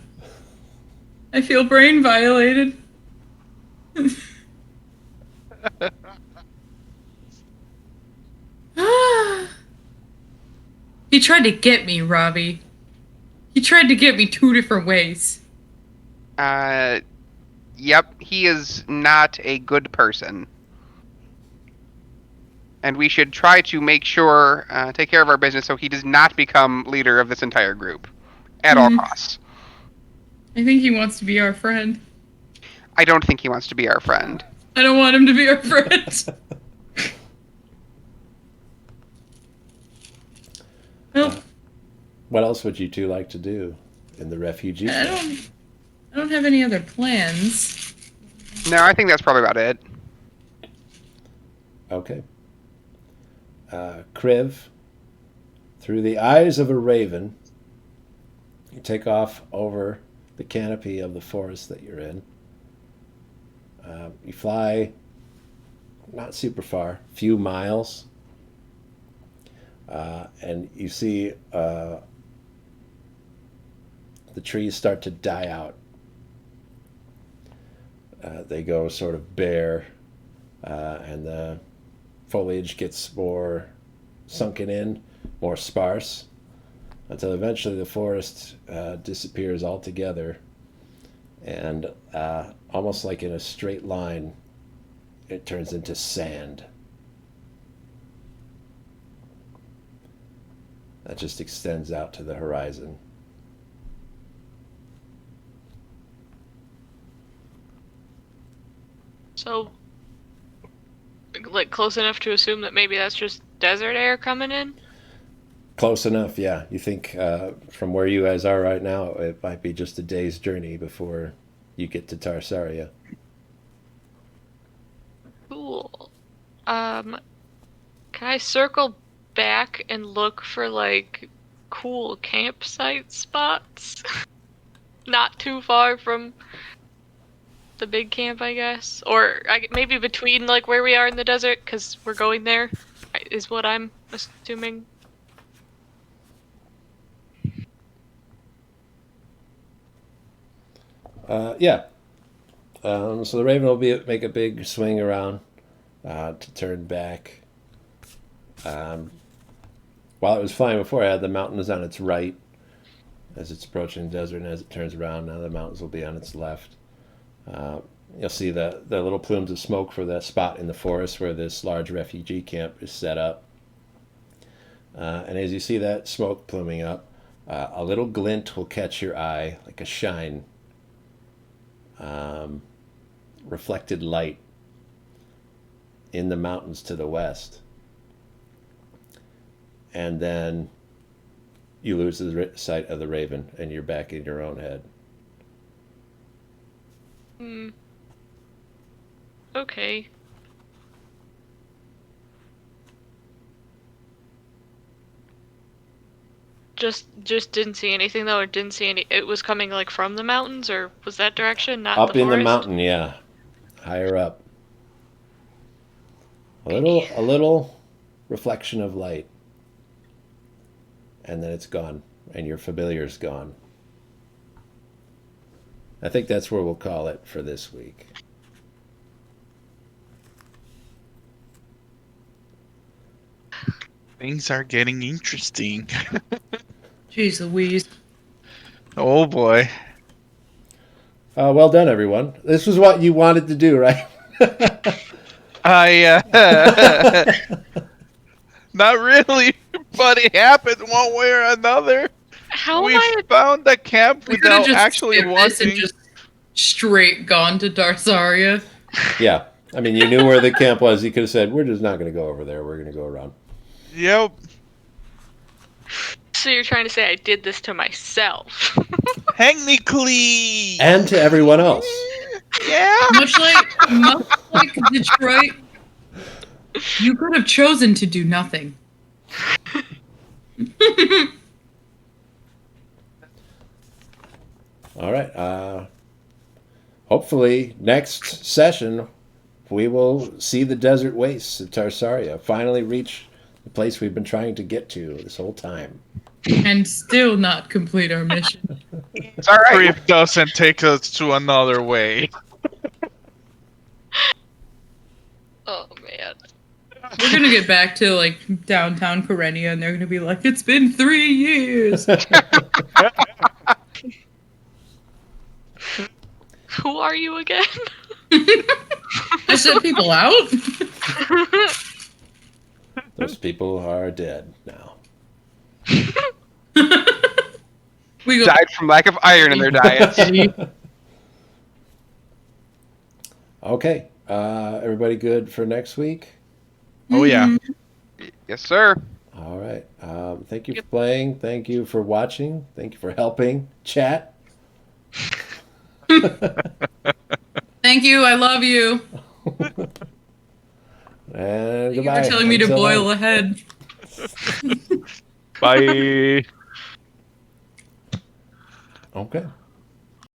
I feel brain violated. He tried to get me, Robbie. He tried to get me 2 different ways. Yep, he is not a good person. And we should try to make sure, take care of our business so he does not become leader of this entire group. At all costs. I think he wants to be our friend. I don't think he wants to be our friend. I don't want him to be our friend. Well, What else would you two like to do in the refugee camp? I don't have any other plans. No, I think that's probably about it. Okay. Kriv, through the eyes of a raven, you take off over the canopy of the forest that you're in. You fly not super far, a few miles, and you see the trees start to die out. They go sort of bare, and the foliage gets more sunken in, more sparse, until eventually the forest disappears altogether, and almost like in a straight line, it turns into sand. That just extends out to the horizon. So, like, close enough to assume that maybe that's just desert air coming in? Close enough, yeah. You think from where you guys are right now, it might be just a day's journey before you get to Tarsaria. Cool. Can I circle back and look for, like, cool campsite spots? Not too far from the big camp, I guess? Or maybe between, like, where we are in the desert, because we're going there, is what I'm assuming. Yeah. So the raven will make a big swing around to turn back. While it was flying before, it had the mountains on its right as it's approaching the desert, and as it turns around, now the mountains will be on its left. You'll see the little plumes of smoke for the spot in the forest where this large refugee camp is set up. And as you see that smoke pluming up, a little glint will catch your eye, like a shine. Reflected light in the mountains to the west. And then you lose the sight of the raven and you're back in your own head. Okay. Just didn't see anything though, or didn't see any. It was coming like from the mountains, or was that direction, not Up the in the forest? mountain, yeah. Higher up. A little reflection of light. And then it's gone. And your familiar's gone. I think that's where we'll call it for this week. Things are getting interesting. Jeez Louise. Oh boy. Well done, everyone. This was what you wanted to do, right? Not really, but it happened one way or another. How We am I? found the camp We could have without just actually skipped this and wanting. just straight gone to Darsaria. Yeah. I mean, you knew where the camp was. You could have said, we're just not going to go over there. We're going to go around. Yep. So you're trying to say I did this to myself? Technically. And to everyone else. Yeah. Much like Detroit, you could have chosen to do nothing. All right. Hopefully, next session, we will see the desert wastes of Tarsaria finally reach the place we've been trying to get to this whole time. And still not complete our mission. It's all right. Kriv doesn't take us to another way. Oh man. We're gonna get back to like downtown Karenia, and they're gonna be like, "It's been 3 years." Who are you again? I sent people out. Those people are dead now. We go. Died from lack of iron in their diets. Okay. Everybody good for next week? Oh yeah. Yes, sir. All right. Thank you for playing. Thank you for watching. Thank you for helping chat. Thank you. I love you. And Thank you goodbye. for telling me to Until boil then. ahead. Bye. Okay.